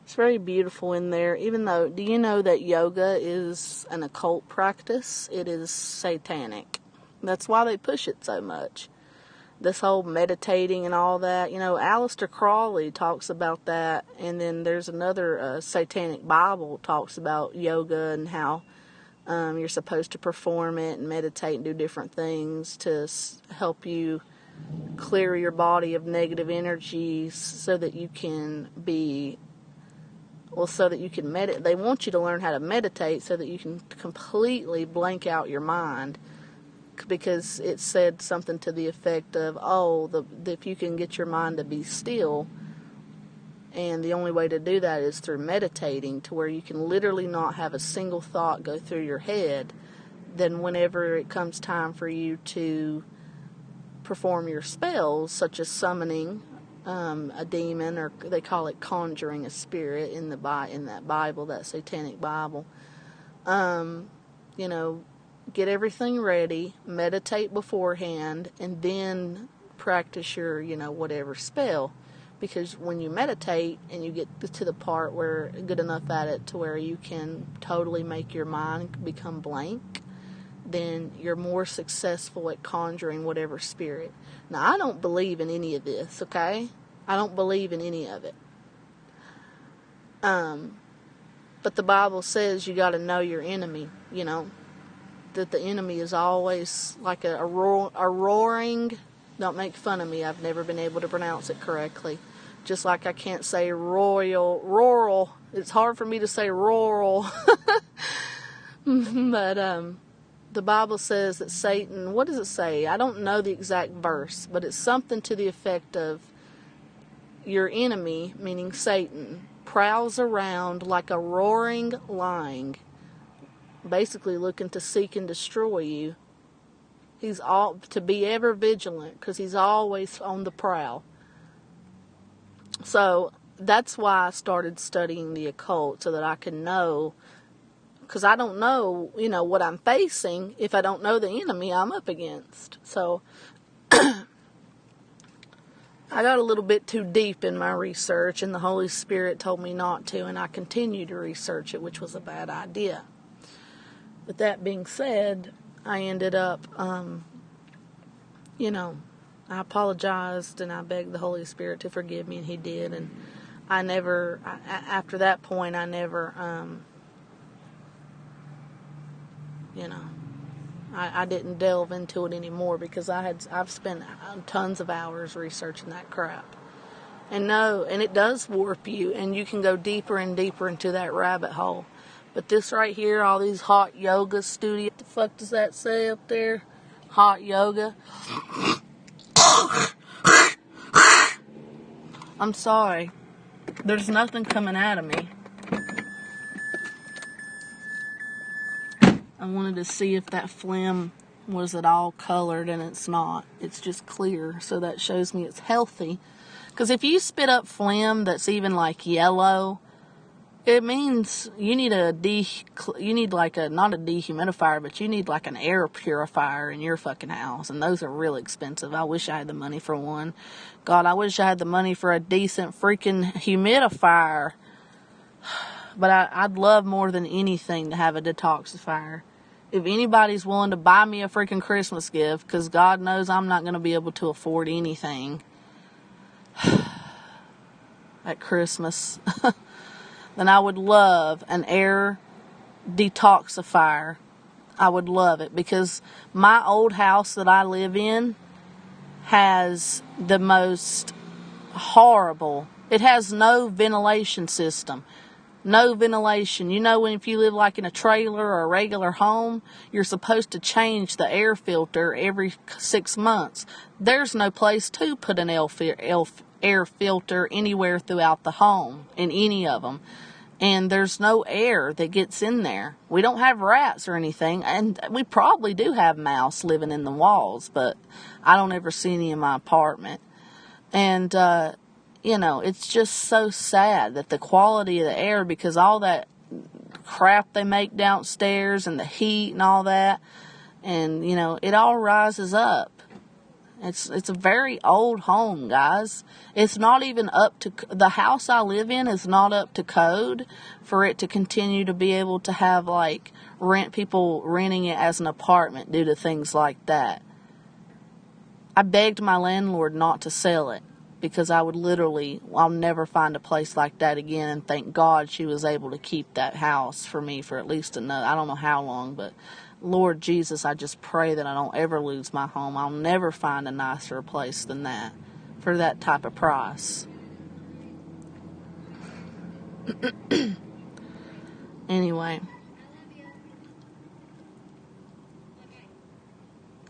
It's very beautiful in there, even though, do you know that yoga is an occult practice? It is satanic. That's why they push it so much. This whole meditating and all that, you know, Aleister Crowley talks about that, and then there's another satanic Bible talks about yoga and how you're supposed to perform it and meditate and do different things to help you clear your body of negative energies so that you can meditate. They want you to learn how to meditate so that you can completely blank out your mind. Because it said something to the effect of, if you can get your mind to be still, and the only way to do that is through meditating, to where you can literally not have a single thought go through your head, then whenever it comes time for you to perform your spells, such as summoning a demon, or they call it conjuring a spirit in that Bible, that satanic Bible. You know, get everything ready, meditate beforehand, and then practice your, whatever spell. Because when you meditate and you get to the part where good enough at it to where you can totally make your mind become blank, then you're more successful at conjuring whatever spirit. Now, I don't believe in any of this, okay? I don't believe in any of it. But the Bible says you got to know your enemy, that the enemy is always like a roaring. Don't make fun of me. I've never been able to pronounce it correctly. Just like I can't say rural. It's hard for me to say rural. But the Bible says that Satan, what does it say? I don't know the exact verse, but it's something to the effect of your enemy, meaning Satan, prowls around like a roaring lion, basically looking to seek and destroy you. He's all to be ever vigilant, because he's always on the prowl. So that's why I started studying the occult, so that I can know, because I don't know, what I'm facing if I don't know the enemy I'm up against. So I got a little bit too deep in my research, and the Holy Spirit told me not to, and I continued to research it, which was a bad idea. But that being said, I ended up, I apologized and I begged the Holy Spirit to forgive me, and He did. And after that point, I never, I didn't delve into it anymore, because I've spent tons of hours researching that crap. And it does warp you, and you can go deeper and deeper into that rabbit hole. But this right here, all these hot yoga studios, what the fuck does that say up there? Hot yoga. I'm sorry. There's nothing coming out of me. I wanted to see if that phlegm was at all colored, and it's not. It's just clear, so that shows me it's healthy. Because if you spit up phlegm that's even like yellow, it means you need not a dehumidifier, but you need like an air purifier in your fucking house, and those are real expensive. I wish I had the money for one. God, I wish I had the money for a decent freaking humidifier. But I'd love more than anything to have a detoxifier. If anybody's willing to buy me a freaking Christmas gift, because God knows I'm not going to be able to afford anything at Christmas, then I would love an air detoxifier. I would love it, because my old house that I live in has the most horrible, it has no ventilation system. No ventilation. If you live like in a trailer or a regular home, you're supposed to change the air filter every 6 months. There's no place to put an air filter anywhere throughout the home, in any of them. And there's no air that gets in there. We don't have rats or anything, and we probably do have mouse living in the walls, but I don't ever see any in my apartment. And, it's just so sad that the quality of the air, because all that crap they make downstairs and the heat and all that, and, it all rises up. It's a very old home, guys. It's not even up to, the house I live in is not up to code for it to continue to be able to have, people renting it as an apartment due to things like that. I begged my landlord not to sell it, because I'll never find a place like that again, and thank God she was able to keep that house for me for at least another, I don't know how long, but Lord Jesus, I just pray that I don't ever lose my home. I'll never find a nicer place than that for that type of price. Anyway.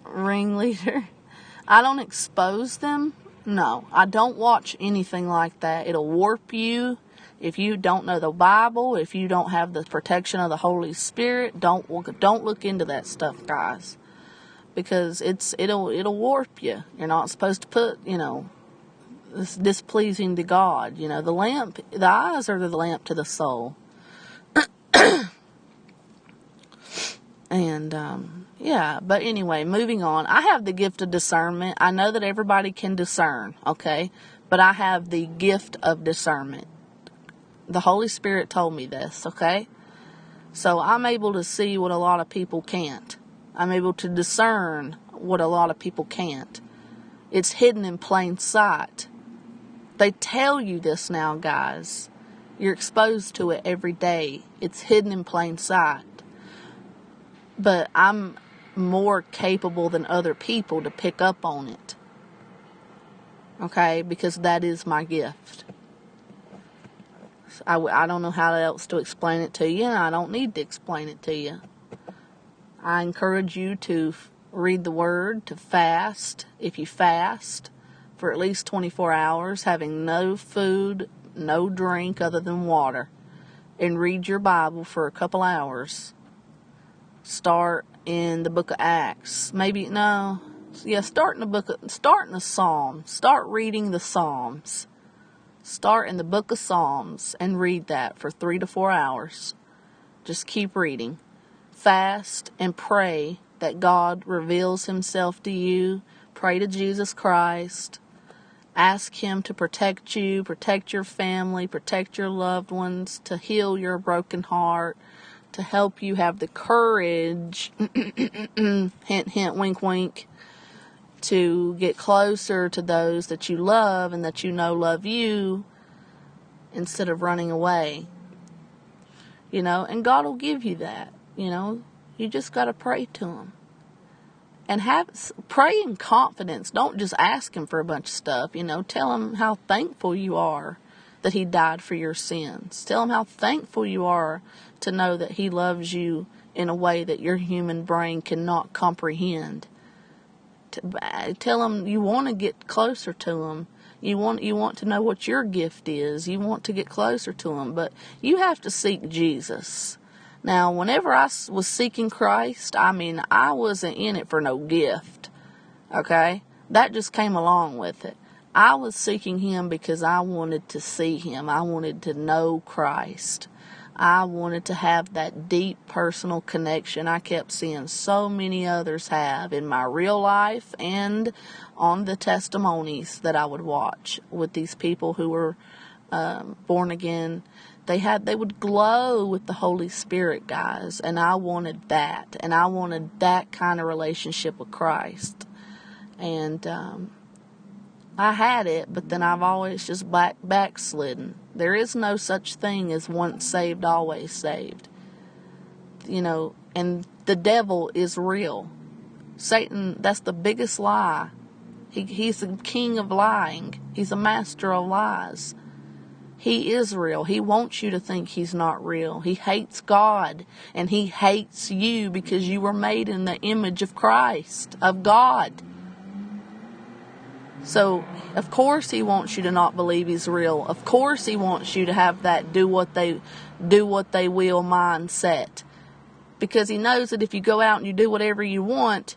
Ringleader. I don't expose them. No, I don't watch anything like that. It'll warp you. If you don't know the Bible, if you don't have the protection of the Holy Spirit, don't look into that stuff, guys, because it'll warp you. You're not supposed to put it's displeasing to God. You know, the eyes are the lamp to the soul. And, yeah, but anyway, moving on. I have the gift of discernment. I know that everybody can discern, okay? But I have the gift of discernment. The Holy Spirit told me this, okay? So I'm able to see what a lot of people can't. I'm able to discern what a lot of people can't. It's hidden in plain sight. They tell you this now, guys. You're exposed to it every day. It's hidden in plain sight. But I'm more capable than other people to pick up on it. Okay? Because that is my gift. I don't know how else to explain it to you, and I don't need to explain it to you. I encourage you to read the Word, to fast. If you fast for at least 24 hours, having no food, no drink other than water, and read your Bible for a couple hours. Start in the book of Acts. Start in the Psalms. Start reading the Psalms. Start in the book of Psalms and read that for 3 to 4 hours. Just keep reading. Fast and pray that God reveals himself to you. Pray to Jesus Christ. Ask him to protect you, protect your family, protect your loved ones, to heal your broken heart, to help you have the courage, hint, hint, wink, wink, to get closer to those that you love and that you know love you instead of running away. You know, and God will give you that. You know, you just got to pray to him. And pray in confidence. Don't just ask him for a bunch of stuff. You know, tell him how thankful you are that he died for your sins. Tell him how thankful you are to know that he loves you in a way that your human brain cannot comprehend. Tell him you want to get closer to him. You want to know what your gift is. You want to get closer to him. But you have to seek Jesus. Now, whenever I was seeking Christ, I wasn't in it for no gift. Okay? That just came along with it. I was seeking him because I wanted to see him. I wanted to know Christ. I wanted to have that deep personal connection I kept seeing so many others have in my real life and on the testimonies that I would watch with these people who were born again. They would glow with the Holy Spirit, guys, and I wanted that. And I wanted that kind of relationship with Christ. And I had it, but then I've always just backslidden. There is no such thing as once saved, always saved. You know, and the devil is real. Satan, that's the biggest lie. He's the king of lying. He's a master of lies. He is real. He wants you to think he's not real. He hates God, and he hates you because you were made in the image of Christ, of God. So, of course he wants you to not believe he's real. Of course he wants you to have that do what they will mindset. Because he knows that if you go out and you do whatever you want,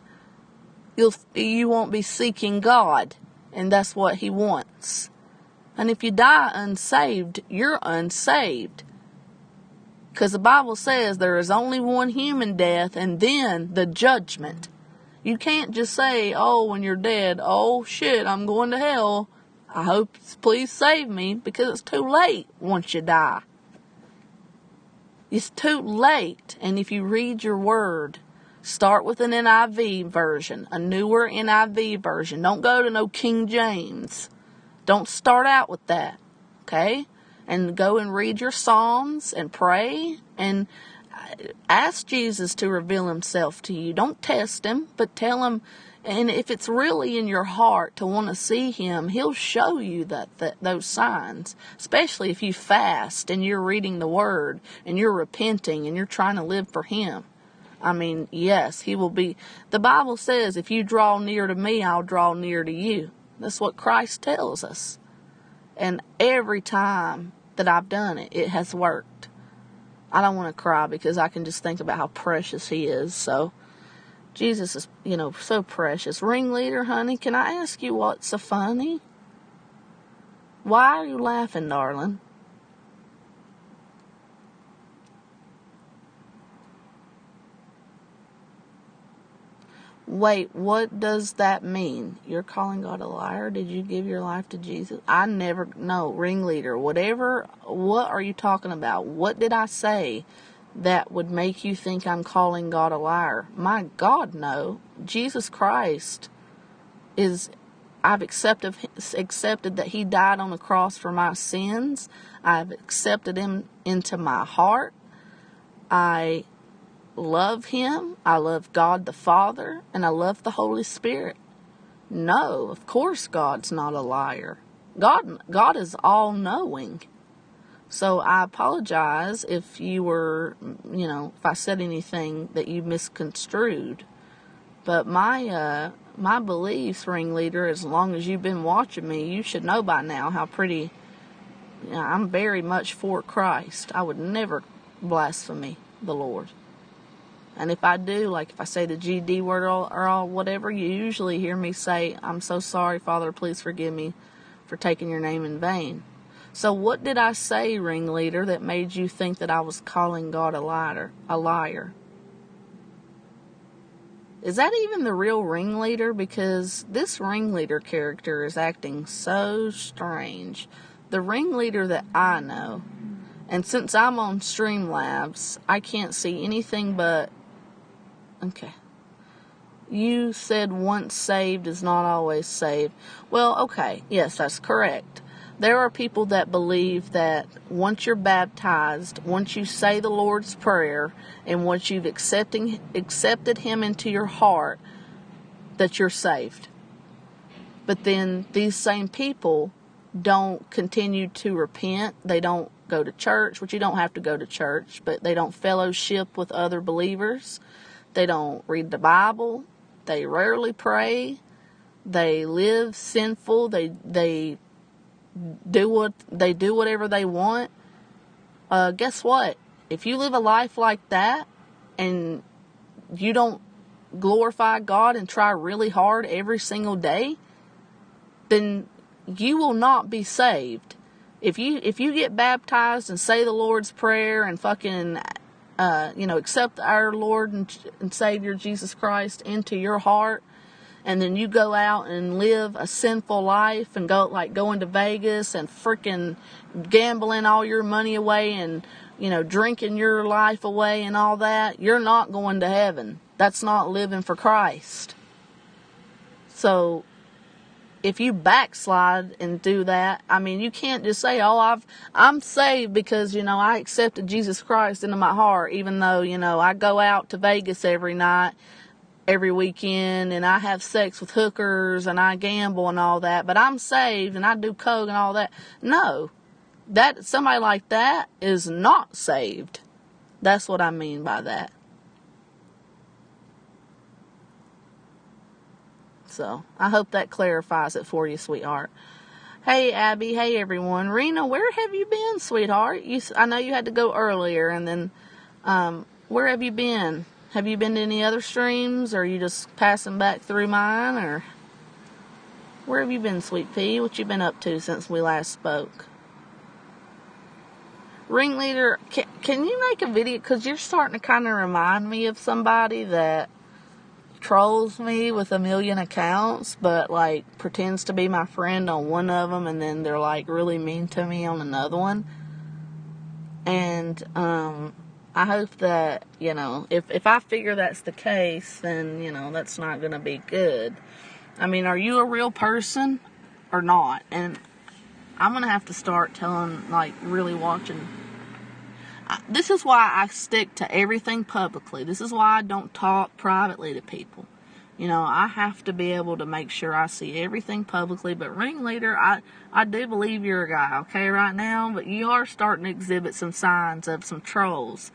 you won't be seeking God. And that's what he wants. And if you die unsaved, you're unsaved. Because the Bible says there is only one human death and then the judgment. You can't just say, oh, when you're dead, oh shit, I'm going to hell. I hope, please save me, because it's too late once you die. It's too late. And if you read your word, start with an NIV version, a newer NIV version. Don't go to no King James. Don't start out with that, okay? And go and read your Psalms and pray and ask Jesus to reveal himself to you. Don't test him, but tell him. And if it's really in your heart to want to see him, he'll show you those signs. Especially if you fast and you're reading the word and you're repenting and you're trying to live for him. Yes, he will be. The Bible says, if you draw near to me, I'll draw near to you. That's what Christ tells us. And every time that I've done it, it has worked. I don't want to cry because I can just think about how precious he is. So, Jesus is, so precious. Ringleader, honey, can I ask you what's so funny? Why are you laughing, darling? Wait, what does that mean? You're calling God a liar? Did you give your life to Jesus? I never, no, ringleader, whatever, what are you talking about? What did I say that would make you think I'm calling God a liar? My God, no. Jesus Christ I've accepted that He died on the cross for my sins. I've accepted Him into my heart. I love Him. I love God the Father, and I love the Holy Spirit. No, of course God's not a liar. God is all-knowing. So I apologize if you were, if I said anything that you misconstrued. But my beliefs, ringleader, as long as you've been watching me, you should know by now how pretty, I'm very much for Christ. I would never blaspheme the Lord. And if I do, like if I say the GD word or all whatever, you usually hear me say, I'm so sorry, Father, please forgive me for taking your name in vain. So what did I say, ringleader, that made you think that I was calling God a liar? Is that even the real ringleader? Because this ringleader character is acting so strange. The ringleader that I know, and since I'm on Streamlabs, I can't see anything but... Okay. You said once saved is not always saved. Well, okay. Yes, that's correct. There are people that believe that once you're baptized, once you say the Lord's Prayer, and once you've accepted Him into your heart, that you're saved. But then these same people don't continue to repent. They don't go to church, which you don't have to go to church, but they don't fellowship with other believers. They don't read the Bible. They rarely pray. They live sinful. They do whatever they want. Guess what? If you live a life like that and you don't glorify God and try really hard every single day, then you will not be saved. If you get baptized and say the Lord's Prayer and fucking accept our Lord and Savior Jesus Christ into your heart, and then you go out and live a sinful life and go into Vegas and freaking gambling all your money away and, drinking your life away and all that, you're not going to heaven. That's not living for Christ. So if you backslide and do that, you can't just say, I'm saved because, I accepted Jesus Christ into my heart, even though, I go out to Vegas every night, every weekend, and I have sex with hookers and I gamble and all that, but I'm saved and I do coke and all that. No, somebody like that is not saved. That's what I mean by that. So I hope that clarifies it for you, sweetheart. Hey, Abby. Hey, everyone. Rena, where have you been, sweetheart? I know you had to go earlier, and then where have you been? Have you been to any other streams, or are you just passing back through mine, or where have you been, sweet pea? What you been up to since we last spoke? Ringleader, can you make a video? Because you're starting to kind of remind me of somebody that trolls me with 1 million accounts, but pretends to be my friend on one of them, and then they're really mean to me on another one. And I hope that, if I figure that's the case, then, that's not going to be good. Are you a real person or not? And I'm going to have to start telling, really watching. This is why I stick to everything publicly. This is why I don't talk privately to people. I have to be able to make sure I see everything publicly. But ringleader, I do believe you're a guy, okay, right now. But you are starting to exhibit some signs of some trolls.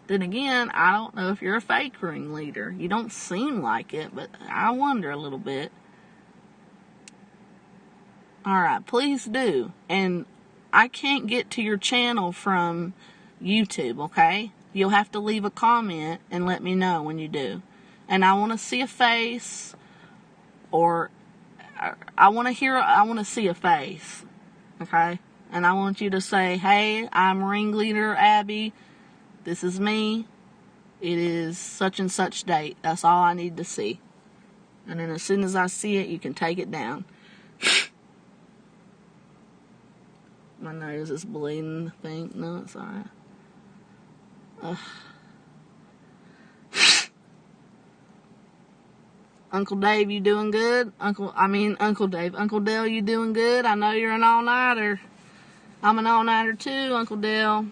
Then again, I don't know if you're a fake ringleader. You don't seem like it, but I wonder a little bit. Alright, please do. And I can't get to your channel from YouTube, okay? You'll have to leave a comment and let me know when you do. And I want to see a face, or I want to see a face. Okay? And I want you to say, hey, I'm ringleader Abby. This is me. It is such and such date. That's all I need to see. And then as soon as I see it, you can take it down. My nose is bleeding, I think. No, it's alright. Uncle Dave, you doing good? Uncle Dave. Uncle Dale, you doing good? I know you're an all-nighter. I'm an all-nighter too, Uncle Dale.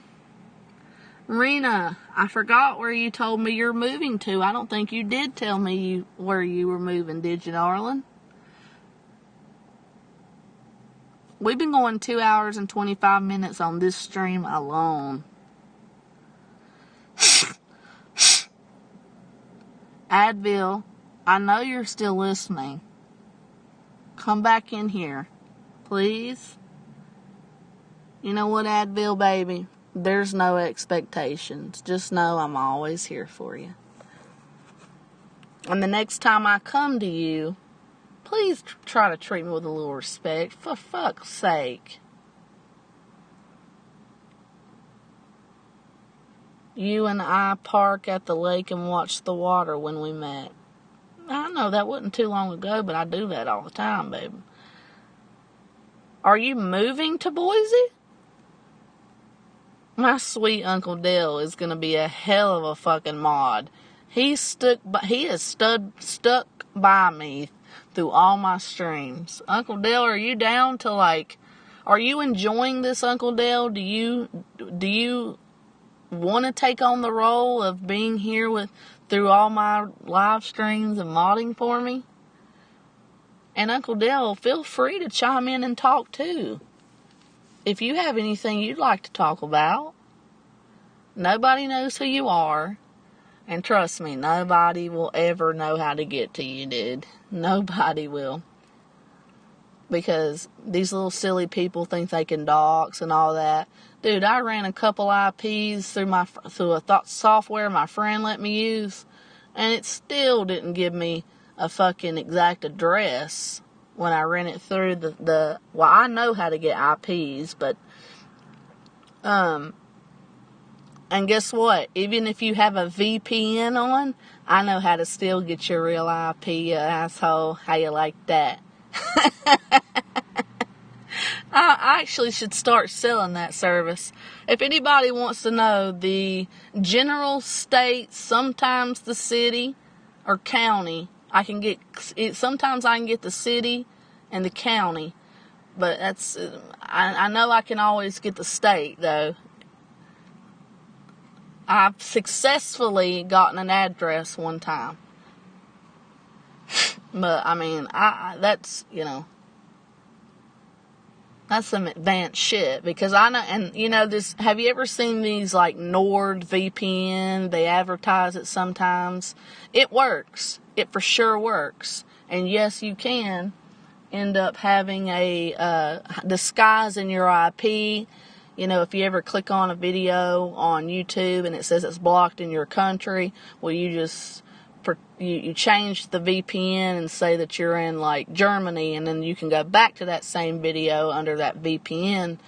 Rena, I forgot where you told me you're moving to. I don't think you did tell me where you were moving, did you, darling? We've been going 2 hours and 25 minutes on this stream alone. Advil, I know you're still listening. Come back in here, please. You know what, Advil, baby? There's no expectations. Just know I'm always here for you. And the next time I come to you, please try to treat me with a little respect. For fuck's sake. You and I park at the lake and watch the water when we met. I know that wasn't too long ago, but I do that all the time, baby. Are you moving to Boise? My sweet Uncle Dale is going to be a hell of a fucking mod. He is stuck by me through all my streams. Uncle Dale, are you down to are you enjoying this, Uncle Dale? Do you want to take on the role of being here through all my live streams and modding for me? And Uncle Dale, feel free to chime in and talk too. If you have anything you'd like to talk about. Nobody knows who you are. And trust me, nobody will ever know how to get to you, dude. Nobody will. Because these little silly people think they can dox and all that. Dude, I ran a couple IPs through a software my friend let me use. And it still didn't give me a fucking exact address when I ran it through well, I know how to get IPs, but, and guess what? Even if you have a VPN on, I know how to still get your real IP, you asshole. How you like that? I actually should start selling that service. If anybody wants to know the general state, sometimes the city or county, sometimes I can get the city and the county, but I know I can always get the state though. I've successfully gotten an address one time. But, that's, that's some advanced shit. Because I know, and, have you ever seen these, NordVPN? They advertise it sometimes. It works. It for sure works. And yes, you can end up having a disguise in your IP. If you ever click on a video on YouTube and it says it's blocked in your country, well, you change the VPN and say that you're in Germany, and then you can go back to that same video under that VPN,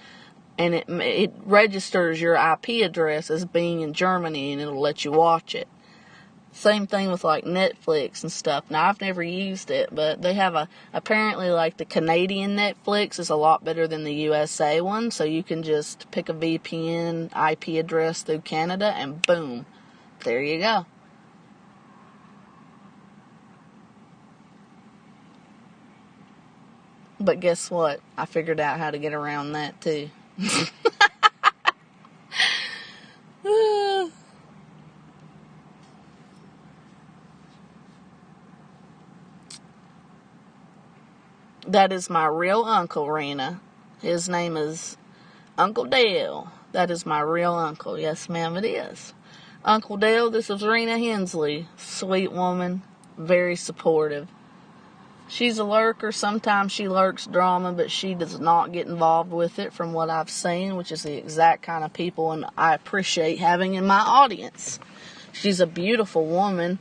and it registers your IP address as being in Germany, and it'll let you watch it. Same thing with Netflix and stuff. Now, I've never used it, but they have apparently the Canadian Netflix is a lot better than the USA one. So you can just pick a VPN IP address through Canada and boom, there you go. But guess what? I figured out how to get around that too. That is my real uncle, Rena. His name is Uncle Dale. That is my real uncle. Yes, ma'am, it is. Uncle Dale, this is Rena Hensley. Sweet woman. Very supportive. She's a lurker. Sometimes she lurks drama, but she does not get involved with it from what I've seen, which is the exact kind of people and I appreciate having in my audience. She's a beautiful woman.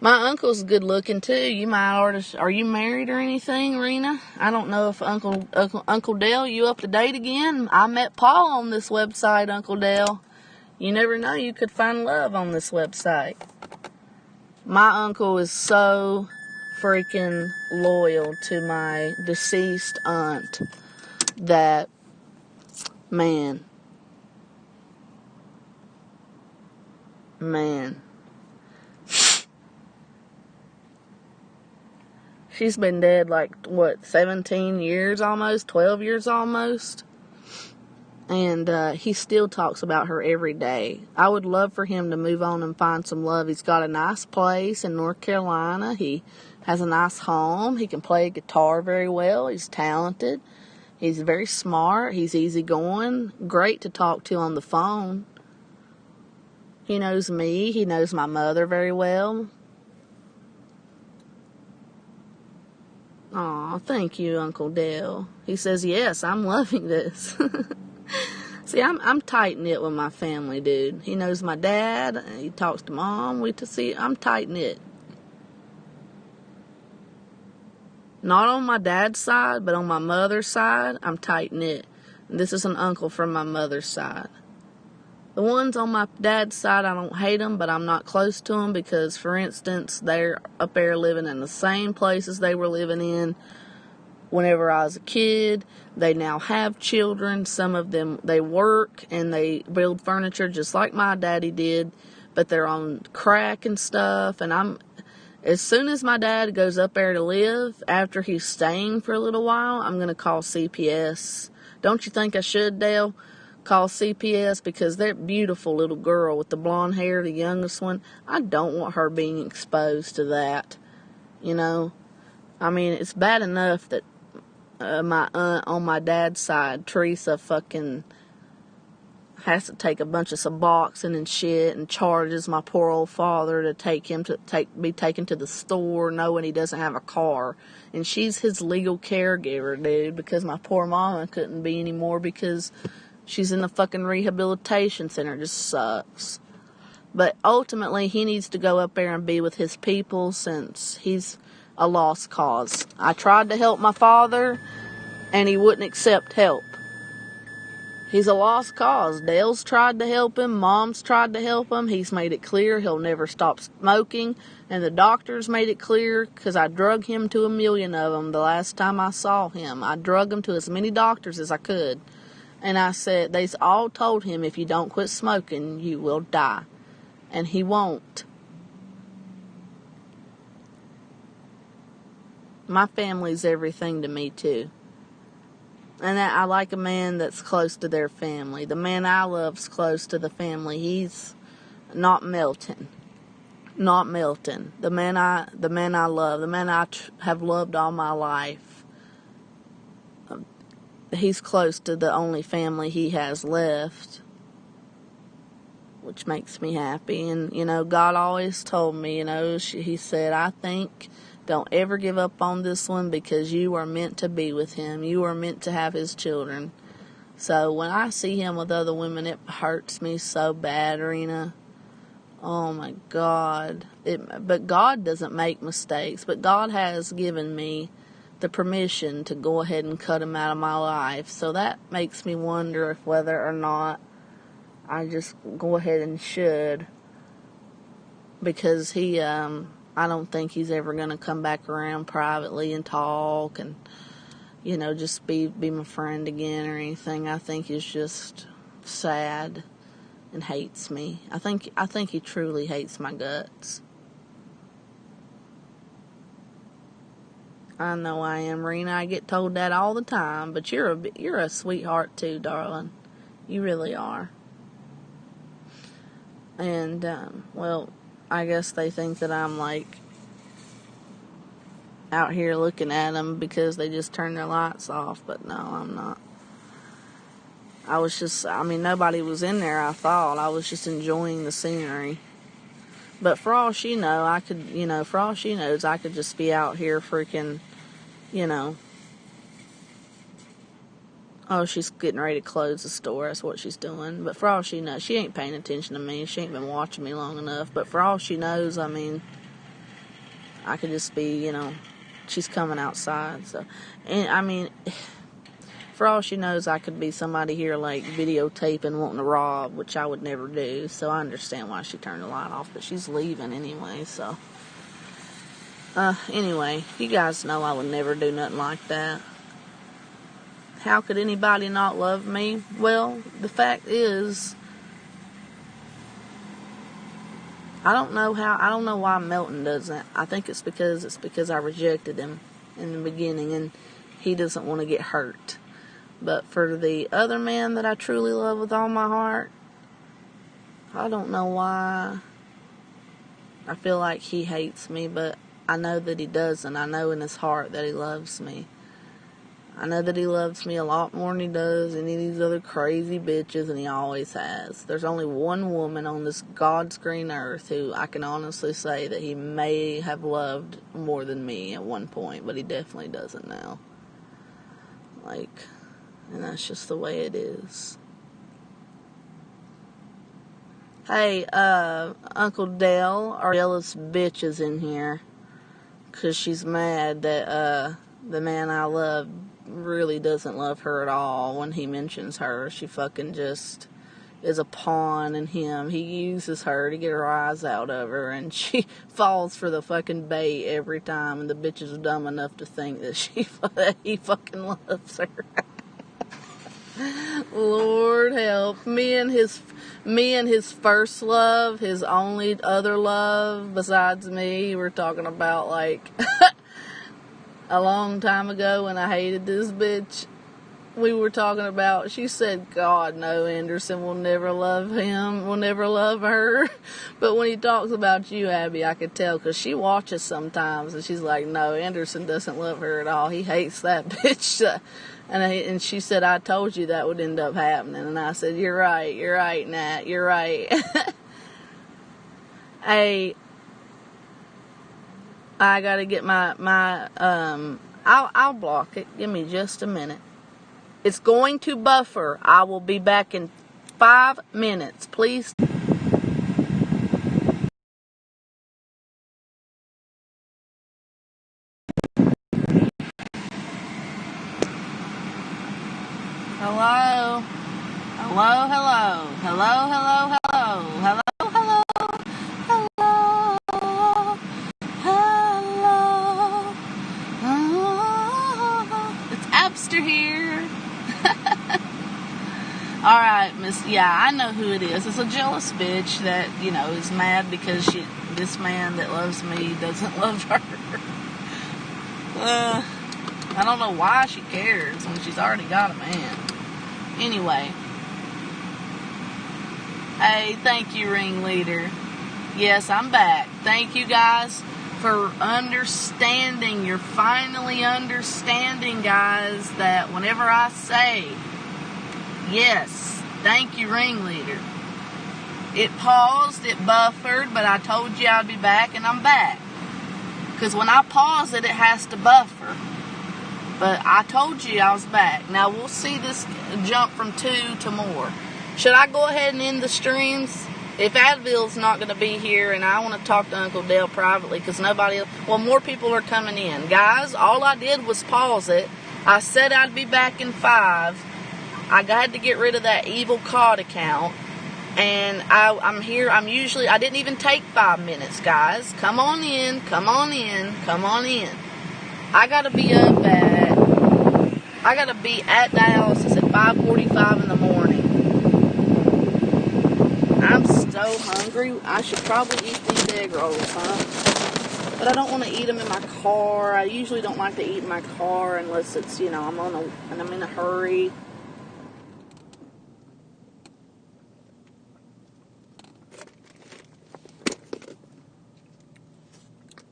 My uncle's good looking too. You might are you married or anything, Rena? I don't know if Uncle Dale, you up to date again? I met Paul on this website, Uncle Dale. You never know, you could find love on this website. My uncle is so freaking loyal to my deceased aunt that, man. She's been dead 17 years almost, 12 years almost. And he still talks about her every day. I would love for him to move on and find some love. He's got a nice place in North Carolina. He has a nice home. He can play guitar very well. He's talented. He's very smart. He's easygoing. Great to talk to on the phone. He knows me. He knows my mother very well. Aw, thank you, Uncle Dale. He says, yes, I'm loving this. See, I'm tight-knit with my family, dude. He knows my dad. He talks to Mom. I'm tight-knit. Not on my dad's side, but on my mother's side, I'm tight-knit. And this is an uncle from my mother's side. The ones on my dad's side, I don't hate them, but I'm not close to them because, for instance, they're up there living in the same places they were living in whenever I was a kid. They now have children. Some of them, they work and they build furniture just like my daddy did, but they're on crack and stuff. And as soon as my dad goes up there to live, after he's staying for a little while, I'm going to call CPS. Don't you think I should, Dale? Call CPS, because that beautiful little girl with the blonde hair, the youngest one, I don't want her being exposed to that, you know. I mean, it's bad enough that my aunt on my dad's side, Teresa, fucking has to take a bunch of Suboxone and shit and charges my poor old father to be taken to the store knowing he doesn't have a car. And she's his legal caregiver, dude, because my poor mama couldn't be anymore because she's in the fucking rehabilitation center. It just sucks. But ultimately, he needs to go up there and be with his people since he's a lost cause. I tried to help my father, and he wouldn't accept help. He's a lost cause. Dale's tried to help him. Mom's tried to help him. He's made it clear he'll never stop smoking. And the doctors made it clear, because I drug him to 1 million of them the last time I saw him. I drug him to as many doctors as I could. And I said, they all told him, if you don't quit smoking, you will die. And he won't. My family's everything to me, too. And I like a man that's close to their family. The man I love's close to the family. He's not Milton. Not Milton. The man I love. The man I have loved all my life. He's close to the only family he has left, which makes me happy. And, you know, God always told me, you know, he said, I think, don't ever give up on this one because you are meant to be with him. You are meant to have his children. So when I see him with other women, it hurts me so bad, Rena. Oh, my God. But God doesn't make mistakes. But God has given me the permission to go ahead and cut him out of my life. So that makes me wonder if whether or not I just go ahead and should. Because I don't think he's ever going to come back around privately and talk and, you know, just be my friend again or anything. I think he's just sad and hates me. I think he truly hates my guts. I know I am, Rena. I get told that all the time, but you're a sweetheart too, darling. You really are. And well, I guess they think that I'm like out here looking at them because they just turned their lights off, but no, I'm not. Nobody was in there, I thought. I was just enjoying the scenery. But for all she knows, I could just be out here freaking, you know. Oh, she's getting ready to close the store. That's what she's doing. But for all she knows, she ain't paying attention to me. She ain't been watching me long enough. But for all she knows, I mean, I could just be, you know, she's coming outside. So, and I mean, for all she knows, I could be somebody here like videotaping, wanting to rob, which I would never do. So I understand why she turned the light off, but she's leaving anyway. So, anyway, you guys know I would never do nothing like that. How could anybody not love me? Well, the fact is, I don't know why Melton doesn't. I think it's because I rejected him in the beginning and he doesn't want to get hurt. But for the other man that I truly love with all my heart, I don't know why. I feel like he hates me, but I know that he doesn't. I know in his heart that he loves me. I know that he loves me a lot more than he does any of these other crazy bitches, and he always has. There's only one woman on this God's green earth who I can honestly say that he may have loved more than me at one point, but he definitely doesn't now. Like, and that's just the way it is. Hey, Uncle Dale, our jealous bitch is in here, 'cause she's mad that, the man I love really doesn't love her at all. When he mentions her, she fucking just is a pawn in him. He uses her to get her eyes out of her, and she falls for the fucking bait every time, and the bitch is dumb enough to think that he fucking loves her. Lord help. Me and his first love, his only other love besides me, we're talking about like a long time ago when I hated this bitch. We were talking about, she said, God, no, Anderson will never love him, will never love her. But when he talks about you, Abby, I could tell, because she watches sometimes, and she's like, no, Anderson doesn't love her at all. He hates that bitch. And she said, I told you that would end up happening. And I said, you're right, Nat, you're right. Hey, I gotta get I'll block it. Give me just a minute. It's going to buffer. I will be back in 5 minutes. Please. Hello. Hello, hello. Hello, hello, hello. Hello, hello. Hello. Hello. It's Abster here. Alright, Miss, yeah, I know who it is. It's a jealous bitch that, you know, is mad because this man that loves me doesn't love her. I don't know why she cares when she's already got a man. Anyway. Hey, thank you, ringleader. Yes, I'm back. Thank you guys for understanding. You're finally understanding, guys, that whenever I say, yes, thank you, ringleader, it paused, it buffered, but I told you I'd be back, and I'm back. Because when I pause it, it has to buffer. But I told you I was back. Now, we'll see this jump from 2 to more. Should I go ahead and end the streams? If Adville's not going to be here, and I want to talk to Uncle Dale privately, because more people are coming in. Guys, all I did was pause it. I said I'd be back in 5. I had to get rid of that evil COD account. And I'm here. I didn't even take 5 minutes, guys. Come on in. Come on in. Come on in. I gotta be at dialysis at 5:45 in the morning. I'm so hungry. I should probably eat these egg rolls, huh? But I don't want to eat them in my car. I usually don't like to eat in my car unless it's, you know, I'm in a hurry.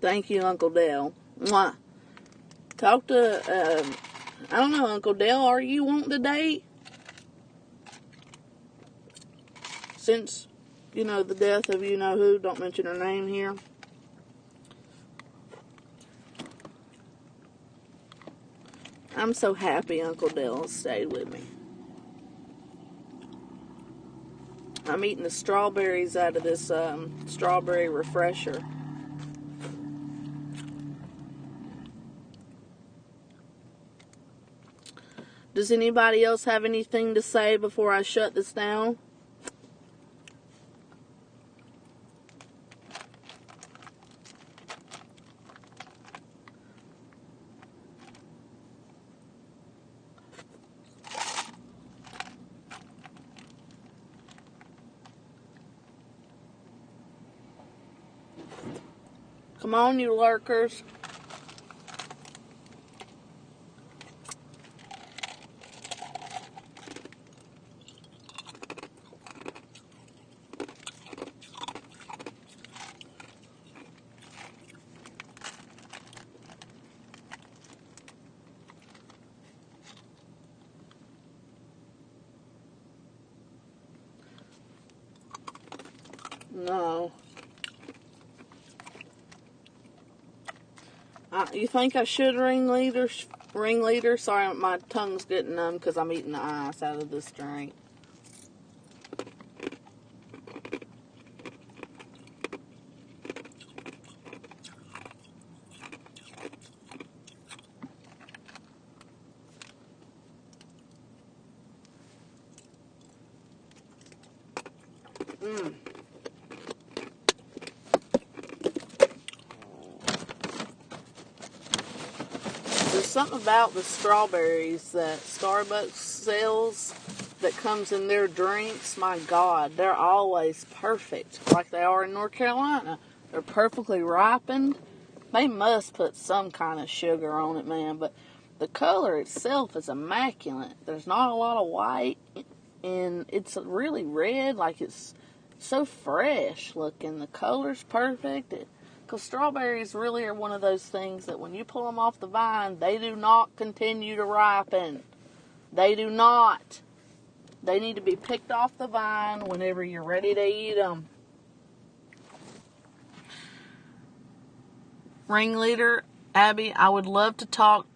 Thank you, Uncle Dale. Mwah. Talk to, I don't know, Uncle Dale, are you wanting to date? Since, you know, the death of you-know-who, don't mention her name here. I'm so happy Uncle Dale stayed with me. I'm eating the strawberries out of this strawberry refresher. Does anybody else have anything to say before I shut this down? Come on, you lurkers. No. You think I should ringleader? Sorry, my tongue's getting numb because I'm eating the ice out of this drink. There's something about the strawberries that Starbucks sells that comes in their drinks. My God, they're always perfect, like they are in North Carolina. They're perfectly ripened. They must put some kind of sugar on it, man, but the color itself is immaculate. There's not a lot of white, and it's really red, like it's so fresh looking. The color's perfect. Because strawberries really are one of those things that when you pull them off the vine, they do not continue to ripen. They do not. They need to be picked off the vine whenever you're ready to eat them. Ringleader, Abby, I would love to talk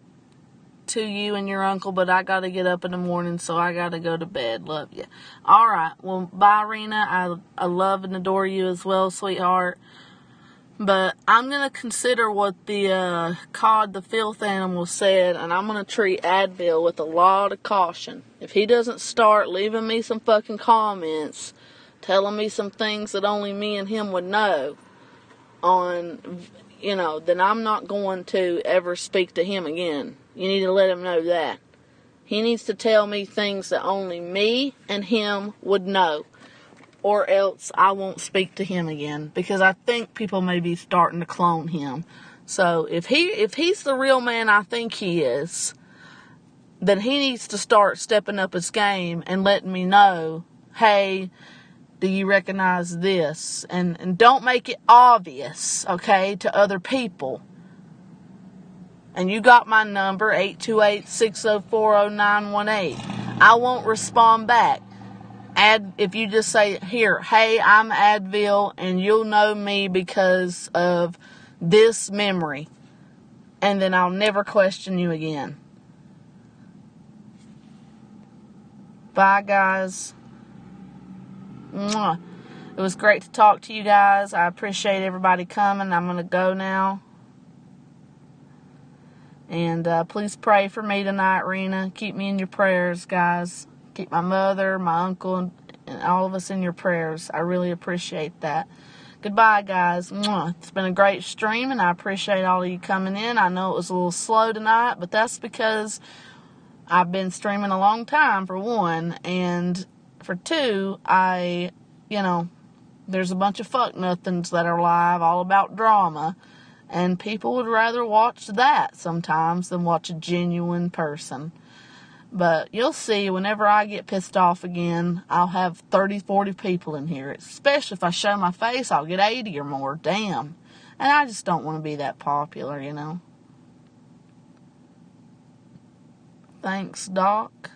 to you and your uncle, but I got to get up in the morning, so I got to go to bed. Love you. All right. Well, bye, Rena. I love and adore you as well, sweetheart. But I'm going to consider what the Cod the Filth animal said, and I'm going to treat Advil with a lot of caution. If he doesn't start leaving me some fucking comments, telling me some things that only me and him would know on, then I'm not going to ever speak to him again. You need to let him know that. He needs to tell me things that only me and him would know. Or else I won't speak to him again, because I think people may be starting to clone him. So if he's the real man I think he is, then he needs to start stepping up his game and letting me know, hey, do you recognize this? And don't make it obvious, okay, to other people. And you got my number, 828-604-0918. I won't respond back. If you just say, here, hey, I'm Advil, and you'll know me because of this memory. And then I'll never question you again. Bye, guys. Mwah. It was great to talk to you guys. I appreciate everybody coming. I'm going to go now. And please pray for me tonight, Rena. Keep me in your prayers, guys. Keep my mother, my uncle, and all of us in your prayers. I really appreciate that. Goodbye, guys. Mwah. It's been a great stream, and I appreciate all of you coming in. I know it was a little slow tonight, but that's because I've been streaming a long time, for one. And for two, there's a bunch of fuck nothings that are live, all about drama. And people would rather watch that sometimes than watch a genuine person. But you'll see, whenever I get pissed off again, I'll have 30, 40 people in here. Especially if I show my face, I'll get 80 or more. Damn. And I just don't want to be that popular, Thanks, Doc.